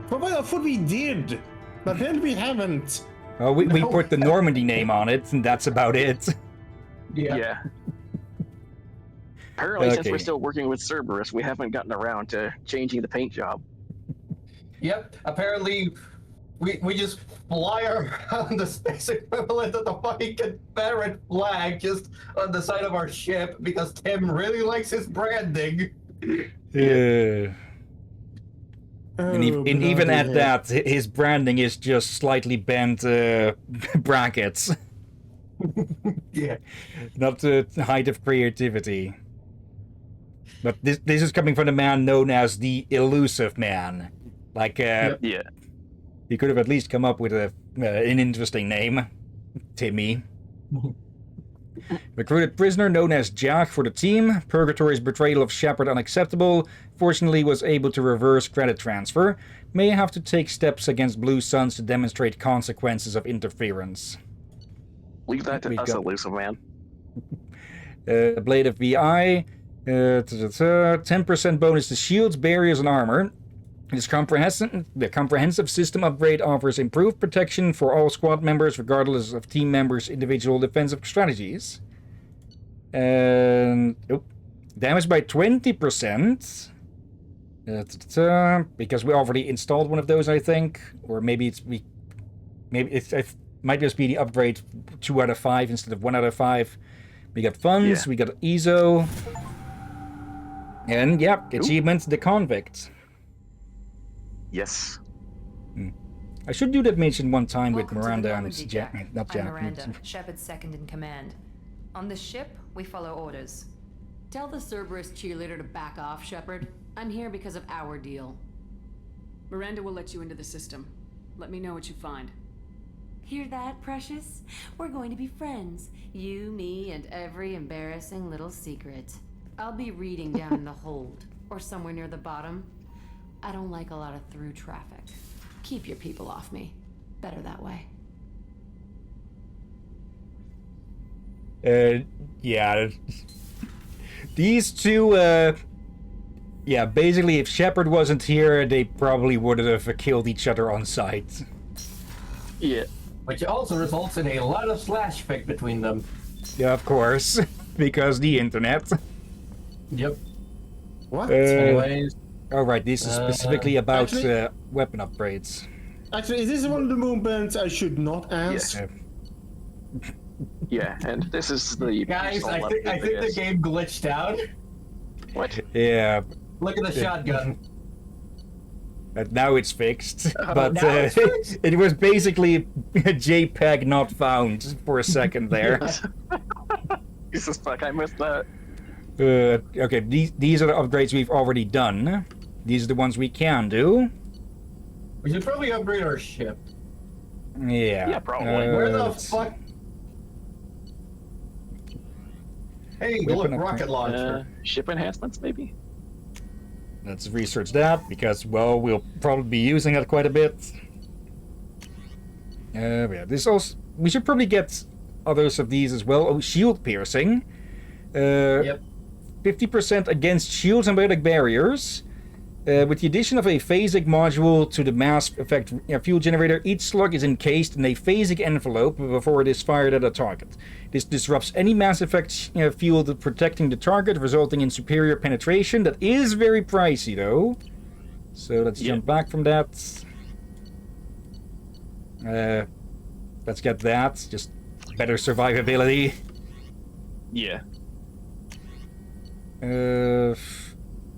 For a while I thought we did, but then we haven't. Oh, we put the Normandy name on it, and that's about it. Yeah. Apparently, since Okay. we're still working with Cerberus, we haven't gotten around to changing the paint job. Yep, apparently we just fly around the space equivalent of the fucking Confederate flag just on the side of our ship because Tim really likes his branding. Yeah. And even at bloody that, his branding is just slightly bent brackets. Yeah. Not the height of creativity. But this is coming from the man known as the Elusive Man. Like, Yeah. he could have at least come up with an interesting name. Timmy. Recruited prisoner known as Jack for the team. Purgatory's betrayal of Shepard unacceptable. Fortunately was able to reverse credit transfer. May have to take steps against Blue Suns to demonstrate consequences of interference. Leave that to We've us, got- Elusive Man. Blade of VI. 10% bonus to shields, barriers, and armor. The comprehensive system upgrade offers improved protection for all squad members, regardless of team members' individual defensive strategies. And damage by 20%. Because we already installed one of those, I think, or maybe it might just be the upgrade 2 out of 5 instead of 1 out of 5. We got funds, we got EZO, and achievements, the convict. Yes. I should do that mission one time Welcome with to the Miranda and Normandy, Jack. Jack. Not Jack. I'm Miranda, Shepard's second in command. On this ship, we follow orders. Tell the Cerberus cheerleader to back off, Shepard. I'm here because of our deal. Miranda will let you into the system. Let me know what you find. Hear that, Precious? We're going to be friends. You, me, and every embarrassing little secret. I'll be reading down in the hold, or somewhere near the bottom. I don't like a lot of through traffic. Keep your people off me. Better that way. Yeah. These two, basically if Shepard wasn't here, they probably would have killed each other on sight. Yeah. Which also results in a lot of slash fic between them. Yeah, of course. Because the internet. Yep. What? Anyways. Alright, this is specifically about actually- weapon upgrades. Actually, is this one of the movements I should not ask? Yeah, and this is the Guys, I think the game glitched out. What? Yeah. Look at the shotgun. Now it's fixed, but now it's fixed? it was basically a JPEG not found for a second there. Jesus fuck, I missed that. Okay, these are the upgrades we've already done. These are the ones we can do. We should probably upgrade our ship. Yeah. Yeah, probably. Where the let's- fuck? Hey, Weapon look, upgrade. rocket launcher. Ship enhancements, maybe? Let's research that, because, well, we'll probably be using it quite a bit. Yeah, this also... We should probably get others of these as well. Oh, shield piercing. Yep. 50% against shields and magnetic barriers. With the addition of a phasic module to the Mass Effect fuel generator, each slug is encased in a phasic envelope before it is fired at a target. This disrupts any Mass Effect field protecting the target, resulting in superior penetration. That is very pricey, though. So let's jump back from that. Let's get that. Just better survivability. Yeah.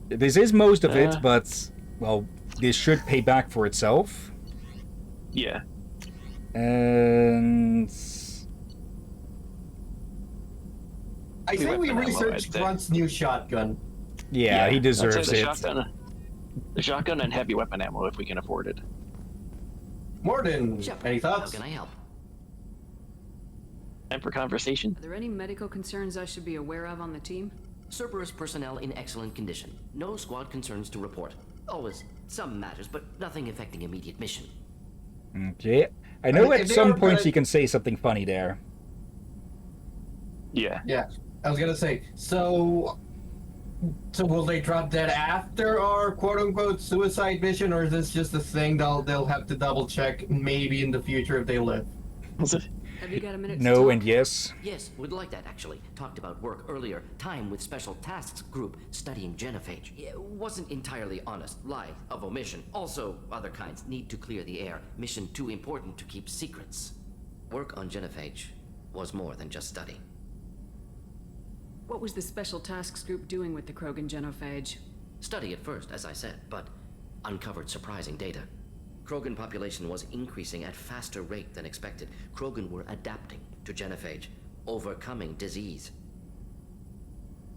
This is most of it, but, well, this should pay back for itself. Yeah. And... I say we research Grunt's new shotgun. Yeah, he deserves it. The shotgun and heavy weapon ammo, if we can afford it. Morden, any thoughts? How can I help? Time for conversation. Are there any medical concerns I should be aware of on the team? Cerberus personnel in excellent condition. No squad concerns to report. Always some matters, but nothing affecting immediate mission. Okay. I know at some points you can say something funny there. Yeah. Yeah. I was gonna say, so will they drop dead after our quote-unquote suicide mission, or is this just a thing they'll have to double-check maybe in the future if they live? Have you got a minute? No and yes. Yes, would like that actually. Talked about work earlier. Time with Special Tasks Group studying genophage. It wasn't entirely honest. Lie of omission. Also, other kinds need to clear the air. Mission too important to keep secrets. Work on genophage was more than just study. What was the Special Tasks Group doing with the Krogan genophage? Study at first, as I said, but uncovered surprising data. Krogan population was increasing at faster rate than expected. Krogan were adapting to genophage, overcoming disease.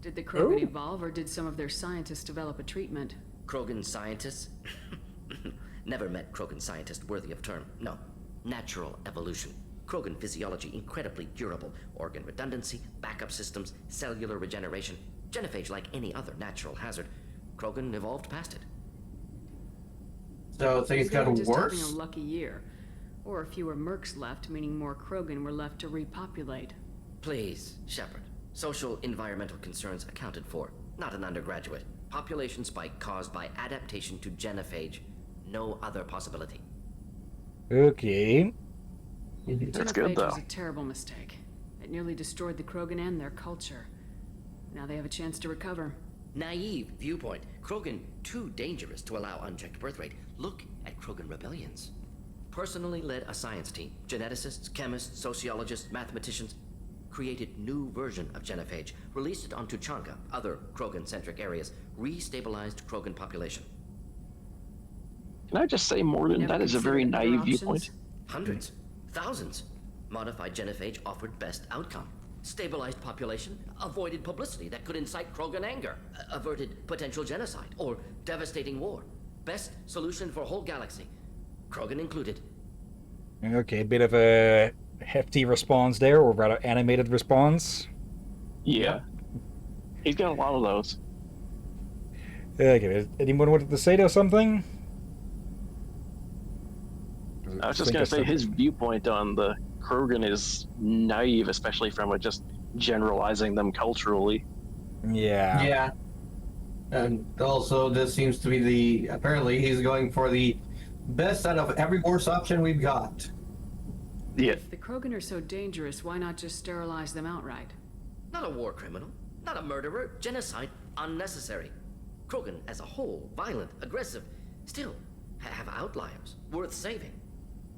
Did the Krogan evolve, or did some of their scientists develop a treatment? Krogan scientists? Never met Krogan scientist worthy of term. No. Natural evolution. Krogan physiology incredibly durable. Organ redundancy, backup systems, cellular regeneration. Genophage like any other natural hazard. Krogan evolved past it. So things got just worse? having a lucky year. Or fewer mercs left, meaning more Krogan were left to repopulate. Please, Shepard. Social environmental concerns accounted for. Not an undergraduate. Population spike caused by adaptation to genophage. No other possibility. Okay. That's good, Genophage though. was a terrible mistake. It nearly destroyed the Krogan and their culture. Now they have a chance to recover. Naive viewpoint. Krogan too dangerous to allow unchecked birth rate. Look at Krogan rebellions. Personally led a science team. Geneticists, chemists, sociologists, mathematicians. Created new version of genophage. Released it on Tuchanka, other Krogan-centric areas. Restabilized Krogan population. Can I just say, Morden, that is a very naive viewpoint. Hundreds. Thousands. Modified genophage offered best outcome. Stabilized population, avoided publicity that could incite Krogan anger, averted potential genocide or devastating war. Best solution for whole galaxy, Krogan included. Okay, a bit of a hefty response there, or rather animated response. Yeah. He's got a lot of those. Okay, anyone wanted to say there something? I was just going to say his viewpoint on the Krogan is naive, especially from just generalizing them culturally. Yeah. Yeah. And also, this seems to be apparently he's going for the best out of every worse option we've got. Yeah. If the Krogan are so dangerous, why not just sterilize them outright? Not a war criminal, not a murderer, genocide unnecessary. Krogan as a whole, violent, aggressive, still have outliers worth saving.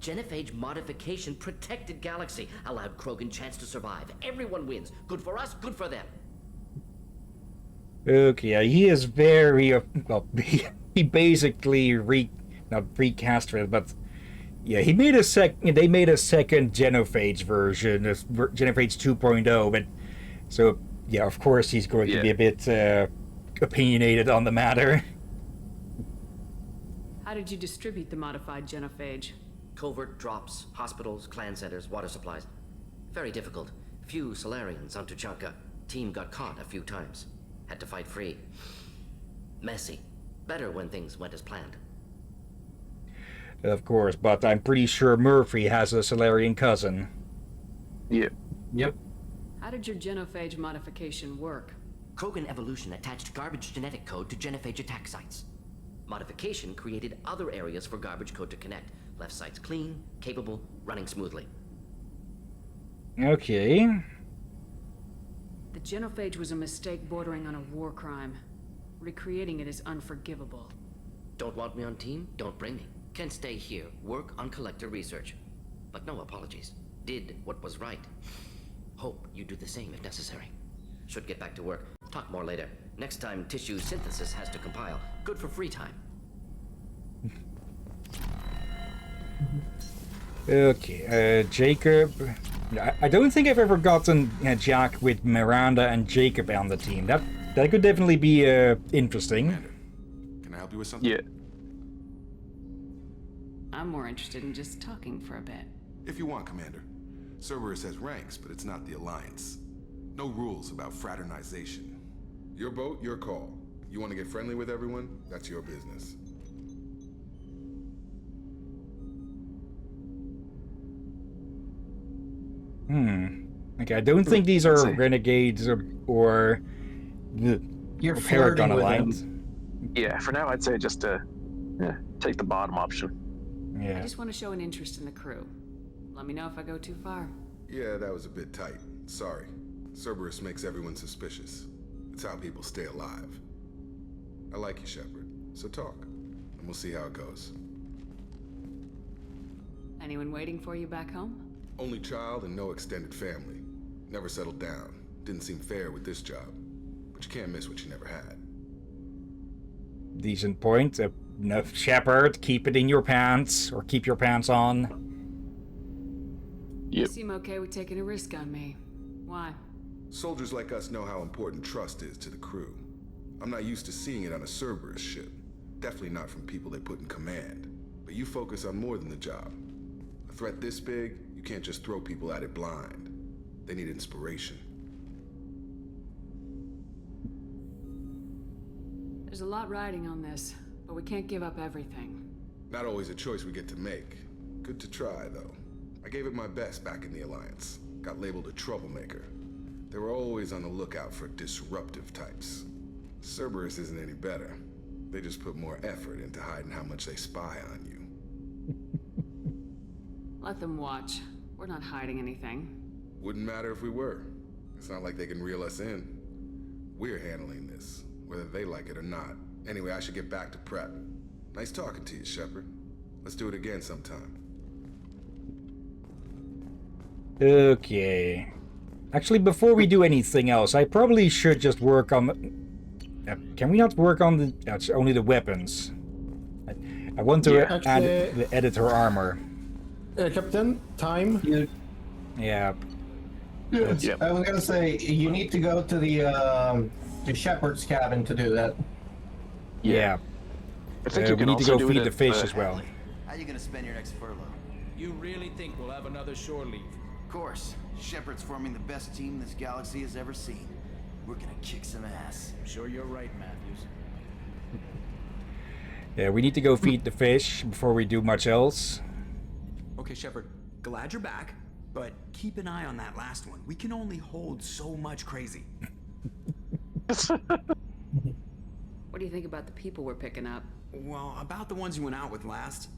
Genophage modification protected galaxy, allowed Krogan chance to survive. Everyone wins. Good for us, good for them. Okay, yeah, he is very well. He basically not recastrated, but yeah, he made a They made a second genophage version, genophage 2.0. But so yeah, of course he's going to be a bit opinionated on the matter. How did you distribute the modified genophage? Covert drops, hospitals, clan centers, water supplies. Very difficult. Few Solarians on Tuchanka. Team got caught a few times. Had to fight free. Messy. Better when things went as planned. Of course, but I'm pretty sure Murphy has a Solarian cousin. Yeah. Yep. How did your genophage modification work? Krogan evolution attached garbage genetic code to genophage attack sites. Modification created other areas for garbage code to connect. Left side's clean, capable, running smoothly. Okay. The genophage was a mistake bordering on a war crime. Recreating it is unforgivable. Don't want me on team? Don't bring me. Can stay here, work on collector research. But no apologies. Did what was right. Hope you do the same if necessary. Should get back to work. Talk more later. Next time tissue synthesis has to compile. Good for free time. Okay, Jacob. I don't think I've ever gotten Jack with Miranda and Jacob on the team. That could definitely be interesting. Can I help you with something? Yeah. I'm more interested in just talking for a bit. If you want, Commander. Cerberus has ranks, but it's not the Alliance. No rules about fraternization. Your boat, your call. You want to get friendly with everyone? That's your business. Okay, I don't think these are renegades or You're Paragon flirting with Alliance. them. Yeah, for now I'd say just take the bottom option. Yeah. I just want to show an interest in the crew. Let me know if I go too far. Yeah, that was a bit tight. Sorry. Cerberus makes everyone suspicious. It's how people stay alive. I like you, Shepard. So talk, and we'll see how it goes. Anyone waiting for you back home? Only child and no extended family. Never settled down. Didn't seem fair with this job. But you can't miss what you never had. Decent point. No, Shepard, keep it in your pants, or keep your pants on. You seem okay with taking a risk on me. Why? Soldiers like us know how important trust is to the crew. I'm not used to seeing it on a Cerberus ship. Definitely not from people they put in command. But you focus on more than the job. A threat this big, you can't just throw people at it blind. They need inspiration. There's a lot riding on this, but we can't give up everything. Not always a choice we get to make. Good to try, though. I gave it my best back in the Alliance. Got labeled a troublemaker. They were always on the lookout for disruptive types. Cerberus isn't any better. They just put more effort into hiding how much they spy on you. Let them watch. We're not hiding anything. Wouldn't matter if we were. It's not like they can reel us in. We're handling this, whether they like it or not. Anyway, I should get back to prep. Nice talking to you, Shepard. Let's do it again sometime. Okay. Actually, before we do anything else, I probably should just work on... can we not work on the... That's only the weapons. I want to add the editor armor. Captain, time? Yeah. I was gonna say, you need to go to the Shepard's cabin to do that. Yeah. I think you we can need to also go do feed it the at, fish as well. How you gonna spend your next furlough? You really think we'll have another shore leave? Of course. Shepard's forming the best team this galaxy has ever seen. We're gonna kick some ass. I'm sure you're right, Matthews. Yeah, we need to go feed the fish before we do much else. Okay, Shepard, glad you're back, but keep an eye on that last one. We can only hold so much crazy. What do you think about the people we're picking up? Well, about the ones you went out with last,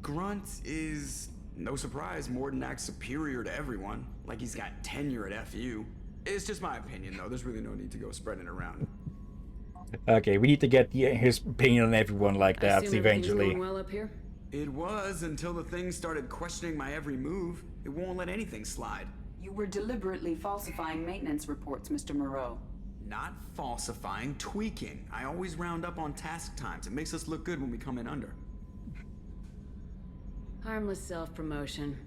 Grunt is, no surprise, Morden acts superior to everyone, like he's got tenure at FU. It's just my opinion, though. There's really no need to go spreading it around. Okay, we need to get his opinion on everyone like that eventually. Going well up here? It was until the thing started questioning my every move. It won't let anything slide. You were deliberately falsifying maintenance reports, Mr. Moreau. Not falsifying, tweaking. I always round up on task times. It makes us look good when we come in under. Harmless self-promotion.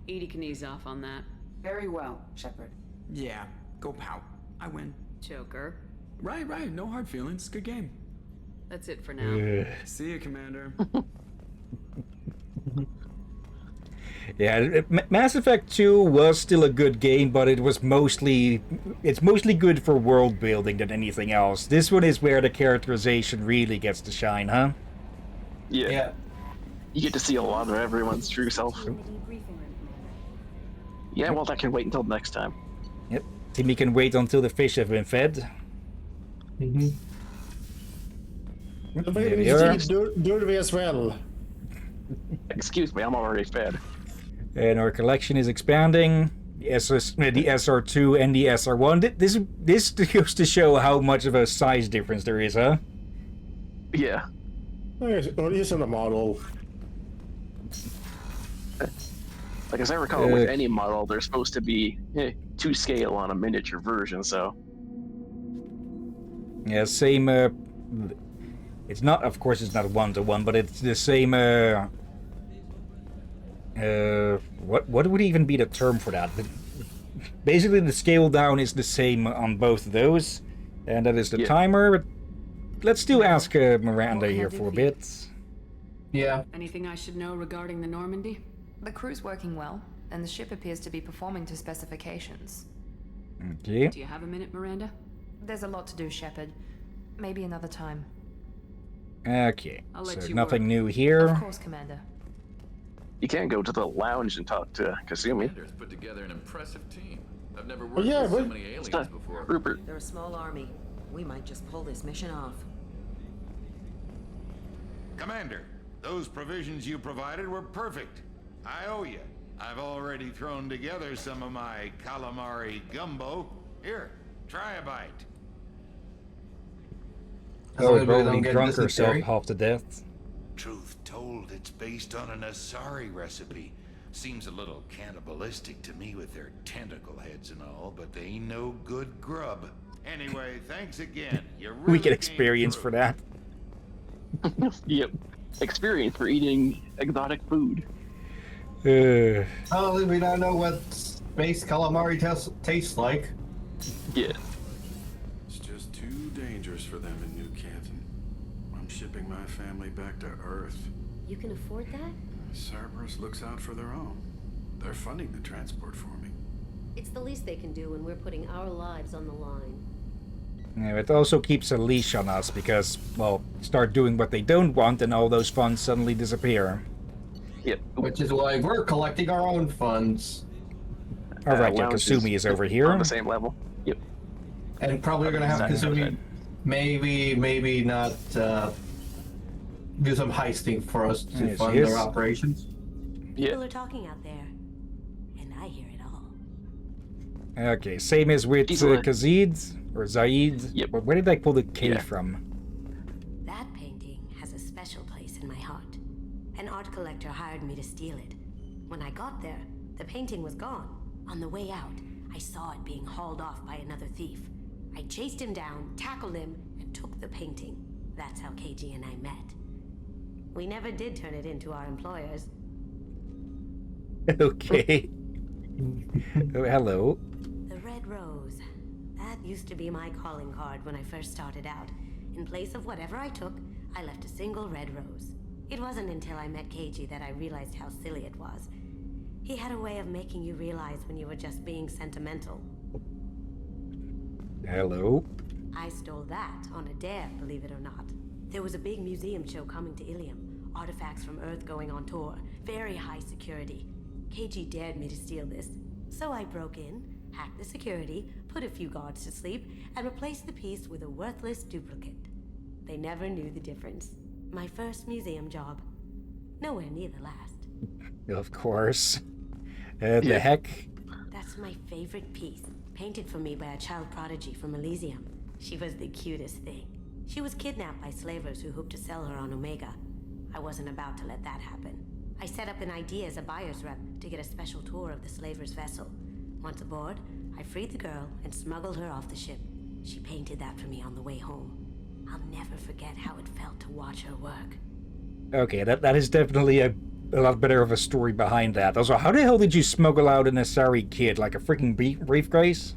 Edie can ease off on that. Very well, Shepard. Yeah, go pout. I win. Joker. Right. No hard feelings. Good game. That's it for now. See you, Commander. Yeah, Mass Effect 2 was still a good game, but it's mostly good for world building than anything else. This one is where the characterization really gets to shine, huh? Yeah. You get to see a lot of everyone's true self. Yeah, well, that can wait until next time. Yep. Timmy can wait until the fish have been fed. There they are. Derby as well. Excuse me, I'm already fed. And our collection is expanding. The SR2 and the SR1. This goes to show how much of a size difference there is, huh? Yeah. He's in a model. Like, as I recall, with any model, there's supposed to be to scale on a miniature version, so... Yeah, same, it's not, of course it's not 1-to-1, but it's the same, what would even be the term for that? Basically, the scale down is the same on both of those, and that is the timer, but let's still ask Miranda here for a bit. Yeah. Anything I should know regarding the Normandy? The crew's working well, and the ship appears to be performing to specifications. Okay. Do you have a minute, Miranda? There's a lot to do, Shepard. Maybe another time. Okay, I'll let so you nothing work. new here. Of course, Commander. You can't go to the lounge and talk to Kasumi. Commander's put together an impressive team. I've never worked yeah, with so but- many aliens before. Rupert. They're a small army. We might just pull this mission off. Commander, those provisions you provided were perfect. I owe you. I've already thrown together some of my calamari gumbo. Here, try a bite. Oh, we we probably don't get drunk herself dysentery. half to death. Truth told, it's based on an Asari recipe. Seems a little cannibalistic to me with their tentacle heads and all, but they ain't no good grub. Anyway, thanks again. You really We get came experience through. for that. Yep. Experience for eating exotic food. Oh, we don't know what space calamari tastes like. Yeah. It's just too dangerous for them in New Canton. I'm shipping my family back to Earth. You can afford that? Cerberus looks out for their own. They're funding the transport for me. It's the least they can do when we're putting our lives on the line. Yeah, it also keeps a leash on us because, well, start doing what they don't want and all those funds suddenly disappear. Yep. Which is why we're collecting our own funds. Alright, yeah, lounge Kasumi is over here. On the same level. Yep. And probably gonna have Kasumi maybe not do some heisting for us to Yes, fund yes. their operations. People are talking out there, and I hear it all. Okay, same as with Kazid, or Zaid. Yep. But where did I pull the K Yeah. from? That painting has a special place in my heart. An art collector hired me to steal it. When I got there, the painting was gone. On the way out, I saw it being hauled off by another thief. I chased him down, tackled him, and took the painting. That's how KG and I met. We never did turn it into our employers. Okay. Oh, hello. The red rose. That used to be my calling card when I first started out. In place of whatever I took, I left a single red rose. It wasn't until I met KG that I realized how silly it was. He had a way of making you realize when you were just being sentimental. Hello. I stole that on a dare, believe it or not. There was a big museum show coming to Hillyan. Artifacts from Earth going on tour. Very high security. KG dared me to steal this. So I broke in, hacked the security, put a few guards to sleep, and replaced the piece with a worthless duplicate. They never knew the difference. My first museum job. Nowhere near the last. Of course. The heck? That's my favorite piece. Painted for me by a child prodigy from Elysium. She was the cutest thing. She was kidnapped by slavers who hoped to sell her on Omega. I wasn't about to let that happen. I set up an idea as a buyer's rep to get a special tour of the slaver's vessel. Once aboard, I freed the girl and smuggled her off the ship. She painted that for me on the way home. I'll never forget how it felt to watch her work. Okay, that is definitely a lot better of a story behind that. Also, how the hell did you smuggle out an Asari kid? Like a freaking briefcase?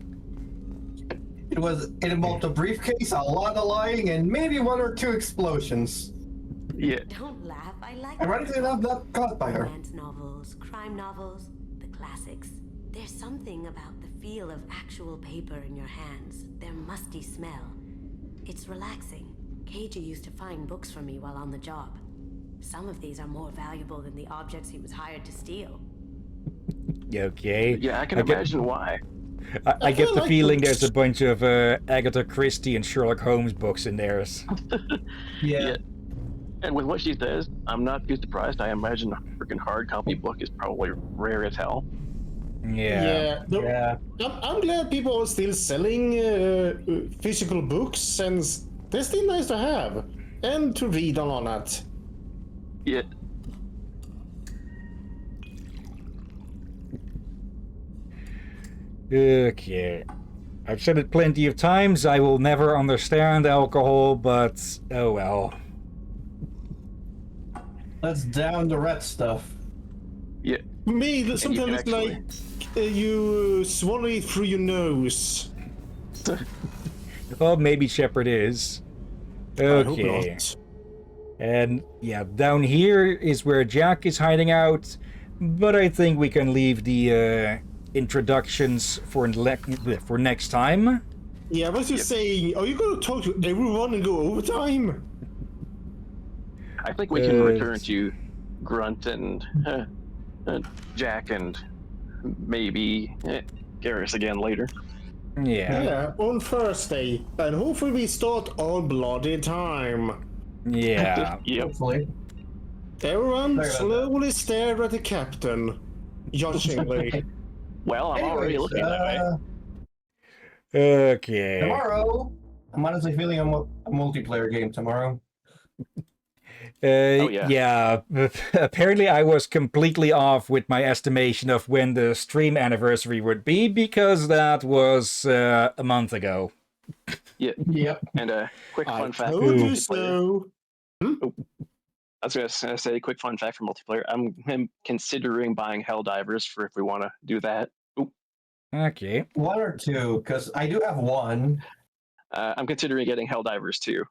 It involved a briefcase, a lot of lying, and maybe one or two explosions. Yeah. Don't laugh, I like Ironically enough, not caught by her. Romance novels, crime novels, the classics. There's something about the feel of actual paper in your hands, their musty smell. It's relaxing. KG used to find books for me while on the job. Some of these are more valuable than the objects he was hired to steal. Okay. Yeah, I can imagine why. I get feel the like feeling books. there's a bunch of Agatha Christie and Sherlock Holmes books in there. Yeah. And with what she says, I'm not too surprised. I imagine a freaking hard copy book is probably rare as hell. Yeah. I'm glad people are still selling physical books, since they're still nice to have and to read on it. Yeah. Okay. I've said it plenty of times, I will never understand alcohol, but oh well. Let's down the red stuff. Yeah. For me, And you sometimes can it's like you swallow it through your nose. Well, maybe Shepard is. I hope Okay. not. And yeah, down here is where Jack is hiding out, but I think we can leave the introductions for next time. Yeah, I was just saying, are you going to talk to everyone and go overtime? I think we can return to Grunt and Jack and maybe Garrus again later. Yeah, on Thursday. And hopefully we start on bloody time. Yeah. Hopefully. Everyone slowly stare at the captain, judgingly. Well, I'm already looking that way. Okay. Tomorrow, I'm honestly feeling a multiplayer game tomorrow. Yeah. Apparently I was completely off with my estimation of when the stream anniversary would be, because that was a month ago. Yep. And a quick fun fact. Told you so. I was gonna say, quick fun fact for multiplayer. I'm considering buying Helldivers for if we want to do that. Ooh. Okay. One or two, because I do have one. I'm considering getting Helldivers too.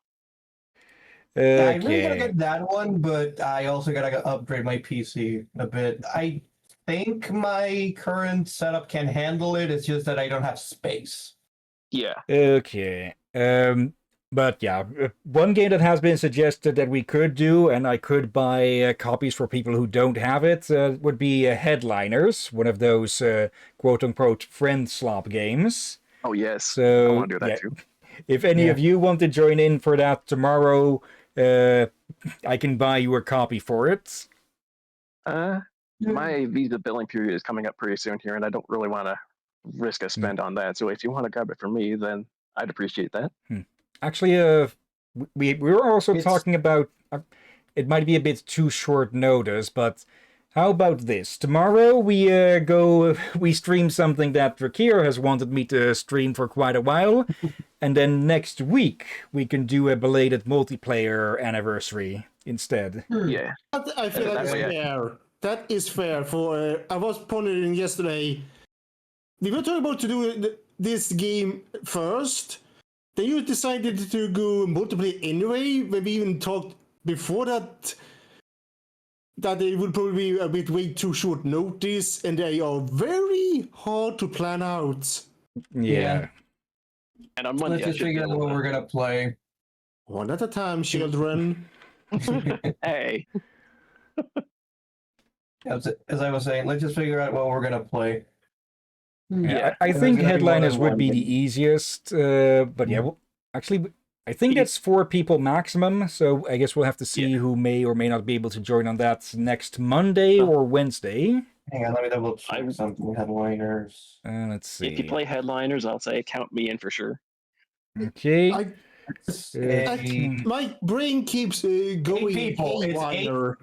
Yeah, I really gotta get that one, but I also gotta upgrade my PC a bit. I think my current setup can handle it. It's just that I don't have space. Yeah. Okay. But yeah, one game that has been suggested that we could do, and I could buy copies for people who don't have it, would be Headliners, one of those quote-unquote friend slop games. Oh, yes. So, I want to do that too. If any of you want to join in for that tomorrow, I can buy you a copy for it. My Visa billing period is coming up pretty soon here, and I don't really want to risk a spend on that. So if you want to grab it for me, then I'd appreciate that. Actually, we were also talking about, it might be a bit too short notice, but how about this? Tomorrow we stream something that Drakir has wanted me to stream for quite a while, and then next week we can do a belated multiplayer anniversary instead. Yeah. I feel like it's fair. That is fair. For I was pondering yesterday. We were talking about to do this game first. Then you decided to go multiplayer anyway. We even talked before that it would probably be a bit way too short notice, and they are very hard to plan out. Yeah. And I'm Let's just figure out what we're gonna play. One at a time, children. Hey. As I was saying, let's just figure out what we're gonna play. Yeah, I think Headliners would be the easiest, but yeah, well, actually, I think that's 4 people maximum, so I guess we'll have to see who may or may not be able to join on that next Monday or Wednesday. Hang on, let me double check something. Headliners. Let's see. If you play Headliners, I'll say count me in for sure. Okay. My brain keeps going haywire.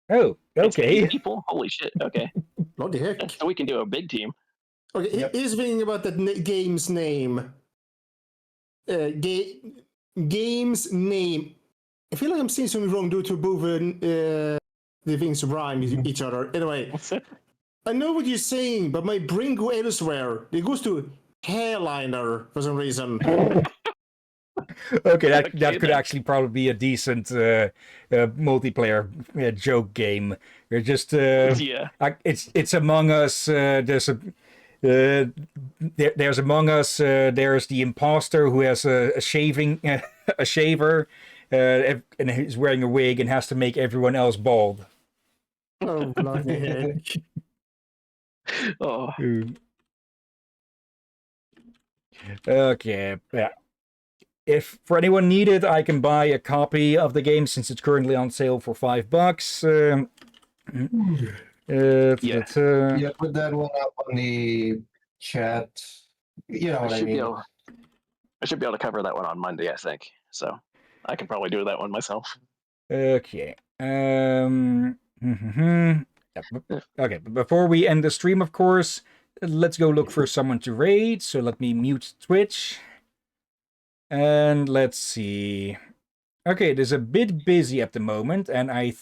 Oh, okay. It's 8 people? Holy shit, okay. What the heck? So we can do a big team. Okay, here's the thing about that game's name. Game's name. I feel like I'm saying something wrong due to both the things rhyme with each other. Anyway, I know what you're saying, but my brain goes elsewhere. It goes to hairliner for some reason. Okay, that could actually probably be a decent multiplayer joke game. You're just it's Among Us. There's Among Us. There's the imposter who has a shaver, and he's wearing a wig and has to make everyone else bald. Oh bloody heck! Oh. Okay, yeah. If for anyone needed, I can buy a copy of the game since it's currently on sale for $5. Yeah, put that one up on the chat. You know what I mean. I should be able to cover that one on Monday, I think. So I can probably do that one myself. Okay. Okay, but before we end the stream, of course, let's go look for someone to raid. So let me mute Twitch. And let's see. Okay, it is a bit busy at the moment, and I'm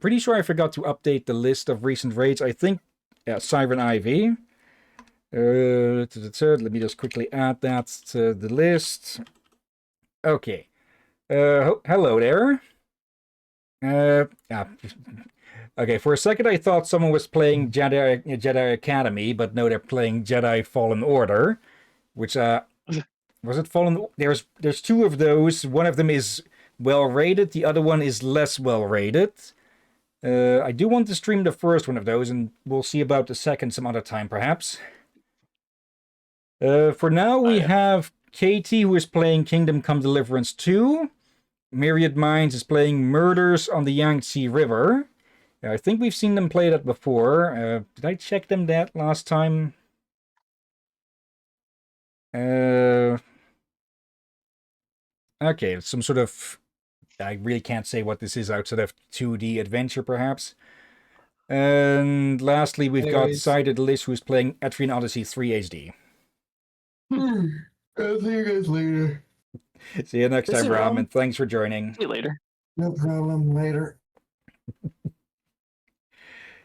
pretty sure I forgot to update the list of recent raids. I think Siren Ivy. Let me just quickly add that to the list. Okay. Hello there. Okay, for a second I thought someone was playing Jedi Academy, but no, they're playing Jedi Fallen Order, which was it Fallen? There's two of those. One of them is well rated, the other one is less well rated. I do want to stream the first one of those, and we'll see about the second some other time, perhaps. For now, we have Katie, who is playing Kingdom Come Deliverance 2. Myriad Minds is playing Murders on the Yangtze River. I think we've seen them play that before. Did I check them that last time? Okay, some sort of... I really can't say what this is outside of 2D adventure, perhaps. And lastly, we've got Sided Liz, who's playing Etrian Odyssey 3 HD. I'll see you guys later. See you next time, Ram, and thanks for joining. See you later. No problem, later.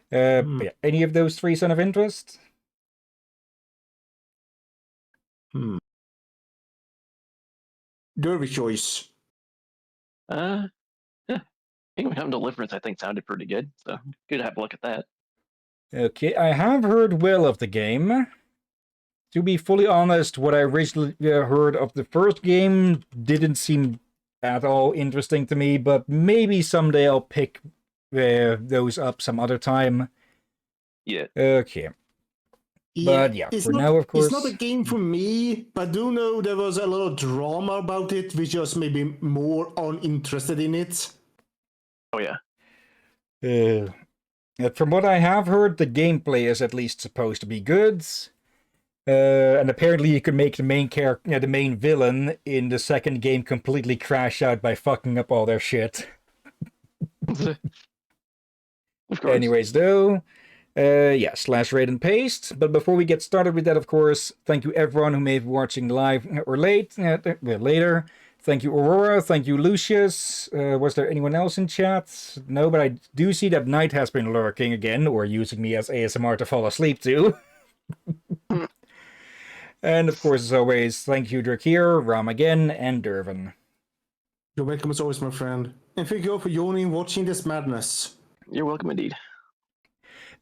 Yeah, any of those three sound of interest? Derby choice. Yeah. Kingdom Come Deliverance, I think, sounded pretty good. So good to have a look at that. Okay, I have heard well of the game. To be fully honest, what I originally heard of the first game didn't seem at all interesting to me, but maybe someday I'll pick those up some other time. Yeah. Okay. But yeah, for now, of course... It's not a game for me, but I do know there was a lot of drama about it, which was maybe more uninterested in it. Oh, yeah. From what I have heard, the gameplay is at least supposed to be good. And apparently you can make the main character, the main villain in the second game completely crash out by fucking up all their shit. Of course. Anyways, though, yeah, /raid and paste. But before we get started with that, of course, thank you everyone who may be watching live or later. Thank you, Aurora. Thank you, Lucius. Was there anyone else in chat? No, but I do see that Knight has been lurking again, or using me as ASMR to fall asleep to. And of course, as always, thank you, Drakir, Ram again, and Dervin. You're welcome as always, my friend. And thank you all for joining, watching this madness. You're welcome indeed.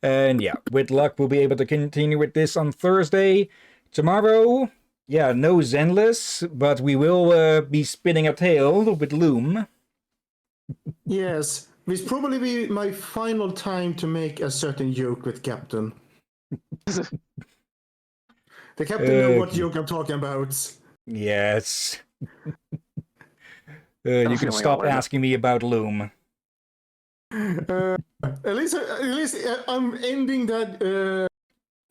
And yeah, with luck, we'll be able to continue with this on Thursday. Tomorrow, yeah, no Zenless, but we will be spinning a tale with Loom. Yes, this will probably be my final time to make a certain joke with Captain. The Captain knows what joke I'm talking about. Yes. You can stop asking me about Loom. At least I'm ending that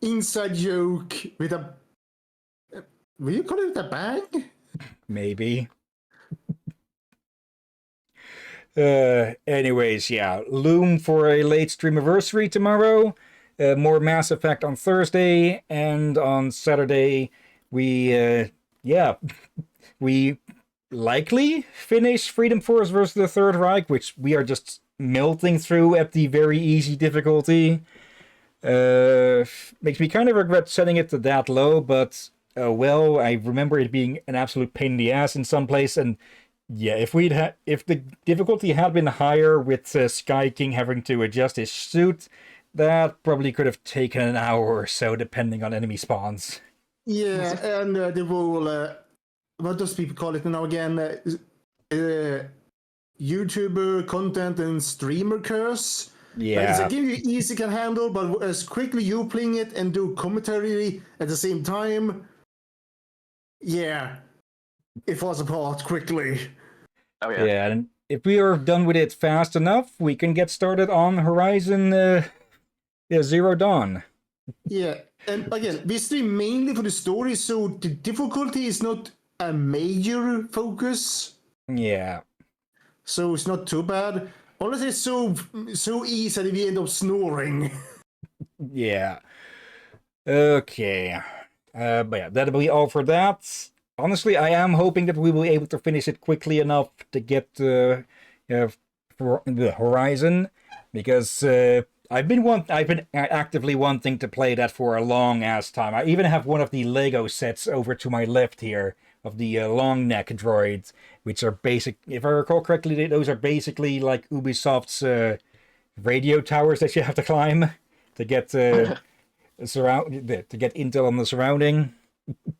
inside joke with a... Will you call it a bang? Maybe. Anyways, yeah. Loom for a late streamiversary tomorrow. More Mass Effect on Thursday. And on Saturday, we likely finish Freedom Force versus the Third Reich, which we are just melting through at the very easy difficulty. Makes me kind of regret setting it to that low, but well, I remember it being an absolute pain in the ass in some place, and yeah, if the difficulty had been higher with Sky King having to adjust his suit, that probably could have taken an hour or so, depending on enemy spawns. Yeah, and the whole what does people call it now again? YouTuber content and streamer curse. Yeah. Like, it's a game you easily can handle, but as quickly you playing it and do commentary at the same time, Yeah, it falls apart quickly. Oh Yeah, and if we are done with it fast enough, we can get started on Horizon Zero Dawn. Yeah, and again, we stream mainly for the story, so the difficulty is not a major focus. Yeah. So it's not too bad. Unless it's so easy that we end up snoring. Yeah. Okay. But yeah, that'll be all for that. Honestly, I am hoping that we will be able to finish it quickly enough to get for the Horizon, because I've been actively wanting to play that for a long ass time. I even have one of the Lego sets over to my left here of the long neck droids, which are basic. If I recall correctly, those are basically like Ubisoft's radio towers that you have to climb to get to get intel on the surrounding.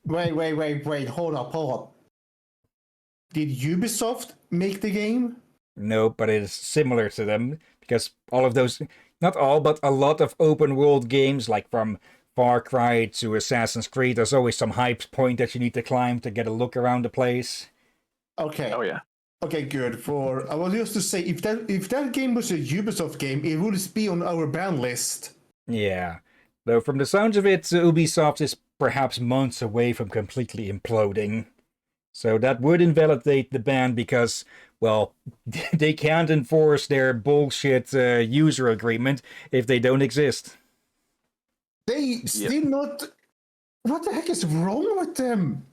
Wait, hold up. Did Ubisoft make the game? No, but it is similar to them, because all of those, not all, but a lot of open world games, like from Far Cry to Assassin's Creed, there's always some hype point that you need to climb to get a look around the place. Okay. Oh yeah. Okay, good. I was just to say, if that game was a Ubisoft game, it would be on our ban list. Yeah. Though from the sounds of it, Ubisoft is perhaps months away from completely imploding. So that would invalidate the ban because, well, they can't enforce their bullshit user agreement if they don't exist. They still not... What the heck is wrong with them?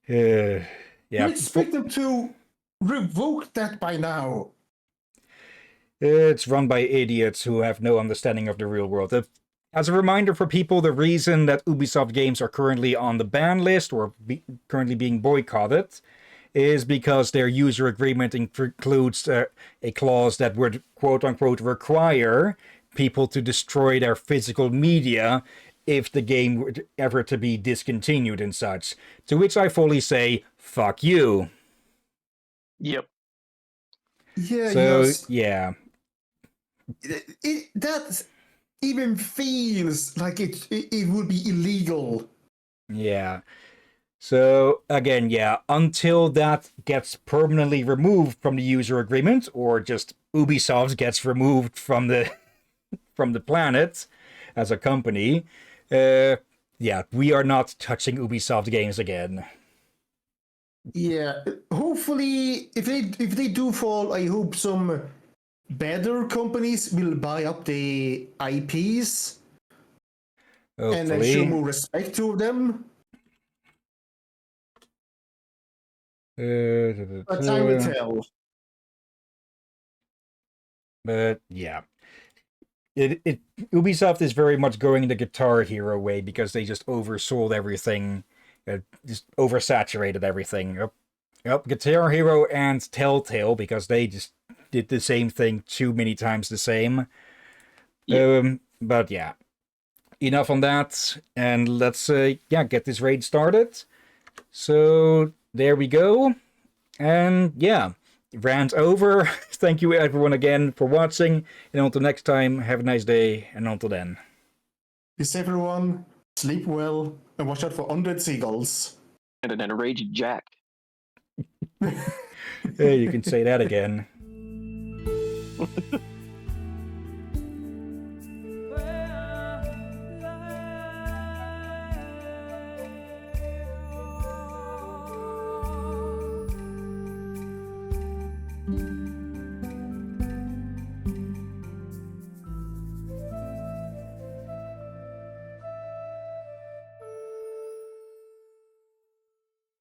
Yeah. You expect them to revoke that by now. It's run by idiots who have no understanding of the real world. As a reminder for people, the reason that Ubisoft games are currently on the ban list or currently being boycotted is because their user agreement includes a clause that would, quote-unquote, require people to destroy their physical media if the game were ever to be discontinued and such. To which I fully say, fuck you. Yep. Yeah, so, yes. Yeah. That even feels like it would be illegal. Yeah. So, again, yeah, until that gets permanently removed from the user agreement, or just Ubisoft gets removed from the from the planet as a company, yeah, we are not touching Ubisoft games again. Yeah, hopefully, if they do fall, I hope some better companies will buy up the IPs and then show more respect to them. But time will tell. But yeah, Ubisoft is very much going the Guitar Hero way because they just oversold everything, just oversaturated everything. Yep, Guitar Hero and Telltale, because they just did the same thing too many times the same. Yeah. But yeah, enough on that, and let's get this raid started. So there we go, and yeah, rant over. Thank you everyone again for watching, and until next time, have a nice day, and until then. Peace everyone, sleep well, and watch out for undead seagulls. And an enraged Jack. Hey, you can say that again.